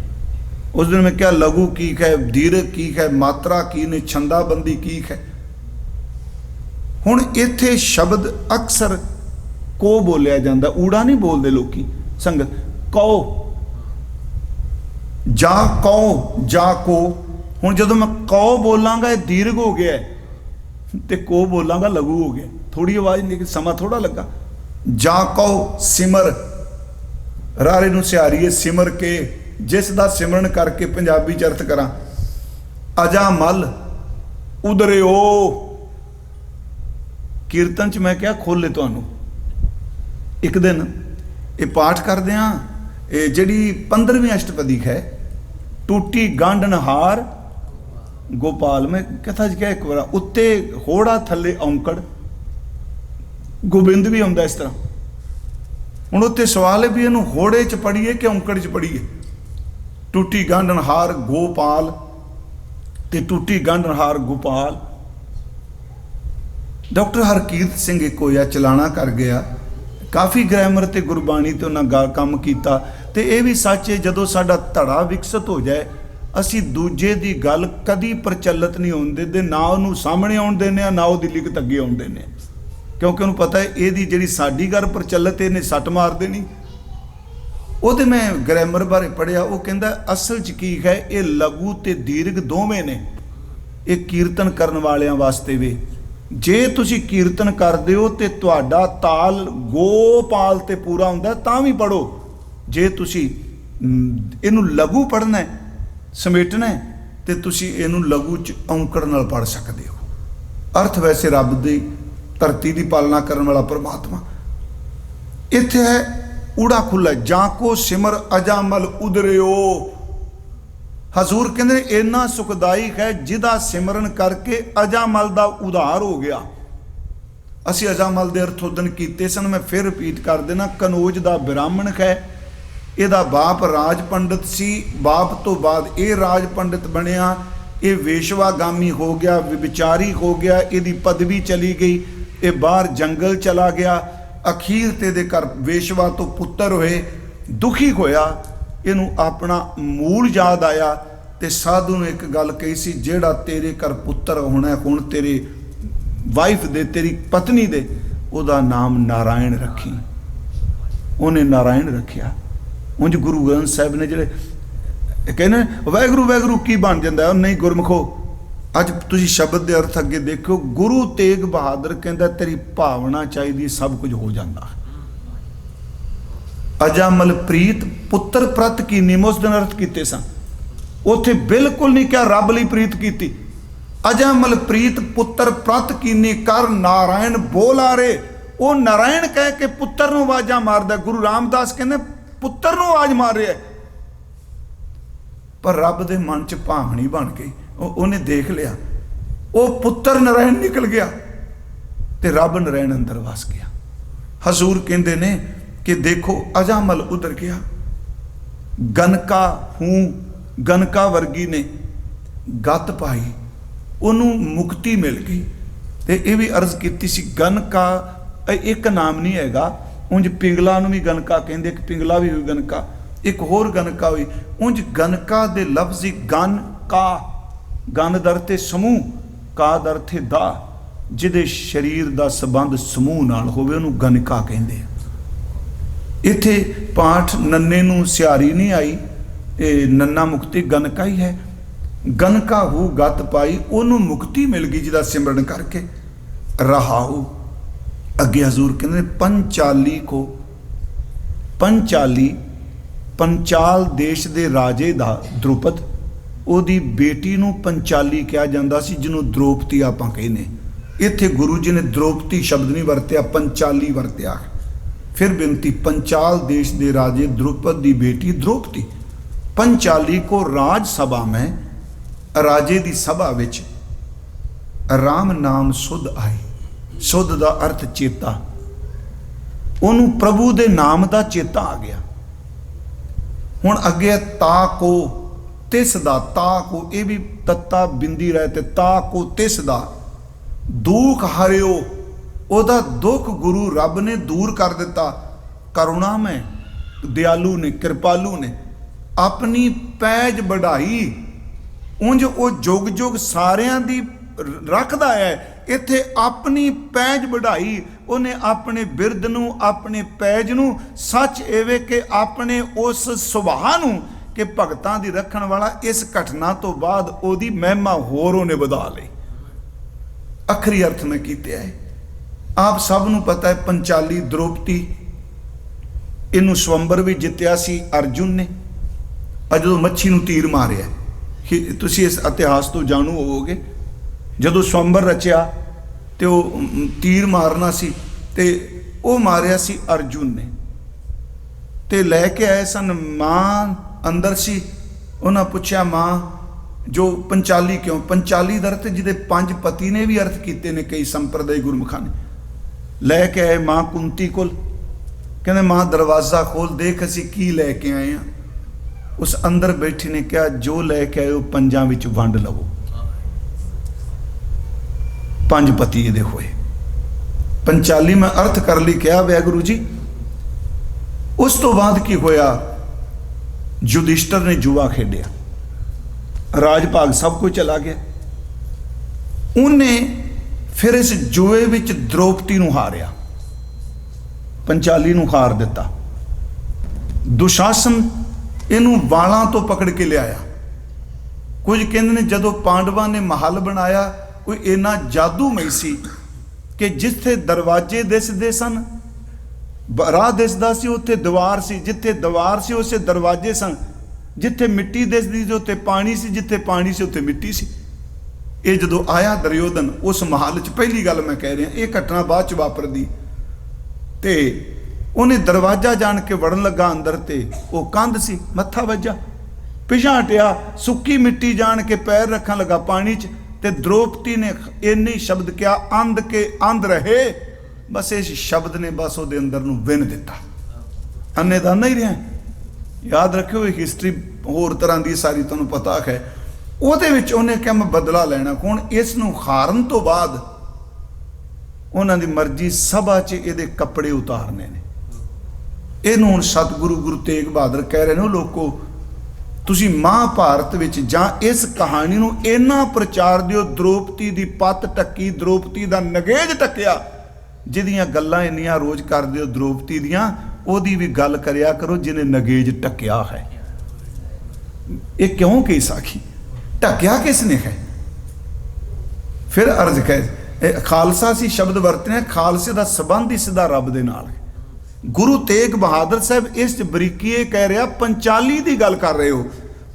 उस दिन मैं क्या लघु की है, दीर्घ की है, मात्रा की ने, छंदाबंदी की है। हुण इत्थे शब्द अक्सर को बोलिया जाता, ऊड़ा नहीं बोलते लोग संगत। कहो जा कहो जा को, हुण जदों मैं कहो बोलांगा ये दीर्घ हो गया ते को बोलांगा लघु हो गया, थोड़ी आवाज नहीं, समा थोड़ा लगा। जा कहो सिमर, रारे नूं सियारीए सिमर के, जिस दा सिमरन करके पंजाबी च अर्थ करा। अजा मल उधरे ओ, कीर्तन च मैं क्या खोले तुहानूं एक दिन ये पाठ करदे हां, ये जिहड़ी 15वीं अष्टपदी है, टूटी गांडन हार गोपाल, में कथा च क्या एक बार उत्ते होड़ा थले औंकड़, गोबिंद भी आउंदा इस तरह। हुण उत्ते सवाल है भी इहनूं होड़े च पढ़ीए कि औंकड़ च पढ़ीए। टूटी गांडन हार गोपाल ते टूटी गांडन हार गोपाल, ਡਾਕਟਰ ਹਰਕੀਰਤ ਸਿੰਘ ਇੱਕ ਹੋਇਆ, ਚਲਾਣਾ ਕਰ ਗਿਆ, ਕਾਫੀ ਗ੍ਰਾਮਰ ਤੇ ਗੁਰਬਾਣੀ ਤੇ ਉਹਨਾਂ ਕੰਮ ਕੀਤਾ। ਤੇ ਇਹ ਵੀ ਸੱਚ ਹੈ, ਜਦੋਂ ਸਾਡਾ ਧੜਾ ਵਿਕਸਿਤ ਹੋ ਜਾਏ ਅਸੀਂ ਦੂਜੇ ਦੀ ਗੱਲ ਕਦੀ ਪ੍ਰਚਲਿਤ ਨਹੀਂ ਹੋਣ ਦਿੰਦੇ, ਨਾ ਉਹਨੂੰ ਸਾਹਮਣੇ ਆਉਣ ਦਿੰਦੇ ਆ, ਨਾ ਉਹਦੀ ਲਿਖਤ ਅੱਗੇ ਆਉਣ ਦਿੰਦੇ ਆ, ਕਿਉਂਕਿ ਉਹਨੂੰ ਪਤਾ ਹੈ ਇਹਦੀ ਜਿਹੜੀ ਸਾਡੀ ਗੱਲ ਪ੍ਰਚਲਿਤ ਇਹਨੇ ਸੱਟ ਮਾਰ ਦੇਣੀ। ਉਹਦੇ ਮੈਂ ਗ੍ਰਾਮਰ ਬਾਰੇ ਪੜ੍ਹਿਆ, ਉਹ ਕਹਿੰਦਾ ਅਸਲ 'ਚ ਕੀ ਹੈ, ਇਹ ਲਘੂ ਤੇ ਦੀਰਘ ਦੋਵੇਂ ਨੇ, ਇਹ ਕੀਰਤਨ ਕਰਨ ਵਾਲਿਆਂ ਵਾਸਤੇ ਵੀ। ਜੇ ਤੁਸੀਂ ਕੀਰਤਨ ਕਰਦੇ ਹੋ ਤੇ ਤੁਹਾਡਾ ਤਾਲ ਗੋਪਾਲ ਤੇ ਪੂਰਾ ਹੁੰਦਾ ਤਾਂ ਵੀ ਪੜੋ। ਜੇ ਤੁਸੀਂ ਇਹਨੂੰ ਲਘੂ ਪੜ੍ਹਨਾ ਹੈ, ਸਮੇਟਣਾ ਹੈ, ਤੇ ਤੁਸੀਂ ਇਹਨੂੰ ਲਘੂ 'ਚ ਔਂਕੜ ਨਾਲ ਪੜ੍ਹ ਸਕਦੇ ਹੋ। ਅਰਥ ਵੈਸੇ ਰੱਬ ਦੀ ਧਰਤੀ ਦੀ ਪਾਲਣਾ ਕਰਨ ਵਾਲਾ ਪਰਮਾਤਮਾ। ਇੱਥੇ ਹੈ ਊੜਾ ਖੁੱਲਾ, ਜਾਂ ਕੋ ਸਿਮਰ ਅਜਾਮਲ ਉਦਰਿਓ। ਹਜ਼ੂਰ ਕਹਿੰਦੇ ਨੇ ਇੰਨਾ ਸੁਖਦਾਇਕ ਹੈ ਜਿਹਦਾ ਸਿਮਰਨ ਕਰਕੇ ਅਜਾਮਲ ਦਾ ਉਧਾਰ ਹੋ ਗਿਆ। ਅਸੀਂ ਅਜਾਮਲ ਦੇ ਅਰਥ ਉਦਣ ਕੀਤੇ ਸਨ, ਮੈਂ ਫਿਰ ਰਿਪੀਟ ਕਰ ਦੇਣਾ। ਕਨੌਜ ਦਾ ਬ੍ਰਾਹਮਣ ਹੈ, ਇਹਦਾ ਬਾਪ ਰਾਜ ਪੰਡਿਤ ਸੀ, ਬਾਪ ਤੋਂ ਬਾਅਦ ਇਹ ਰਾਜ ਪੰਡਿਤ ਬਣਿਆ, ਇਹ ਵੇਸ਼ਵਾਗਾਮੀ ਹੋ ਗਿਆ, ਵਿਚਾਰੀ ਹੋ ਗਿਆ, ਇਹਦੀ ਪਦਵੀ ਚਲੀ ਗਈ, ਇਹ ਬਾਹਰ ਜੰਗਲ ਚਲਾ ਗਿਆ, ਅਖੀਰ ਤੇ ਦੇ ਘਰ ਵੇਸ਼ਵਾ ਤੋਂ ਪੁੱਤਰ ਹੋਏ। ਦੁਖੀ ਹੋਇਆ, ਇਹਨੂੰ ਆਪਣਾ ਮੂਲ ਯਾਦ ਆਇਆ ਤੇ ਸਾਧੂ ਨੂੰ ਇੱਕ ਗੱਲ ਕਹੀ ਸੀ, ਜਿਹੜਾ ਤੇਰੇ ਘਰ ਪੁੱਤਰ ਹੋਣਾ ਹੁਣ ਤੇਰੇ ਵਾਈਫ ਦੇ, ਤੇਰੀ ਪਤਨੀ ਦੇ, ਉਹਦਾ ਨਾਮ ਨਾਰਾਇਣ ਰੱਖੀ। ਉਹਨੇ ਨਾਰਾਇਣ ਰੱਖਿਆ। ਉਂਝ ਗੁਰੂ ਗ੍ਰੰਥ ਸਾਹਿਬ ਨੇ ਜਿਹੜੇ ਕਹਿੰਦੇ ਵਾਹਿਗੁਰੂ ਵਾਹਿਗੁਰੂ ਕੀ ਬਣ ਜਾਂਦਾ, ਉਹ ਨਹੀਂ ਗੁਰਮੁਖੋ। ਅੱਜ ਤੁਸੀਂ ਸ਼ਬਦ ਦੇ ਅਰਥ ਅੱਗੇ ਦੇਖੋ, ਗੁਰੂ ਤੇਗ ਬਹਾਦਰ ਕਹਿੰਦਾ ਤੇਰੀ ਭਾਵਨਾ ਚਾਹੀਦੀ ਸਭ ਕੁਝ ਹੋ ਜਾਂਦਾ। ਅਜਾਮਲ ਪ੍ਰੀਤ ਪੁੱਤਰ ਪ੍ਰਤ ਕੀਨੀ, ਮੈਂ ਉਸ ਦਿਨ ਅਰਥ ਕੀਤੇ ਸਨ, ਉੱਥੇ ਬਿਲਕੁਲ ਨਹੀਂ ਕਿਹਾ ਰੱਬ ਲਈ ਪ੍ਰੀਤ ਕੀਤੀ। ਅਜਾਮਲ ਪ੍ਰੀਤ ਪੁੱਤਰ ਪ੍ਰਤ ਕੀਨੀ ਕਰ ਨਾਰਾਇਣ ਬੋਲਾਰੇ। ਉਹ ਨਾਰਾਇਣ ਕਹਿ ਕੇ ਪੁੱਤਰ ਨੂੰ ਆਵਾਜ਼ਾਂ ਮਾਰਦਾ। ਗੁਰੂ ਰਾਮਦਾਸ ਕਹਿੰਦੇ ਪੁੱਤਰ ਨੂੰ ਆਵਾਜ਼ ਮਾਰ ਰਿਹਾ, ਪਰ ਰੱਬ ਦੇ ਮਨ 'ਚ ਭਾਵਨੀ ਬਣ ਗਈ। ਉਹਨੇ ਦੇਖ ਲਿਆ, ਉਹ ਪੁੱਤਰ ਨਾਰਾਇਣ ਨਿਕਲ ਗਿਆ ਤੇ ਰੱਬ ਨਾਰਾਇਣ ਅੰਦਰ ਵਸ ਗਿਆ। ਹਜ਼ੂਰ ਕਹਿੰਦੇ ਨੇ ਕਿ ਦੇਖੋ ਅਜਾਮਲ ਉਧਰ ਗਿਆ, ਗਨਕਾ ਵਰਗੀ ਨੇ ਗੱਤ ਪਾਈ, ਉਹਨੂੰ ਮੁਕਤੀ ਮਿਲ ਗਈ। ਤੇ ਇਹ ਵੀ ਅਰਜ਼ ਕੀਤੀ ਸੀ, ਗਨਕਾ ਇੱਕ ਨਾਮ ਨਹੀਂ ਹੈਗਾ, ਉਂਝ ਪਿੰਗਲਾ ਨੂੰ ਵੀ ਗਨਕਾ ਕਹਿੰਦੇ, ਇੱਕ ਪਿੰਗਲਾ ਵੀ ਹੋਈ ਗਨਕਾ, ਇੱਕ ਹੋਰ ਗਨਕਾ ਹੋਈ। ਉਂਝ ਗਨਕਾ ਦੇ ਲਫ਼ਜ਼ੀ ਗਨ ਕਾ, ਗਨ ਦਰ ਤੇ ਸਮੂਹ, ਕਾ ਦਰ ਤੇ ਦਾ, ਜਿਹਦੇ ਸਰੀਰ ਦਾ ਸੰਬੰਧ ਸਮੂਹ ਨਾਲ ਹੋਵੇ ਉਹਨੂੰ ਗਨਕਾ ਕਹਿੰਦੇ ਆ। ਇੱਥੇ ਪਾਠ ਨੰਨੇ ਨੂੰ ਸਿਹਾਰੀ ਨਹੀਂ ਆਈ, ਇਹ ਨੰਨਾ ਮੁਕਤੀ ਗਨਕਾ ਹੀ ਹੈ। ਗਨਕਾ ਹੂ ਗੱਤ ਪਾਈ, ਉਹਨੂੰ ਮੁਕਤੀ ਮਿਲ ਗਈ ਜਿਹਦਾ ਸਿਮਰਨ ਕਰਕੇ। ਰਹਾਉ ਅੱਗੇ ਹਜ਼ੂਰ ਕਹਿੰਦੇ ਪੰਚਾਲੀ ਕੋ, ਪੰਚਾਲੀ ਪੰਚਾਲ ਦੇਸ਼ ਦੇ ਰਾਜੇ ਦਾ ਦ੍ਰੁਪਦ, ਉਹਦੀ ਬੇਟੀ ਨੂੰ ਪੰਚਾਲੀ ਕਿਹਾ ਜਾਂਦਾ ਸੀ, ਜਿਹਨੂੰ ਦ੍ਰੋਪਦੀ ਆਪਾਂ ਕਹਿੰਦੇ। ਇੱਥੇ ਗੁਰੂ ਜੀ ਨੇ ਦ੍ਰੋਪਦੀ ਸ਼ਬਦ ਨਹੀਂ ਵਰਤਿਆ, ਪੰਚਾਲੀ ਵਰਤਿਆ। ਫਿਰ ਬੇਨਤੀ, ਪੰਚਾਲ ਦੇਸ਼ ਦੇ ਰਾਜੇ ਦ੍ਰੁਪਦ ਦੀ ਬੇਟੀ ਦ੍ਰੋਪਦੀ। ਪੰਚਾਲੀ ਕੋ ਰਾਜ ਸਭਾ ਮੈਂ, ਰਾਜੇ ਦੀ ਸਭਾ ਵਿੱਚ ਰਾਮ ਨਾਮ ਸੁਧ ਆਈ। ਸੁਧ ਦਾ ਅਰਥ ਚੇਤਾ, ਉਹਨੂੰ ਪ੍ਰਭੂ ਦੇ ਨਾਮ ਦਾ ਚੇਤਾ ਆ ਗਿਆ। ਹੁਣ ਅੱਗੇ ਤਾ ਕੋ, ਤਿਸ ਦਾ, ਤਾ ਕੋ ਇਹ ਵੀ ਤੱਤਾ ਬਿੰਦੀ ਰਹੇ ਤੇ ਤਾ ਕੋ ਤਿਸ ਦਾ, ਦੁੱਖ ਹਰਿਓ, ਉਹਦਾ ਦੁੱਖ ਗੁਰੂ ਰੱਬ ਨੇ ਦੂਰ ਕਰ ਦਿੱਤਾ। ਕਰੁਣਾ ਮੈਂ, ਦਿਆਲੂ ਨੇ, ਕਿਰਪਾਲੂ ਨੇ, ਆਪਣੀ ਪੈਜ ਵਡਾਈ। ਉਂਝ ਉਹ ਜੁਗ ਜੁਗ ਸਾਰਿਆਂ ਦੀ ਰੱਖਦਾ ਹੈ, ਇੱਥੇ ਆਪਣੀ ਪੈਜ ਵਡਾਈ। ਉਹਨੇ ਆਪਣੇ ਬਿਰਦ ਨੂੰ, ਆਪਣੇ ਪੈਜ ਨੂੰ, ਸੱਚ ਐਵੇਂ ਕਿ ਆਪਣੇ ਉਸ ਸੁਭਾਅ ਨੂੰ ਕਿ ਭਗਤਾਂ ਦੀ ਰੱਖਣ ਵਾਲਾ, ਇਸ ਘਟਨਾ ਤੋਂ ਬਾਅਦ ਉਹਦੀ ਮਹਿਮਾ ਹੋਰ ਉਹਨੇ ਵਧਾ ਲਈ। ਅਖਰੀ ਅਰਥ ਮੈਂ ਕੀਤੇ ਹੈ। ਆਪ ਸਭ ਨੂੰ ਪਤਾ ਹੈ ਪੰਚਾਲੀ ਦ੍ਰੋਪਦੀ, ਇਹਨੂੰ ਸਵੰਬਰ ਵੀ ਜਿੱਤਿਆ ਸੀ ਅਰਜੁਨ ਨੇ। ਜਦੋਂ ਮੱਛੀ ਨੂੰ ਤੀਰ ਮਾਰਿਆ, ਤੁਸੀਂ ਇਸ ਇਤਿਹਾਸ ਤੋਂ ਜਾਣੂ ਹੋਵੋਗੇ, ਜਦੋਂ ਸਵੰਬਰ ਰਚਿਆ ਤੇ ਉਹ ਤੀਰ ਮਾਰਨਾ ਸੀ ਤੇ ਉਹ ਮਾਰਿਆ ਸੀ ਅਰਜੁਨ ਨੇ। ਤੇ ਲੈ ਕੇ ਆਏ ਸਨ, ਮਾਂ ਅੰਦਰ ਸੀ। ਉਹਨਾਂ ਪੁੱਛਿਆ, ਮਾਂ ਜੋ ਪੰਚਾਲੀ ਕਿਉਂ? ਪੰਚਾਲੀ ਦਾ ਅਰਥ ਜਿਹਦੇ 5 ਪਤੀ ਨੇ ਵੀ ਅਰਥ ਕੀਤੇ ਨੇ ਕਈ ਸੰਪਰਦਾਇ ਗੁਰਮੁਖਾਂ ਨੇ। ਲੈ ਕੇ ਆਏ ਮਾਂ ਕੁੰਤੀ ਕੋਲ, ਕਹਿੰਦੇ ਮਾਂ ਦਰਵਾਜ਼ਾ ਖੋਲ, ਦੇਖ ਅਸੀਂ ਕੀ ਲੈ ਕੇ ਆਏ ਹਾਂ। ਉਸ ਅੰਦਰ ਬੈਠੀ ਨੇ ਕਿਹਾ, ਜੋ ਲੈ ਕੇ ਆਏ ਉਹ 5 ਵਿੱਚ ਵੰਡ ਲਵੋ। 5 ਪਤੀ ਇਹਦੇ ਹੋਏ। ਪੰਚਾਲੀ ਮੈਂ ਅਰਥ ਕਰ ਲਈ ਕਿਹਾ ਵਾਹਿਗੁਰੂ ਜੀ। ਉਸ ਤੋਂ ਬਾਅਦ ਕੀ ਹੋਇਆ, ਯੁਧਿਸ਼ਟਰ ਨੇ ਜੂਆ ਖੇਡਿਆ, ਰਾਜ ਭਾਗ ਸਭ ਕੁਝ ਚਲਾ ਗਿਆ। ਉਹਨੇ ਫਿਰ ਇਸ ਜੂਏ ਵਿੱਚ ਦ੍ਰੋਪਦੀ ਨੂੰ ਹਾਰਿਆ, ਪੰਚਾਲੀ ਨੂੰ ਹਾਰ ਦਿੱਤਾ। ਦੁਸ਼ਾਸਨ ਇਹਨੂੰ ਵਾਲਾਂ ਤੋਂ ਪਕੜ ਕੇ ਲਿਆਇਆ। ਕੁਝ ਕਹਿੰਦੇ ਨੇ ਜਦੋਂ ਪਾਂਡਵਾਂ ਨੇ ਮਹੱਲ ਬਣਾਇਆ, ਕੋਈ ਇੰਨਾ ਜਾਦੂਮਈ ਸੀ ਕਿ ਜਿੱਥੇ ਦਰਵਾਜ਼ੇ ਦਿਸਦੇ ਸਨ, ਰਾਹ ਦਿਸਦਾ ਸੀ, ਉੱਥੇ ਦੀਵਾਰ ਸੀ, ਜਿੱਥੇ ਦੀਵਾਰ ਸੀ ਉਸੇ ਦਰਵਾਜ਼ੇ ਸਨ, ਜਿੱਥੇ ਮਿੱਟੀ ਦਿਸਦੀ ਸੀ ਉੱਥੇ ਪਾਣੀ ਸੀ, ਜਿੱਥੇ ਪਾਣੀ ਸੀ ਉੱਥੇ ਮਿੱਟੀ ਸੀ। ਇਹ ਜਦੋਂ ਆਇਆ ਦੁਰਯੋਧਨ ਉਸ ਮਹੱਲ 'ਚ, ਪਹਿਲੀ ਗੱਲ ਮੈਂ ਕਹਿ ਰਿਹਾ, ਇਹ ਘਟਨਾ ਬਾਅਦ 'ਚ ਵਾਪਰਦੀ, ਤੇ ਉਹਨੇ ਦਰਵਾਜ਼ਾ ਜਾਣ ਕੇ ਵੜਨ ਲੱਗਾ ਅੰਦਰ, ਤੇ ਉਹ ਕੰਧ ਸੀ, ਮੱਥਾ ਵੱਜਾ, ਪਿਛਾਂਹ ਹਟਿਆ, ਸੁੱਕੀ ਮਿੱਟੀ ਜਾਣ ਕੇ ਪੈਰ ਰੱਖਣ ਲੱਗਾ ਪਾਣੀ 'ਚ, ਤੇ ਦ੍ਰੋਪਦੀ ਨੇ ਇੰਨੇ ਸ਼ਬਦ ਕਿਹਾ, ਅੰਧ ਕੇ ਅੰਧ ਰਹੇ। ਬਸ ਇਸ ਸ਼ਬਦ ਨੇ ਬਸ ਉਹਦੇ ਅੰਦਰ ਨੂੰ ਵਿੰਨ ਦਿੱਤਾ, ਅੰਨੇ ਦਾ ਨਹੀਂ ਰਿਹਾ। ਯਾਦ ਰੱਖਿਓ, ਇਹ ਹਿਸਟਰੀ ਹੋਰ ਤਰ੍ਹਾਂ ਦੀ ਸਾਰੀ ਤੁਹਾਨੂੰ ਪਤਾ ਹੈ। ਉਹਦੇ ਵਿੱਚ ਉਹਨੇ ਕਿਹਾ ਮੈਂ ਬਦਲਾ ਲੈਣਾ। ਹੁਣ ਇਸ ਨੂੰ ਹਾਰਨ ਤੋਂ ਬਾਅਦ ਉਹਨਾਂ ਦੀ ਮਰਜ਼ੀ ਸਭਾ 'ਚ ਇਹਦੇ ਕੱਪੜੇ ਉਤਾਰਨੇ ਨੇ। ਇਹਨੂੰ ਹੁਣ ਸਤਿਗੁਰੂ ਗੁਰੂ ਤੇਗ ਬਹਾਦਰ ਕਹਿ ਰਹੇ ਨੇ, ਲੋਕੋ ਤੁਸੀਂ ਮਹਾਭਾਰਤ ਵਿੱਚ ਜਾਂ ਇਸ ਕਹਾਣੀ ਨੂੰ ਇੰਨਾ ਪ੍ਰਚਾਰ ਦਿਓ, ਦ੍ਰੋਪਦੀ ਦੀ ਪੱਤ ਟੱਕੀ, ਦ੍ਰੋਪਦੀ ਦਾ ਨਗੇਜ ਟੱਕਿਆ, ਜਿਹਦੀਆਂ ਗੱਲਾਂ ਇੰਨੀਆਂ ਰੋਜ਼ ਕਰਦੇ ਹੋ ਦ੍ਰੋਪਦੀ ਦੀਆਂ, ਉਹਦੀ ਵੀ ਗੱਲ ਕਰਿਆ ਕਰੋ ਜਿਹਨੇ ਨਗੇਜ ਟੱਕਿਆ ਹੈ। ਇਹ ਕਿਉਂ ਕਹੀ ਸਾਖੀ ਢੱਕਿਆ ਕਿਸ ਨੇ ਹੈ? ਫਿਰ ਅਰਜ਼ ਕਹੇ ਖਾਲਸਾ ਸੀ ਸ਼ਬਦ ਵਰਤਨੇ, ਖਾਲਸੇ ਦਾ ਸੰਬੰਧ ਹੀ ਸਿੱਧਾ ਰੱਬ ਦੇ ਨਾਲ ਹੈ। ਗੁਰੂ ਤੇਗ ਬਹਾਦਰ ਸਾਹਿਬ ਇਸ ਬਰੀਕੀ ਕਹਿ ਰਿਹਾ, ਪੰਚਾਲੀ ਦੀ ਗੱਲ ਕਰ ਰਹੇ ਹੋ।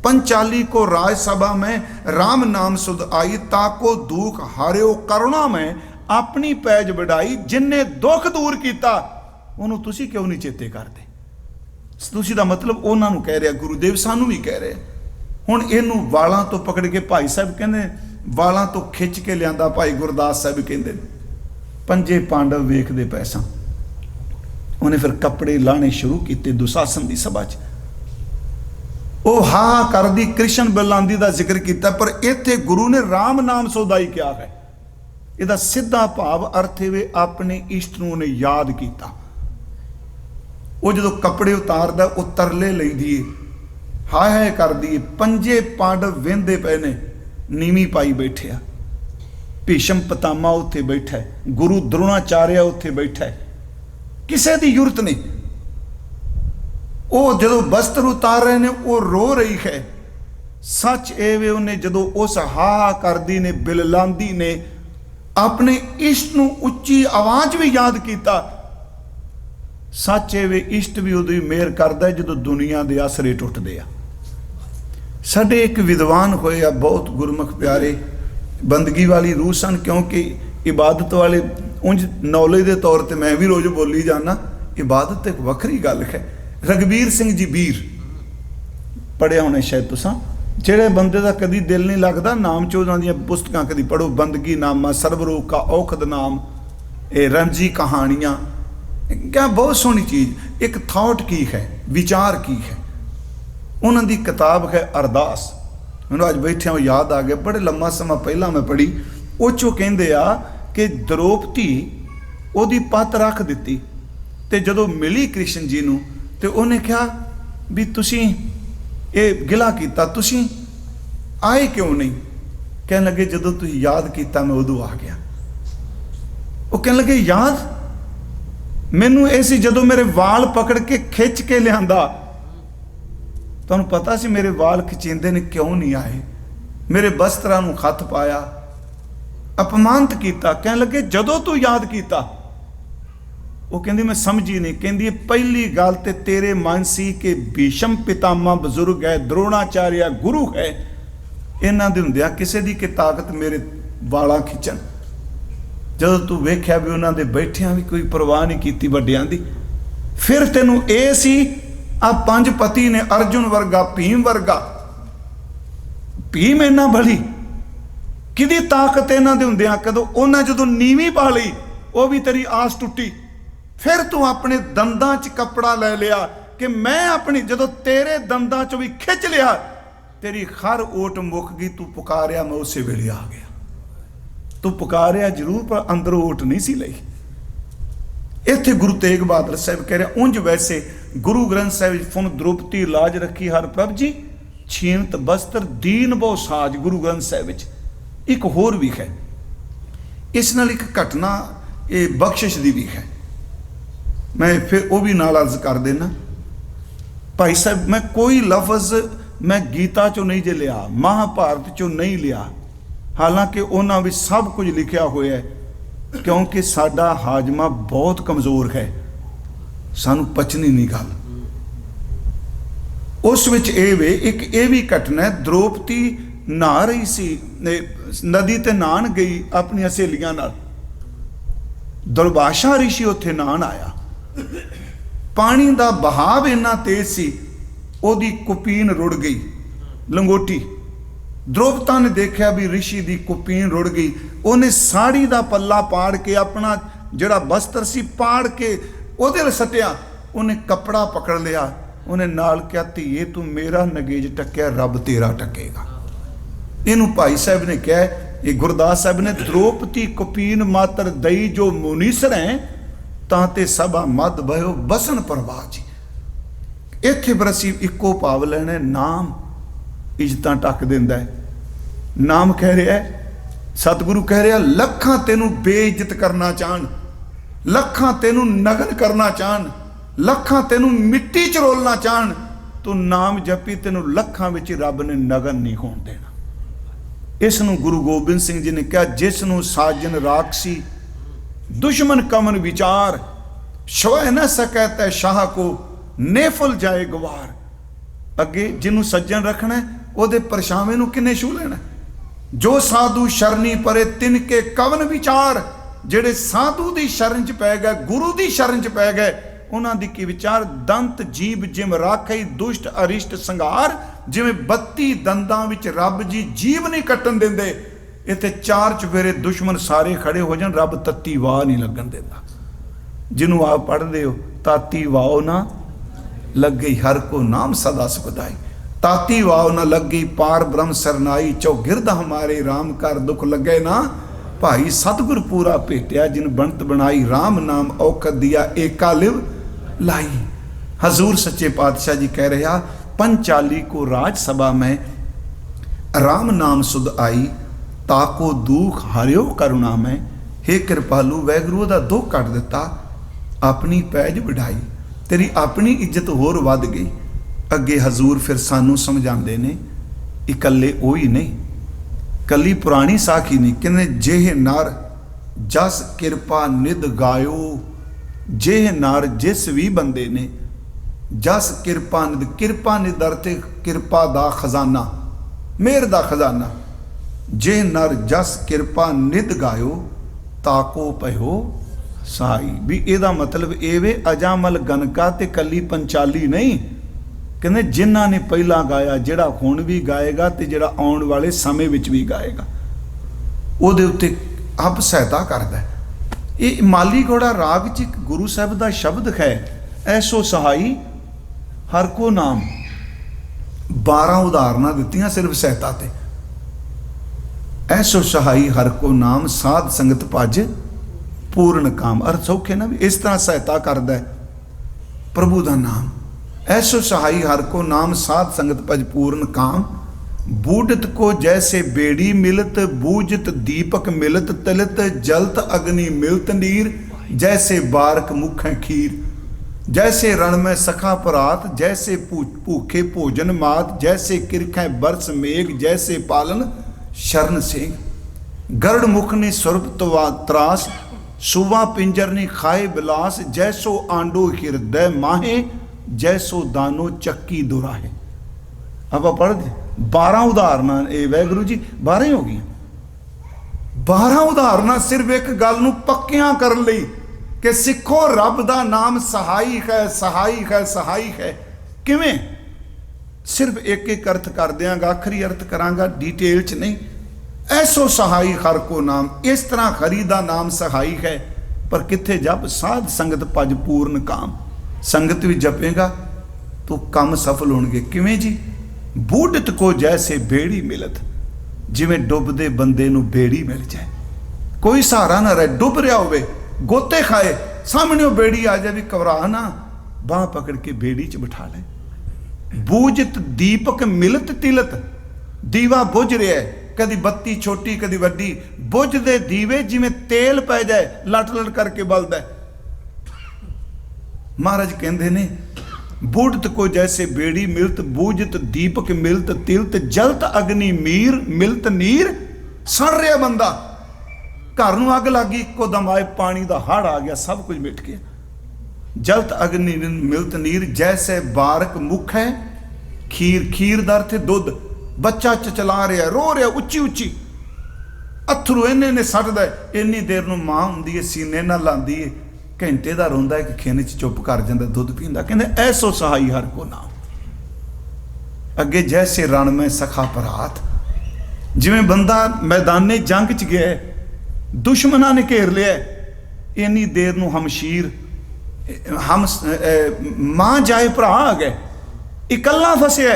पंचाली को राज सभा में राम नाम सुध आई, ताको दुख हारियो करुणा में अपनी पैज बढ़ाई, जिन्ने दुख दूर किया ਉਹਨੂੰ ਤੁਸੀਂ ਕਿਉਂ ਨਹੀਂ ਚੇਤੇ ਕਰਦੇ? ਤੁਸੀਂ ਦਾ ਮਤਲਬ ਉਹਨਾਂ ਨੂੰ ਕਹਿ ਰਿਹਾ, ਗੁਰੂਦੇਵ ਸਾਨੂੰ ਵੀ ਕਹਿ ਰਿਹਾ। ਹੁਣ ਇਹਨੂੰ ਵਾਲਾਂ ਤੋਂ ਪਕੜ ਕੇ ਭਾਈ ਸਾਹਿਬ ਕਹਿੰਦੇ, ਵਾਲਾਂ ਤੋਂ ਖਿੱਚ ਕੇ ਲਿਆਂਦਾ। ਭਾਈ ਗੁਰਦਾਸ ਸਾਹਿਬ ਕਹਿੰਦੇ ਪੰਜੇ ਪਾਂਡਵ ਵੇਖਦੇ ਪੈਸਾ। ਉਹਨੇ ਫਿਰ ਕੱਪੜੇ ਲਾਣੇ ਸ਼ੁਰੂ ਕੀਤੇ ਦੁਸ਼ਾਸਨ ਦੀ ਸਭਾ 'ਚ। ਉਹ ਹਾ ਕਰਦੀ ਕ੍ਰਿਸ਼ਨ ਬਲਾਂਦੀ ਦਾ ਜ਼ਿਕਰ ਕੀਤਾ, ਪਰ ਇੱਥੇ ਗੁਰੂ ਨੇ ਰਾਮ ਨਾਮ ਸੋਦਾਈ ਕਿਹਾ ਹੈ। ਇਹਦਾ ਸਿੱਧਾ ਭਾਵ ਅਰਥ ਹੈ ਆਪਣੇ ਇਸ਼ਟ ਨੂੰ ਉਹਨੇ ਯਾਦ ਕੀਤਾ। ਉਹ ਜਦੋਂ ਕੱਪੜੇ ਉਤਾਰਦਾ ਉਹ ਤਰਲੇ ਲਈਦੀ ਏ, ਹਾਏ ਹਾਏ ਕਰਦੀ ਏ। ਪੰਜੇ ਪਾਂਡਵ ਵਹਿੰਦੇ ਪਏ ਨੇ, ਨੀਵੀਂ ਪਾਈ ਬੈਠਿਆ। ਭੀਸ਼ਮ ਪਿਤਾਮਾ ਉੱਥੇ ਬੈਠਾ ਹੈ, ਗੁਰੂ ਦ੍ਰੋਣਾਚਾਰਿਆ ਉੱਥੇ ਬੈਠਾ ਹੈ, ਕਿਸੇ ਦੀ ਜ਼ਰੂਰਤ ਨਹੀਂ। ਉਹ ਜਦੋਂ ਬਸਤਰ ਉਤਾਰ ਰਹੇ ਨੇ ਉਹ ਰੋ ਰਹੀ ਹੈ। ਸੱਚ ਇਹ ਵੇ, ਉਹਨੇ ਜਦੋਂ ਉਸ ਹਾ ਕਰਦੀ ਨੇ, ਬਿਲਲਾਂਦੀ ਨੇ ਆਪਣੇ ਇਸ਼ਟ ਨੂੰ ਉੱਚੀ ਆਵਾਜ਼ ਵੀ ਯਾਦ ਕੀਤਾ। ਸੱਚ ਇਹ ਵੇ, ਇਸ਼ਟ ਵੀ ਉਦੋਂ ਹੀ ਮਿਹਰ ਕਰਦਾ ਜਦੋਂ ਦੁਨੀਆ ਦੇ ਆਸਰੇ ਟੁੱਟਦੇ ਆ। ਸਾਡੇ ਇੱਕ ਵਿਦਵਾਨ ਹੋਏ ਆ, ਬਹੁਤ ਗੁਰਮੁਖ ਪਿਆਰੇ, ਬੰਦਗੀ ਵਾਲੀ ਰੂਹ ਸਨ, ਕਿਉਂਕਿ ਇਬਾਦਤ ਵਾਲੇ ਉਂਝ ਨੌਲੇਜ ਦੇ ਤੌਰ ਤੇ ਮੈਂ ਵੀ ਰੋਜ਼ ਬੋਲੀ ਜਾਣਾ, ਇਬਾਦਤ ਇੱਕ ਵੱਖਰੀ ਗੱਲ ਹੈ। ਰਗਬੀਰ ਸਿੰਘ ਜੀ ਵੀਰ ਪੜ੍ਹਿਆ ਹੋਣਾ ਸ਼ਾਇਦ ਤੁਸੀਂ, ਜਿਹੜੇ ਬੰਦੇ ਦਾ ਕਦੀ ਦਿਲ ਨਹੀਂ ਲੱਗਦਾ ਨਾਮ 'ਚ ਉਹਨਾਂ ਦੀਆਂ ਪੁਸਤਕਾਂ ਕਦੀ ਪੜ੍ਹੋ, ਬੰਦਗੀ ਨਾਮਾ, ਸਰਬਰੋਗ ਕਾ ਔਖਦ ਨਾਮ, ਇਹ ਰਮਜੀ ਕਹਾਣੀਆਂ, ਕਿਆ ਬਹੁਤ ਸੋਹਣੀ ਚੀਜ਼। ਇੱਕ ਥਾਟ ਕੀ ਹੈ, ਵਿਚਾਰ ਕੀ ਹੈ। ਉਹਨਾਂ ਦੀ ਕਿਤਾਬ ਹੈ ਅਰਦਾਸ। ਮੈਨੂੰ ਅੱਜ ਬੈਠਿਆਂ ਉਹ ਯਾਦ ਆ ਗਿਆ, ਬੜੇ ਲੰਮਾ ਸਮਾਂ ਪਹਿਲਾਂ ਮੈਂ ਪੜ੍ਹੀ। ਉਹ 'ਚੋਂ ਕਹਿੰਦੇ ਆ ਕਿ ਦ੍ਰੋਪਦੀ ਉਹਦੀ ਪੱਤ ਰੱਖ ਦਿੱਤੀ, ਤੇ ਜਦੋਂ ਮਿਲੀ ਕ੍ਰਿਸ਼ਨ ਜੀ ਨੂੰ ਤੇ ਉਹਨੇ ਕਿਹਾ ਵੀ ਤੁਸੀਂ ਇਹ ਗਿਲਾ ਕੀਤਾ, ਤੁਸੀਂ ਆਏ ਕਿਉਂ ਨਹੀਂ? ਕਹਿਣ ਲੱਗੇ ਜਦੋਂ ਤੁਸੀਂ ਯਾਦ ਕੀਤਾ ਮੈਂ ਉਦੋਂ ਆ ਗਿਆ। ਉਹ ਕਹਿਣ ਲੱਗੇ ਯਾਦ ਮੈਨੂੰ ਇਹ ਸੀ ਜਦੋਂ ਮੇਰੇ ਵਾਲ ਪਕੜ ਕੇ ਖਿੱਚ ਕੇ ਲਿਆਂਦਾ। ਤੁਹਾਨੂੰ ਪਤਾ ਸੀ ਮੇਰੇ ਵਾਲ ਖਿਚਿੰਦੇ ਨੇ, ਕਿਉਂ ਨਹੀਂ ਆਏ? ਮੇਰੇ ਬਸਤਰਾਂ ਨੂੰ ਖੱਤ ਪਾਇਆ, ਅਪਮਾਨਿਤ ਕੀਤਾ। ਕਹਿਣ ਲੱਗੇ ਜਦੋਂ ਤੂੰ ਯਾਦ ਕੀਤਾ। ਉਹ ਕਹਿੰਦੀ ਮੈਂ ਸਮਝੀ ਨਹੀਂ। ਕਹਿੰਦੀ ਪਹਿਲੀ ਗੱਲ ਤੇ ਤੇਰੇ ਮਨ ਸੀ ਕਿ ਭੀਸ਼ਮ ਪਿਤਾਮਾ ਬਜ਼ੁਰਗ ਹੈ, ਦ੍ਰੋਣਾਚਾਰਿਆ ਗੁਰੂ ਹੈ, ਇਹਨਾਂ ਦੇ ਹੁੰਦਿਆਂ ਕਿਸੇ ਦੀ ਕਿ ਤਾਕਤ ਮੇਰੇ ਵਾਲਾਂ ਖਿੱਚਣ। ਜਦੋਂ ਤੂੰ ਵੇਖਿਆ ਵੀ ਉਹਨਾਂ ਦੇ ਬੈਠਿਆਂ ਵੀ ਕੋਈ ਪਰਵਾਹ ਨਹੀਂ ਕੀਤੀ ਵੱਡਿਆਂ ਦੀ, ਫਿਰ ਤੈਨੂੰ ਇਹ ਸੀ ਆ ਪੰਜ ਪਤੀ ਨੇ, ਅਰਜੁਨ ਵਰਗਾ, ਭੀਮ ਵਰਗਾ। ਭੀਮ ਇਹਨਾਂ ਭਲੀ ਕਿਹਦੀ ਤਾਕਤ ਇਹਨਾਂ ਦੇ ਹੁੰਦਿਆਂ, ਕਦੋਂ ਉਹਨਾਂ ਜਦੋਂ ਨੀਵੀਂ ਪਾ ਲਈ ਉਹ ਵੀ ਤੇਰੀ ਆਸ ਟੁੱਟੀ। ਫਿਰ ਤੂੰ ਆਪਣੇ ਦੰਦਾਂ 'ਚ ਕੱਪੜਾ ਲੈ ਲਿਆ ਕਿ ਮੈਂ ਆਪਣੀ, ਜਦੋਂ ਤੇਰੇ ਦੰਦਾਂ 'ਚੋਂ ਵੀ ਖਿੱਚ ਲਿਆ ਤੇਰੀ ਖਰ ਓਟ ਮੁੱਕ ਗਈ। ਤੂੰ ਪੁਕਾਰਿਆ ਮੈਂ ਉਸੇ ਵੇਲੇ ਆ ਗਿਆ। ਤੂੰ ਪੁਕਾਰਿਆ ਜ਼ਰੂਰ ਪਰ ਅੰਦਰੋਂ ਓਟ ਨਹੀਂ ਸੀ ਲਈ। ਇੱਥੇ ਗੁਰੂ ਤੇਗ ਬਹਾਦਰ ਸਾਹਿਬ ਕਹਿ ਰਿਹਾ, ਉਂਝ ਵੈਸੇ ਗੁਰੂ ਗ੍ਰੰਥ ਸਾਹਿਬ ਵਿੱਚ ਫੁਨ ਦ੍ਰੋਪਤੀ ਲਾਜ ਰੱਖੀ ਹਰ ਪ੍ਰਭ ਜੀ, ਛੀਨਤ ਬਸਤਰ ਦੀਨ ਬਹੁ ਸਾਜ। ਗੁਰੂ ਗ੍ਰੰਥ ਸਾਹਿਬ ਵਿੱਚ ਇੱਕ ਹੋਰ ਵੀ ਹੈ, ਇਸ ਨਾਲ ਇੱਕ ਘਟਨਾ ਇਹ ਬਖਸ਼ਿਸ਼ ਦੀ ਵੀ ਹੈ, ਮੈਂ ਫਿਰ ਉਹ ਵੀ ਨਾਲ ਅਰਜ਼ ਕਰ ਦੇਣਾ। ਭਾਈ ਸਾਹਿਬ, ਮੈਂ ਕੋਈ ਲਫ਼ਜ਼ ਮੈਂ ਗੀਤਾ ਚੋਂ ਨਹੀਂ ਜੇ ਲਿਆ, ਮਹਾਭਾਰਤ ਚੋਂ ਨਹੀਂ ਲਿਆ, ਹਾਲਾਂਕਿ ਉਹਨਾਂ ਵਿੱਚ ਸਭ ਕੁਝ ਲਿਖਿਆ ਹੋਇਆ ਹੈ, ਕਿਉਂਕਿ ਸਾਡਾ ਹਾਜ਼ਮਾ ਬਹੁਤ ਕਮਜ਼ੋਰ ਹੈ, ਸਾਨੂੰ ਪਚਣੀ ਨਹੀਂ ਗੱਲ। ਉਸ ਵਿੱਚ ਇਹ ਵੇ, ਇੱਕ ਇਹ ਵੀ ਘਟਨਾ ਹੈ, ਦ੍ਰੋਪਦੀ ਨਹਾ ਰਹੀ ਸੀ, ਨਦੀ ਤੇ ਨਹਾਣ ਗਈ ਆਪਣੀਆਂ ਸਹੇਲੀਆਂ ਨਾਲ, ਦੁਰਵਾਸ਼ਾ ਰਿਸ਼ੀ ਉੱਥੇ ਨਹਾਣ ਆਇਆ, ਪਾਣੀ ਦਾ ਬਹਾਵ ਇੰਨਾ ਤੇਜ਼ ਸੀ, ਉਹਦੀ ਕੁਪੀਨ ਰੁੜ ਗਈ, ਲੰਗੋਟੀ। ਦ੍ਰੋਪਦਾ ਨੇ ਦੇਖਿਆ ਵੀ ਰਿਸ਼ੀ ਦੀ ਕੁਪੀਨ ਰੁੜ ਗਈ, ਉਹਨੇ ਸਾੜੀ ਦਾ ਪੱਲਾ ਪਾੜ ਕੇ, ਆਪਣਾ ਜਿਹੜਾ ਬਸਤਰ ਸੀ ਪਾੜ ਕੇ ਉਹਦੇ ਨਾਲ ਸੱਟਿਆ, ਉਹਨੇ ਕੱਪੜਾ ਪਕੜ ਲਿਆ, ਉਹਨੇ ਨਾਲ ਕਿਹਾ, ਧੀਏ ਤੂੰ ਮੇਰਾ ਨਗੇਜ ਟੱਕਿਆ, ਰੱਬ ਤੇਰਾ ਟੱਕੇਗਾ। ਇਹਨੂੰ ਭਾਈ ਸਾਹਿਬ ਨੇ ਕਿਹਾ, ਇਹ ਗੁਰਦਾਸ ਸਾਹਿਬ ਨੇ, ਦ੍ਰੋਪਦੀ ਕੁਪੀਨ ਮਾਤਰ ਦਈ ਜੋ ਮੁਨੀਸਰ ਹੈ, ਤਾਂ ਤੇ ਸਭਾ ਮਦ ਭਇਓ ਬਸਨ ਪ੍ਰਵਾਹ ਜੀ। ਇੱਥੇ ਪਰ ਅਸੀਂ ਇੱਕੋ ਭਾਵ ਲੈਣਾ, ਨਾਮ ਇੱਜ਼ਤਾਂ ਟੱਕ ਦਿੰਦਾ ਹੈ। ਨਾਮ ਕਹਿ ਰਿਹਾ, ਸਤਿਗੁਰੂ ਕਹਿ ਰਿਹਾ, ਲੱਖਾਂ ਤੈਨੂੰ ਬੇਇੱਜ਼ਤ ਕਰਨਾ ਚਾਹਣ, ਲੱਖਾਂ ਤੈਨੂੰ ਨਗਨ ਕਰਨਾ ਚਾਹਣ, ਲੱਖਾਂ ਤੈਨੂੰ ਮਿੱਟੀ ਚ ਰੋਲਣਾ ਚਾਹਣ, ਤੂੰ ਨਾਮ ਜਪੀ, ਤੈਨੂੰ ਲੱਖਾਂ ਵਿੱਚ ਰੱਬ ਨੇ ਨਗਨ ਨਹੀਂ ਹੋਣ ਦੇਣਾ। ਇਸ ਨੂੰ ਗੁਰੂ ਗੋਬਿੰਦ ਸਿੰਘ ਜੀ ਨੇ ਕਿਹਾ, ਜਿਸ ਨੂੰ ਸਾਜਨ ਰਾਖਸੀ ਦੁਸ਼ਮਨ ਕਮਨ ਵਿਚਾਰ, ਛੋਏ ਨਾ ਸਕੈ ਤੈ ਸ਼ਾਹ ਕੋ ਨੇਫਲ ਜਾਏ ਗਵਾਰ। ਅੱਗੇ ਜਿਹਨੂੰ ਸੱਜਣ ਰੱਖਣਾ, ਉਹਦੇ ਪਰਛਾਵੇਂ ਨੂੰ ਕਿੰਨੇ ਛੂ ਲੈਣਾ। ਜੋ ਸਾਧੂ ਸ਼ਰਨੀ ਪਰੇ ਤਿਨ ਕੇ ਕਵਨ ਵਿਚਾਰ, ਜਿਹੜੇ ਸਾਧੂ ਦੀ ਸ਼ਰਨ ਚ ਪੈ ਗਏ, ਗੁਰੂ ਦੀ ਸ਼ਰਨ ਚ ਪੈ ਗਏ, ਉਹਨਾਂ ਦੀ ਕੀ ਵਿਚਾਰ। ਦੰਤ ਜੀਭ ਜਿਮ ਰਾਖਈ ਦੁਸ਼ਟ ਅਰਿਸ਼ਟ ਸੰਘਾਰ, ਜਿਵੇਂ 32 ਦੰਦਾਂ ਵਿੱਚ ਰੱਬ ਜੀ ਜੀਭ ਨਹੀਂ ਕੱਟਣ ਦਿੰਦੇ, ਇੱਥੇ 4 ਚੁਫੇਰੇ ਦੁਸ਼ਮਣ ਸਾਰੇ ਖੜੇ ਹੋ ਜਾਣ, ਰੱਬ ਤੱਤੀ ਵਾਹ ਨਹੀਂ ਲੱਗਣ ਦਿੰਦਾ। ਜਿਹਨੂੰ ਆਪ ਪੜ੍ਹਦੇ ਹੋ, ਤਾਤੀ ਵਾਹ ਨਾ ਲੱਗੀ ਹਰ ਕੋ ਨਾਮ ਸਦਾ ਸੁਖਦਾਈ, ਤਾਤੀ ਵਾਹ ਨਾ ਲੱਗੀ ਪਾਰ ਬ੍ਰਹਮ ਸਰਨਾਈ, ਚੌਗਿਰਦ ਹਮਾਰੇ ਰਾਮ ਕਰ ਦੁੱਖ ਲੱਗੇ ਨਾ ਭਾਈ। ਸਤਿਗੁਰ ਪੂਰਾ ਭੇਟਿਆ ਜਿਨ ਬਣਤ ਬਣਾਈ, ਰਾਮ ਨਾਮ ਔਖਦ ਦਿਆ ਏਕਾ ਲਿਵ लाई। हजूर सच्चे पातशाह जी कह रहा, पंचाली को राज सभा में राम नाम सुध आई, ताको दुख हरियो करुणा में। हे कृपालू, वैगुरू दा दुख कट दिता, अपनी पैज बढ़ाई, तेरी अपनी इज्जत होर वध गई। अगे हजूर फिर सानू समझाते ने, इकल्ले ओ ही नहीं, कली पुरानी साखी नहीं, कहने जेह नर जस किरपा निध गायो, जेह नर जिस भी बंदे ने जस किरपा निध, किरपा निध अर्थ किरपा दा खजाना, मेहर दा खजाना। जेह नर जस किरपा निध गायो, ताको पयो साई। भी एदा मतलब ਇਹ ਵੇ ਅਜਾਮਲ ਗਨਕਾ ਤੇ ਕੱਲੀ ਪੰਚਾਲੀ ਨਹੀਂ, ਕਹਿੰਦੇ ਜਿਨ੍ਹਾਂ ਨੇ ਪਹਿਲਾਂ ਗਾਇਆ, ਜਿਹੜਾ ਹੁਣ ਵੀ ਗਾਏਗਾ ਤੇ ਜਿਹੜਾ ਆਉਣ ਵਾਲੇ ਸਮੇਂ ਵਿੱਚ ਵੀ ਗਾਏਗਾ, ਉਹਦੇ ਉੱਤੇ ਆਪ ਸਹਾਇਤਾ ਕਰਦਾ ਹੈ। ਇਹ ਮਾਲੀ ਘੋੜਾ ਰਾਗ 'ਚ ਇੱਕ ਗੁਰੂ ਸਾਹਿਬ ਦਾ ਸ਼ਬਦ ਹੈ, ਐਸੋ ਸਹਾਈ ਹਰ ਕੋ ਨਾਮ। 12 ਉਦਾਹਰਨਾਂ ਦਿੱਤੀਆਂ ਸਿਰਫ ਸਹਾਇਤਾ ਤੇ। ਐਸੋ ਸਹਾਈ ਹਰ ਕੋ ਨਾਮ, ਸਾਧ ਸੰਗਤ ਭਜ ਪੂਰਨ ਕਾਮ। ਅਰਥ ਸੌਖੇ ਨਾ, ਵੀ ਇਸ ਤਰ੍ਹਾਂ ਸਹਾਇਤਾ ਕਰਦਾ ਹੈ ਪ੍ਰਭੂ ਦਾ ਨਾਮ। ऐसो सहाई हर को नाम, साध संगत भज पूर्ण काम। बूढ़त को जैसे बेड़ी मिलत, बूझत दीपक मिलत तिलत, जलत अग्नि मिलत नीर, जैसे बारक मुख खीर। जैसे रण में सखा परात, जैसे भूखे भोजन मात, जैसे किरखें बरस मेघ, जैसे पालन शरण सिंह। गरुड़ मुख ने सुरभ त्रास, सुवा पिंजर ने खाए बिलास, जैसो आंडो हृदय माहे, जैसो दानो चक्की दुराहे। अब पढ़ दे 12 उदाहरणा, ये वैगुरु जी 12 हो गई। 12 उदाहरणा सिर्फ एक गल नूं पक्कियां करन लई कि सिखो रब दा नाम सहाई है, सहाई है, सहाई है। किवें? सिर्फ एक एक अर्थ कर दियांगा, आखिरी अर्थ करांगा, डिटेल च नहीं। ऐसो सहाई हर को नाम, इस तरह हरि दा नाम सहाई है। पर किथे जप साध संगत भज पूर्ण काम। संगत भी जपेगा तो काम सफल होणगे। किवें जी? बूढ़त को जैसे बेड़ी मिलत, जिवें डुबदे बंदे नूं बेड़ी मिल जाए, कोई सहारा ना रहे, डुब रहा होवे, गोते खाए, सामने वो बेड़ी आ जाए भी घबरा ना, बाह पकड़ के बेड़ी च बिठा ले। बूझत दीपक मिलत तिलत, दीवा बुझ रहा है, कदी बत्ती छोटी कदी वड्डी, बुझदे दीवे जिवें तेल पै जाए लट लट करके बलदा है। महाराज कहते ने बूढ़त को जैसे बेड़ी मिलत, बूझत दीपक मिलत तिलत, जलत अग्नि मीर मिलत नीर। सड़ रहा बंदा, घर नूं अग लग गई, इको दम आए पानी का हड़ आ गया, सब कुछ मिट गया। जलत अग्नि मिलत नीर, जैसे बारक मुख है खीर, खीर दा अर्थ है दुध। बच्चा चचला रहा, रो रहा उच्ची उच्ची, अथरू इन्ने ने सटदा, इन्नी देर नूं मां हुंदी है सीने नाल लांदी है, घंटे दा रोंदा है कि खिन च चुप कर जांदा, दुध पींदा। कहंदे ऐसो सहाई हर को नाम। अगे जैसे रण में सखा परात, जिवें बंदा मैदाने जंग च गया, दुश्मना ने घेर लिया, इन्नी देर नूं हमशीर हम मां जाए भरा आ गए, इकल्ला फसिया।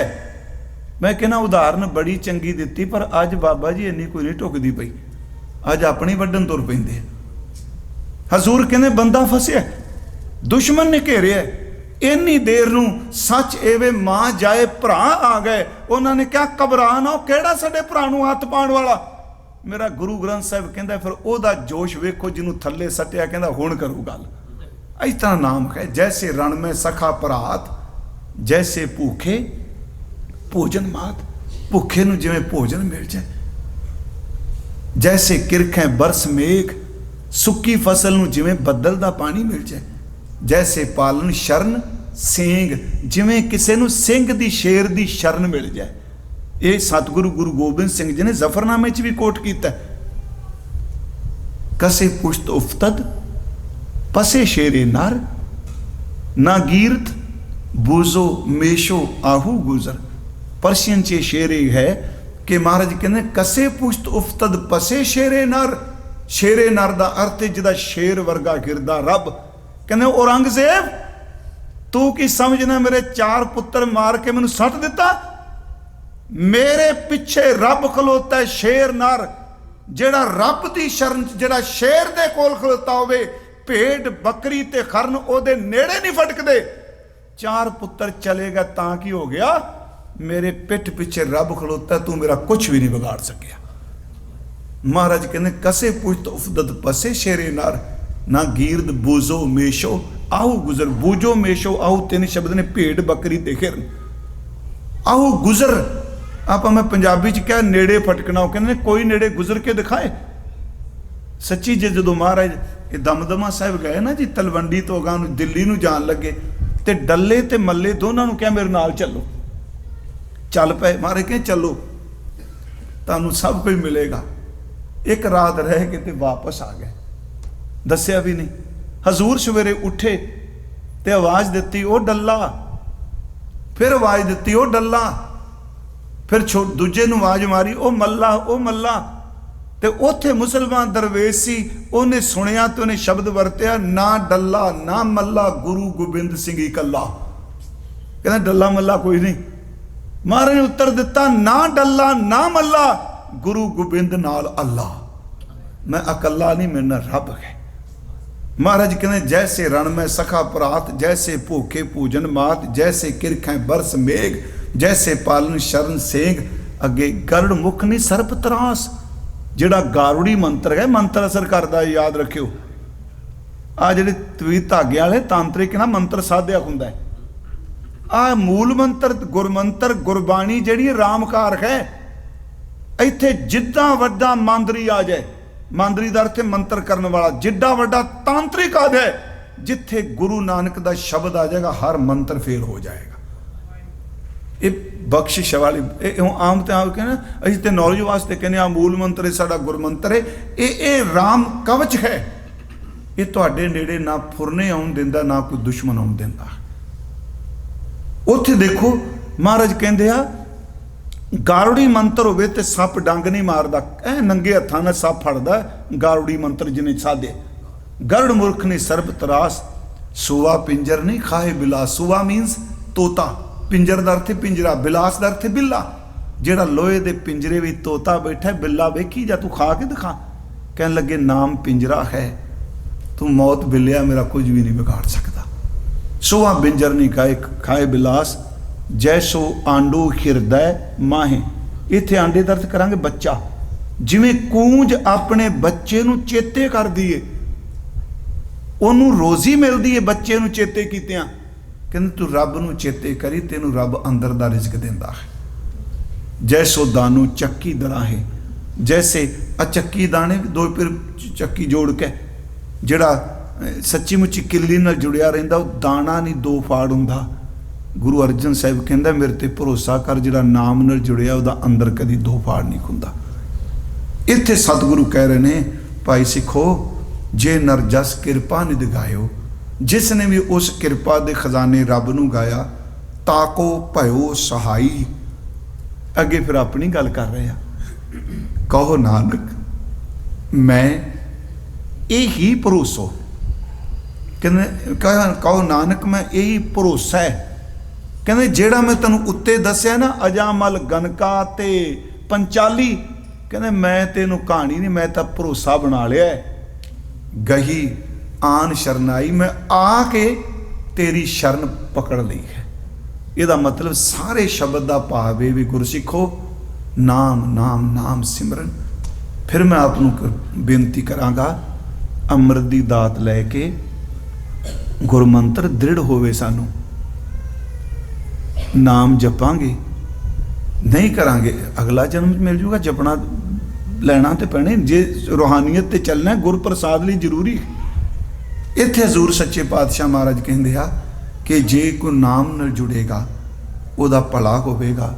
मैं कहना उदाहरण बड़ी चंगी दिती, पर अज बाबा जी इन्नी कोई नहीं टुकदी पई, अज अपनी वड्डन तुर पैंदे। हजूर कहने बंदा फसिया, दुश्मन ने घेरिया, इन्नी देर नूं सच एवे मां जाए भरा आ गए। उन्होंने क्या घबरा ना, केड़ा साडे भरा नूं हत्थ पाउण वाला। मेरा गुरु ग्रंथ साहिब कहंदा फिर ओदा जोश वेखो, जिन्हों थल्ले सट्टिया, कहंदा हुण करू गल। इस तरह नाम है, जैसे रण में सखा भरात, जैसे भूखे भोजन मात, भूखे नूं जिवें भोजन मिल जाए। जैसे किरखें बरस मेघ, सुक्की फसल नूं जिवें बदल दा पानी मिल जाए। जैसे पालन शरण सेंग, जिवें किसे नूं सिंह दी शेर दी शरण मिल जाए। ये सतगुरु गुरु गोबिंद सिंह जी ने जफरनामे च भी कोट किया। कसे पुश्त उफ्तद पसे शेरे नर, ना गीरत बूजो मेशो आहू गुजर। पर्शियन च शेरे है कि महाराज कहते कसे पुश्त उफ्तद पसे शेरे नर। शेरे नर का अर्थ जिदा शेर वर्गा गिरदा रब। कहते औरंगजेब तू की समझना, मेरे 4 पुत्र मार के मैनू सट दिता, मेरे पिछे रब खलोता है शेर नर, जेड़ा रब की शरण जेड़ा शेर दे कोल खलोता होवे, भेड़ बकरी ते खरन ओदे नेड़े नहीं फटकदे। 4 पुत्र चलेगा तां की हो गया, मेरे पिठ पिछे रब खलोता, तू मेरा कुछ भी नहीं बिगाड़ सकिया। महाराज कहने कसे पुश्त उफदत पसे शेरे नर, ना गीरद बूजो मेशो आहू गुजर। बूजो मेशो आहू 3 शब्द ने, भेड़ बकरी ते खिरन। आहू गुजर आप मैं पंजाबी च क्या नेड़े फटकना, कहते कोई नेड़े गुजर के दिखाए। सच्ची जे जो महाराज ये दमदमा साहिब गए ना जी, तलवंडी तो अगां दिल्ली नूं जान लगे, ते डल्ले ते मल्ले दोनों नूं क्या मेरे नाल चलो। चल पे, महाराज कहें चलो तुहानूं सब कुछ मिलेगा। एक रात रह के ते वापस आ गए, दस्या भी नहीं। हजूर सवेरे उठे ते आवाज दिती ओ डल्ला, फिर आवाज दिती ओ डल्ला, फिर दूजे नूं आवाज मारी ओ मल्ला ओ मल्ला। ते उत्थे मुसलमान दरवेश सी, उन्हें सुनिया तो उन्हें शब्द वरत्या ना डल्ला ना मल्ला, गुरु गोबिंद सिंह ही कल्ला। कहना डल्ला मल्ला कोई नहीं। महाराज ने उत्तर दिता ना डल्ला ना मल्ला, गुरु गोबिंद नाल अल्लाह, मैं अकल्ला नहीं, मेरे नाल रब है। महाराज कहने जैसे रण में सखा परात, जैसे भूखे पूजन मात, जैसे किरखें बरस मेघ, जैसे पालन शरण सेंग। अगे गरुड़ मुख नहीं सर्प तरास, जिहड़ा गारुड़ी मंत्र है, मंत्र असर करता, याद रखियो। आ जिहड़े तवी धागे वाले तांत्रिक ना मंत्र साधिया हुंदा है, आ मूल मंत्र गुरमंत्र गुरबाणी जिहड़ी रामकार है। इत्थे जिद्दां वड्डा मांदरी आ जाए, मांदरी दा अर्थ है मंत्र करने वाला, जिड्डा वड्डा तांत्रिक आ जाए, जिथे गुरु नानक दा शब्द आ जाएगा हर मंत्र फेल हो जाएगा। ये बख्शिश वाली आम तो आप कहना असीं ते नॉलेज वास्ते कहने आ मूल मंत्र है साडा गुरमंत्र है, ये राम कवच है। ये तुहाडे नेड़े ना फुरने आउण दिंदा ना कोई दुश्मन आउण दिंदा। उत्थे देखो महाराज कहंदे आ गारुड़ी मंत्र होवे ते सप डंग नहीं मारदा, ऐ नंगे हत्थां नाल सप फड़दा गारुड़ी मंत्र जिन्हें साधे। गरुड़ मूर्ख ने सर्प तरास, सुआ पिंजर नहीं खाए बिलास। सुआ मीनस तोता, पिंजर का अर्थ पिंजरा, बिलास का अर्थ बिल्ला। जेड़ा लोहे दे पिंजरे भी तोता बैठा है, बिल्ला वेखी जा तू खा के दिखा। कहने लगे नाम पिंजरा है, तू मौत बिलिया मेरा कुछ भी नहीं बिगाड़ सकता। सोहा बिंजर नहीं खाए बिलास, जैसो आंडो हिरदय माहे। इत्थे आंडे दर्द करांगे बच्चा, जिवें कूंज अपने बच्चे नूं चेते कर दीए, ओनू रोजी मिलती है बच्चे नूं चेते कीतियां। कहंदे तू रब नूं चेते करी, तेनू रब अंदर दा रिज़्क दिंदा है। जैसो दानू चक्की दराहे, जैसे चक्की दाने दो फिर चक्की जोड़ के जिहड़ा सच्ची मुच्ची किल्ली नाल जुड़िया रहिंदा, वो दाना नहीं दो फाड़ हुंदा। गुरु अर्जन साहिब कहंदा मेरे ते भरोसा कर, जिहड़ा नाम नाल जुड़िया उहदा अंदर कदी दो फाड़ नहीं हुंदा। इत्थे सतगुरु कह रहे ने भाई सिखो, जे नर जस किरपा निध गायो, जिसने भी उस किरपा दे खजाने रब नूं गाया, ताको भयो सहाई। अगे फिर अपनी गल कर रहे हैं, कहो नानक मैं यही भरोसो, कहने कहो नानक मैं यही भरोसा है। कहने जेड़ा मैं तेनों उत्ते दस्या ना अजामल गनका ते पंचाली, कहने मैं तेनों कहानी नहीं, मैं तो भरोसा बना लिया है। गही आन शरनाई, मैं आके तेरी शरण पकड़ ली है। ਇਹਦਾ मतलब सारे शब्द का भाव है भी गुरसिखो नाम नाम नाम सिमरन। फिर मैं आपको बेनती करांगा, अमृत की दात लैके गुरमंत्र दृढ़ होवे, सानू नाम जपांगे नहीं करांगे अगला जन्म मिल जूगा, जपना लेना तो पैने। जे रूहानीयत ते चलना गुर प्रसाद लिए जरूरी। इत्थे हजूर सच्चे पातशाह महाराज कहंदे आ कि जे कोई नाम नाल जुड़ेगा उहदा भला होवेगा।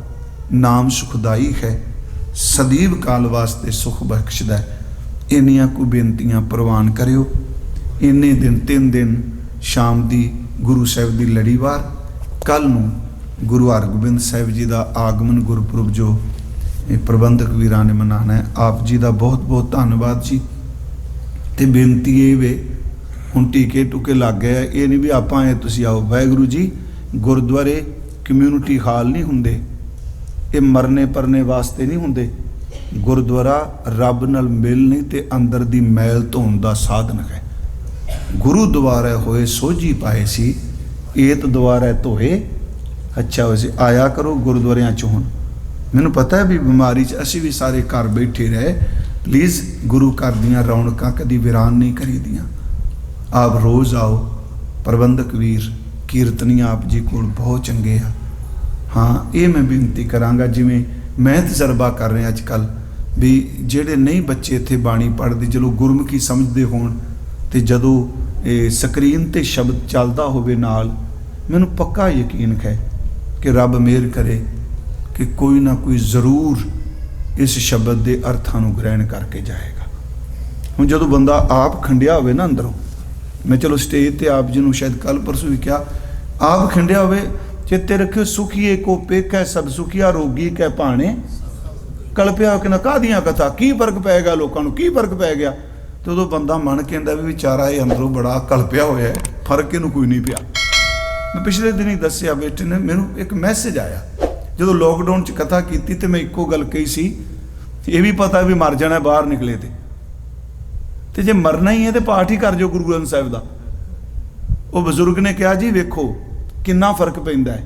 नाम सुखदाई है, सदैव काल वास्ते सुख बख्शदा है। इन्नियां को बेनतियां प्रवान करियो। इन्ने दिन 3 दिन शाम दी गुरु साहिब दी लड़ीवार, कल नूं गुरु हरगोबिंद साहिब जी का आगमन गुरपुरब जो प्रबंधक वीरां ने मनाना है। आप जी का बहुत बहुत धन्नवाद जी। तो बेनती ये वे हुण टीके टूके लग गए, ये नहीं भी आप आए तुसीं आओ। वाहिगुरू जी गुरुद्वारे कम्यूनिटी हाल नहीं हुंदे, ये मरने परने वास्ते नहीं हुंदे। गुरुद्वारा रब नाल मिलने ते अंदर दी मैल धोण दा साधन है। गुरु द्वारा होए सोझी पाए सी, एत द्वारा धोए अच्छा हो सी। आया करो गुरुद्वारियां च। हुण मैनूं पता है भी बीमारी च असीं भी सारे घर बैठे रहे, प्लीज़ गुरु घर दीयां रौनकां कदी वीरान नहीं करी दियां। आप रोज़ आओ। प्रबंधक वीर कीर्तनी आप जी कोल बहुत चंगे आ। हाँ ये मैं बेनती करांगा, जिवें मैं तजर्बा कर रहा अजकल भी जेडे नहीं बच्चे इत्थे बाणी पढ़ते, चलो गुरमुखी समझते होण ते जदों स्क्रीन ते शब्द चलदा होवे नाल, मैनूं पक्का यकीन है कि रब मेहर करे कि कोई ना कोई जरूर इस शब्द के अर्थां नूं ग्रहण करके जाएगा। हुण जदों बंदा आप खंडिया होवे ना अंदरों, मैं चलो स्टेज ते आप जी नूं शायद कल परसों भी क्या, आप खंडिया होवे चेते रखियो, सुखीए को पेखै सब सुखिया, रोगी कै भाणे कल्पिया। कहना काहदियां कथा, की फर्क पै गया लोगों को, की फर्क पै गया। तो उदों बंदा मन कहंदा भी बेचारा ये अंदरों बड़ा कल्पिया होया है, फर्क इहनूं कोई नहीं पिया। मैं पिछले दिन ही दस्सिया, बेटे ने मैनूं एक मैसेज आया जदों लॉकडाउन च कथा की, तो मैं इक्को गल कही सी, ये भी पता भी मर जाना बाहर निकले तो जे मरना ही है तो पाठ ही कर जो गुरु ग्रंथ साहिब का। वो बजुर्ग ने कहा जी वेखो कितना फर्क पैंदा है।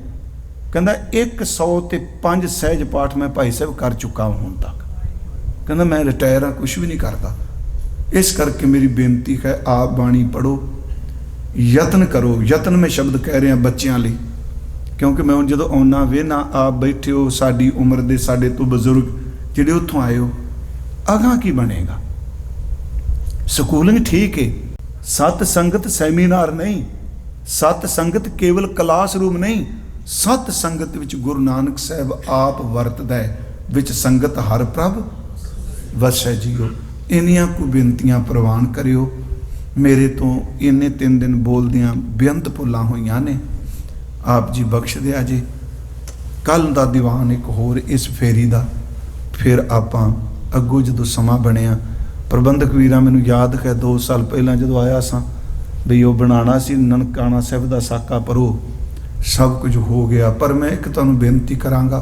कहंदा 105 सहज पाठ मैं भाई साहब कर चुका हूँ हुण तक। कहंदा मैं रिटायर हाँ, कुछ भी नहीं करता। इस करके मेरी बेनती है आप बाणी पढ़ो, यत्न करो। यत्न में शब्द कह रहे हैं बच्चों लिए, क्योंकि मैं हुण जदों आउणा वेना आप बैठे हो साडी उम्र दे, साडे तो बजुर्ग जिहड़े उत्थों आए हो, अगां की बनेगा। स्कूलिंग ठीक है, सत संगत सैमीनार नहीं, सत संगत केवल क्लासरूम नहीं, सत संगत विच गुरु नानक साहब आप वरतदा है, विच संगत हर प्रभ वसै जियो। इन्नियां को बेनतियां प्रवान करियो। मेरे तो इन्ने 3 दिन बोलदियां बेअंत भुलां होईयां ने, आप जी बख्श दिया जी। कल दा दीवान एक होर इस फेरी दा, फिर आपां अगों जदों समां बनिया, प्रबंधक वीरां मैनूं याद है 2 साल पहला जदों आया सां भी वो बनाना सी ननकाना साहिब दा साका, पर वो सब कुछ हो गया। पर मैं एक तुहानूं बेनती करांगा,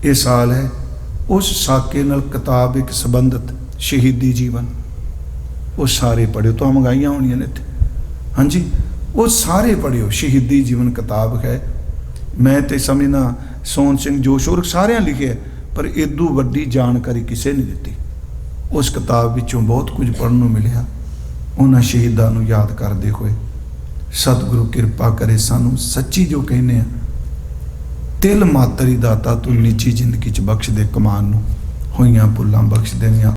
ये साल है उस साके नाल किताब एक संबंधित शहीदी जीवन ਉਹ ਸਾਰੇ ਪੜ੍ਹਿਓ। ਤਾਂ ਮੰਗਾਈਆਂ ਹੋਣੀਆਂ ਨੇ ਇੱਥੇ, ਹਾਂਜੀ, ਉਹ ਸਾਰੇ ਪੜ੍ਹਿਓ। ਸ਼ਹੀਦੀ ਜੀਵਨ ਕਿਤਾਬ ਹੈ। ਮੈਂ ਤੇ ਸਮਝਣਾ ਸੋਹਣ ਸਿੰਘ ਜੋਸ਼ੋਰ ਸਾਰਿਆਂ ਲਿਖਿਆ, ਪਰ ਇਦੋਂ ਵੱਡੀ ਜਾਣਕਾਰੀ ਕਿਸੇ ਨੇ ਦਿੱਤੀ। ਉਸ ਕਿਤਾਬ ਵਿੱਚੋਂ ਬਹੁਤ ਕੁਝ ਪੜ੍ਹਨ ਨੂੰ ਮਿਲਿਆ। ਉਹਨਾਂ ਸ਼ਹੀਦਾਂ ਨੂੰ ਯਾਦ ਕਰਦੇ ਹੋਏ ਸਤਿਗੁਰੂ ਕਿਰਪਾ ਕਰੇ ਸਾਨੂੰ ਸੱਚੀ ਜੋ ਕਹਿੰਦੇ ਆ, ਤਿਲ ਮਾਤਰ ਹੀ ਦਾਤਾ ਤੂੰ ਨਿੱਜੀ ਜ਼ਿੰਦਗੀ 'ਚ ਬਖਸ਼ ਦੇ, ਕਮਾਨ ਨੂੰ ਹੋਈਆਂ ਭੁੱਲਾਂ ਬਖਸ਼ ਦੇਣੀਆਂ।